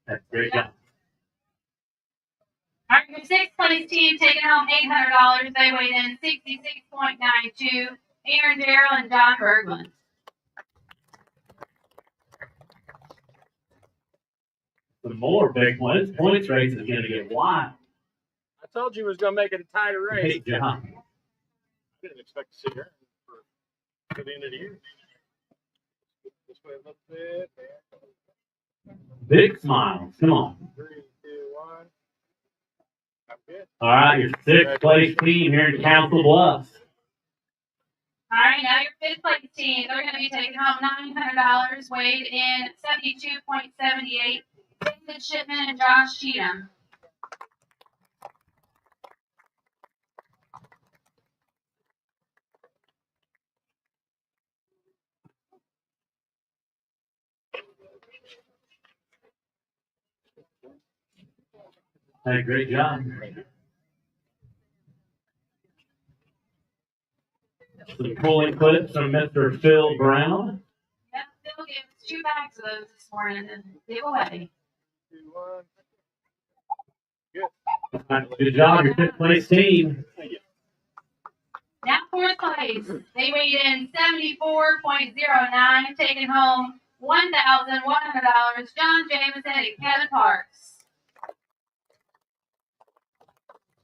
C: That's great job.
D: All right, your 6th place team taking home $800. They weighed in 66.92. Aaron Darrell and John Berglund.
C: The more big points, points race is going to get wild.
E: I told you it was going to make it a tighter race.
C: Great job.
E: I didn't expect to sit here for the end of the year. This way a little bit.
C: Big smiles. Come on.
E: 3, 2, 1. I'm good.
C: All right, your 6th place team here in Council Bluffs.
D: All right, now your 5th place team, they're going to be taking home $900, weighed in 72.78. David Shipman and Josh Cheatham.
C: Hey, great job. Some pulling clips from Mr. Phil Brown.
D: Yep, Phil gave us 2 bags of those this morning to give away.
B: 2, 1.
C: Good job, your fifth place team.
D: Now fourth place. They weighed in 74.09, taking home $1,100. John Jameson and Kevin Parks.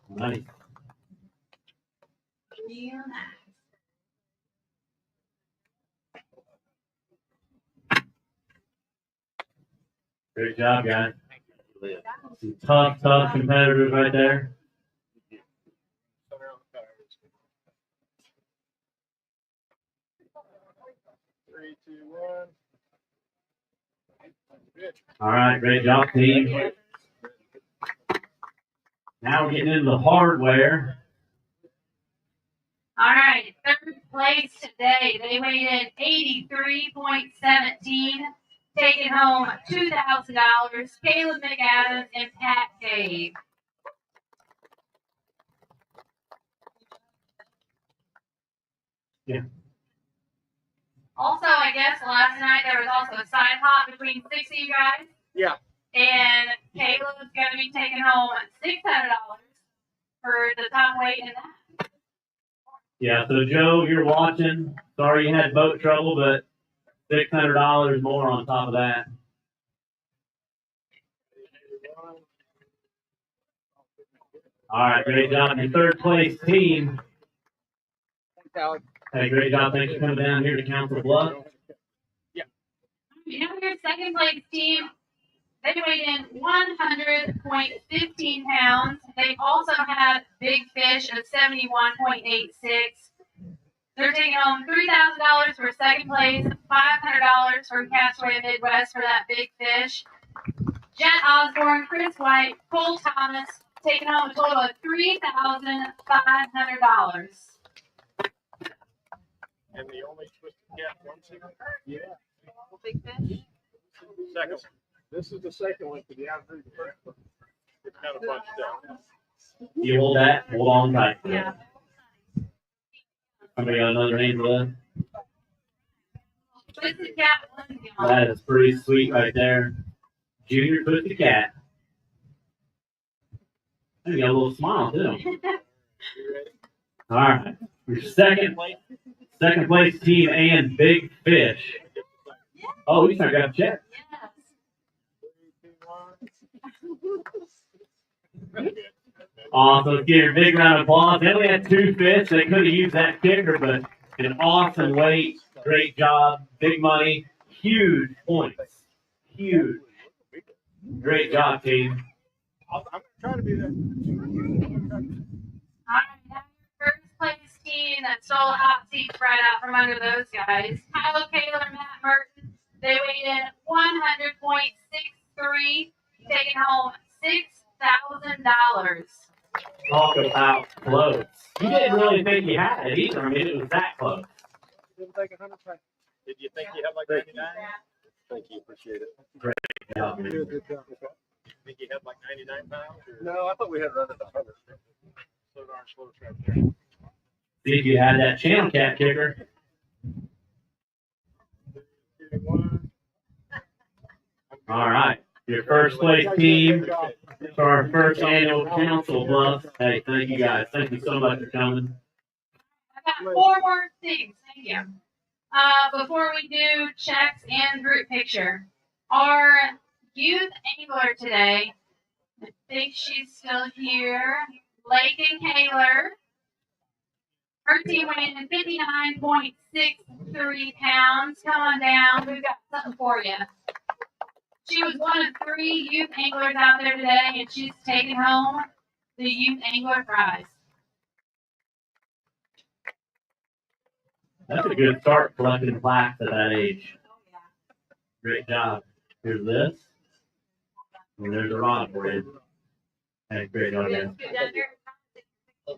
C: Nice.
D: Yeah.
C: Great job, guys. Some tough competitors right there.
B: 3, 2, 1. Good.
C: All right, great job, team. Now we're getting into the hardware.
D: All right, third place today. They weighed in 83.17, taking home $2,000. Caleb McAdams and Pat Cave.
C: Yeah.
D: Also, I guess last night there was also a side hop between 6 of you guys.
B: Yeah.
D: And Caleb's going to be taking home $600 for the top weight in that.
C: Yeah, so Joe, you're watching. Sorry you had boat trouble, but $600 more on top of that. All right, great job. Your third place team. Hey, great job. Thanks for coming down here to Council Bluffs.
D: You know, your second place team, they weighed in 100.15 pounds. They also had Big Fish of 71.86. They're taking home $3,000 for second place, $500 for Castaway Midwest for that Big Fish. Jet Osborne, Chris White, Cole Thomas, taking home a total of $3,500.
B: And the only twisted cat one single? Yeah.
D: Big Fish.
B: Second. This is the second one for the average. It's kind of bunched up.
C: You hold that. Hold on tight.
D: Yeah.
C: Somebody got another name for that?
D: Twisted Cat one.
C: That is pretty sweet right there. Junior Twisted Cat. You got a little smile too. All right. Your second place team and Big Fish. Oh, you started to check. Awesome. Let's give a big round of applause. They only had 2 fish. They could have used that kicker, but an awesome weight. Great job. Big money. Huge points. Huge. Great job, team.
B: I'm trying to be there.
D: All right, now your first place team that stole the hot seats right out from under those guys. Kyle Kaler, Matt Merton. They weighed in 100.63, taking home $6,000.
C: Talk about close. You didn't really think you had it either. I mean, it was that close.
B: Did you think you had like 99? Thank you, appreciate it.
C: Great job.
B: Think you had like 99 pounds? No, I thought we had right at 100. So darn close right there.
C: See if you had that channel cat kicker.
B: 2, 1.
C: All right. Your first place team for our first annual Council Bluffs. Hey, thank you guys. Thank you so much for coming.
D: I got 4 more things. Thank you. Before we do checks and group picture, our youth angler today, I think she's still here, Lakin Kaler. Her team weighed in 59.63 pounds. Come on down. We've got something for you. She was one of 3 youth anglers out there today, and she's taking home the youth angler prize.
C: That's a good start collecting plaques at that age. Great job. Here's this. And there's a rod for you. Hey, great job, guys.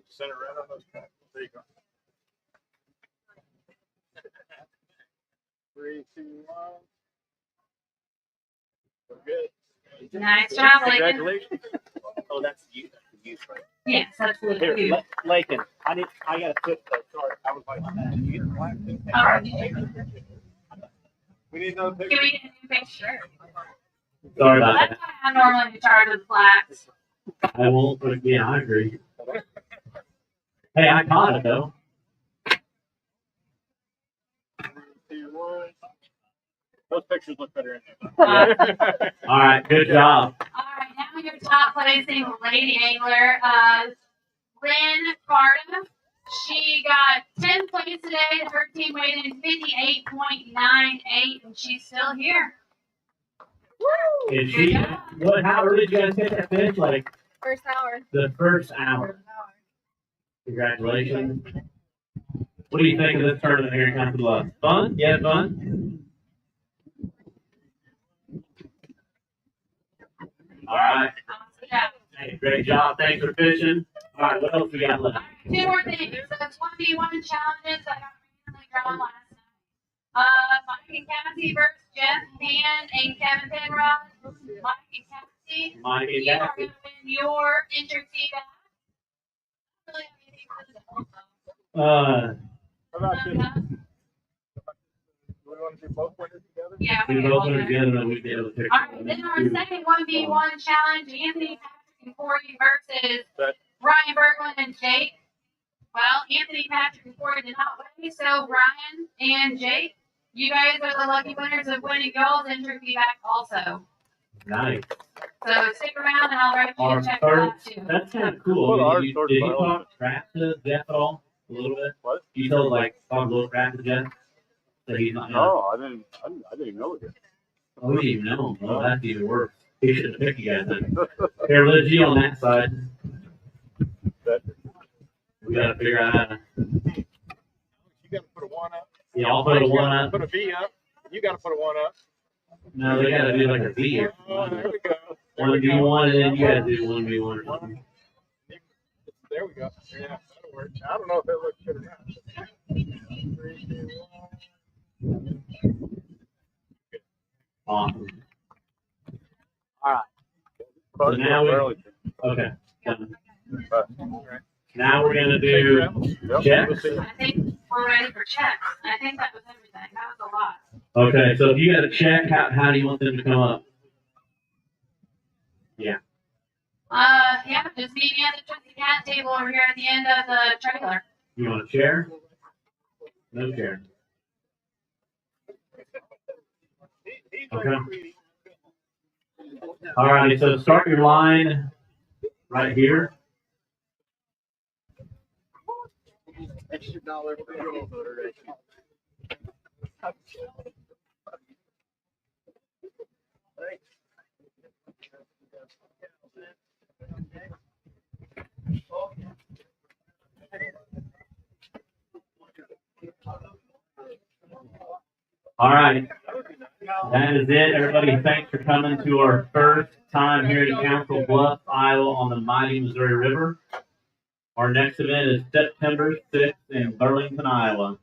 B: Center right on those tracks. There you go. 3, 2, 1. We're good.
D: Nice job, Lakin.
E: Congratulations. Oh, that's you. Right?
D: Yes, absolutely.
E: Here, Lakin, I gotta put that. Sorry, I was like,
D: Oh,
B: We need another
D: can
B: picture.
D: we get a new picture?
C: Sorry about
D: That's
C: that.
D: why I'm normally in charge of the flags.
C: I won't, but yeah, I agree. Hey, I caught it though.
E: 3, 2, 1. Those pictures look better in
C: All right, good job.
D: Alright, now your top placing lady angler, Lynn Carter. She got 10th place today. Her team weighed in 58.98, and she's still here.
C: And she, how early did you guys get that fish? Like
A: First hour.
C: the first hour. Congratulations. What do you think of this tournament here in Council Bluffs? Fun? Yeah, fun? All right. Hey, great job. Thanks for fishing. All right, what else we got left?
D: Two more things. So 21 challenges I got recently drawn last night. Mike and Cassie versus Jeff Hand and Kevin Penrod. Mike and Cassie.
C: Mike and
D: You are
C: Cassie.
D: going to win your entry back.
B: How about this? Do we want to do both winners together?
D: Yeah,
C: We both went together and we'd be able to pick.
D: All right, then our second 1v1 challenge, Anthony, Patrick, and Corey versus Ryan Berglund and Jake. Well, Anthony, Patrick, and Corey did not win, so Ryan and Jake, you guys are the lucky winners of winning y'all's entry fee back also.
C: Nice.
D: So stick around and I'll write you
C: Our
D: a check
C: third,
D: for that too.
C: that's kind of cool. Did you talk crap to Jeff at all? A little bit?
E: What?
C: You told talk a little crap to Jeff? That he's not.
E: No, I didn't even know it.
C: Oh, we didn't even know him. Well, that's even worse. He should have picked you guys then. Here, Liz, you on that side. We gotta figure out how to.
B: You gotta put a 1 up.
C: Yeah, I'll put a 1 up.
B: Put a V up. You gotta put a 1 up.
C: No, they gotta do like a V or
B: Oh, there we go.
C: 1v1 and then you gotta do 1v1 or something.
B: There we go. Yeah, that'll work. I don't know if that looks good or not. 3, 2, 1.
C: Awesome.
E: All right.
C: So now okay. Done. Now we're gonna do checks.
D: I think we're ready for checks. I think that was everything. That was a lot.
C: Okay, so if you got a check, how do you want them to come up? Yeah.
D: Yeah, just meet me at the Trusty Cat table over here at the end of the trailer.
C: You want a chair? No chair. Okay. All right, so start your line right here.
B: Extra $1 for your voter.
C: All right. That is it, everybody. Thanks for coming to our first time here in Council Bluffs, Iowa on the mighty Missouri River. Our next event is September 6th in Burlington, Iowa.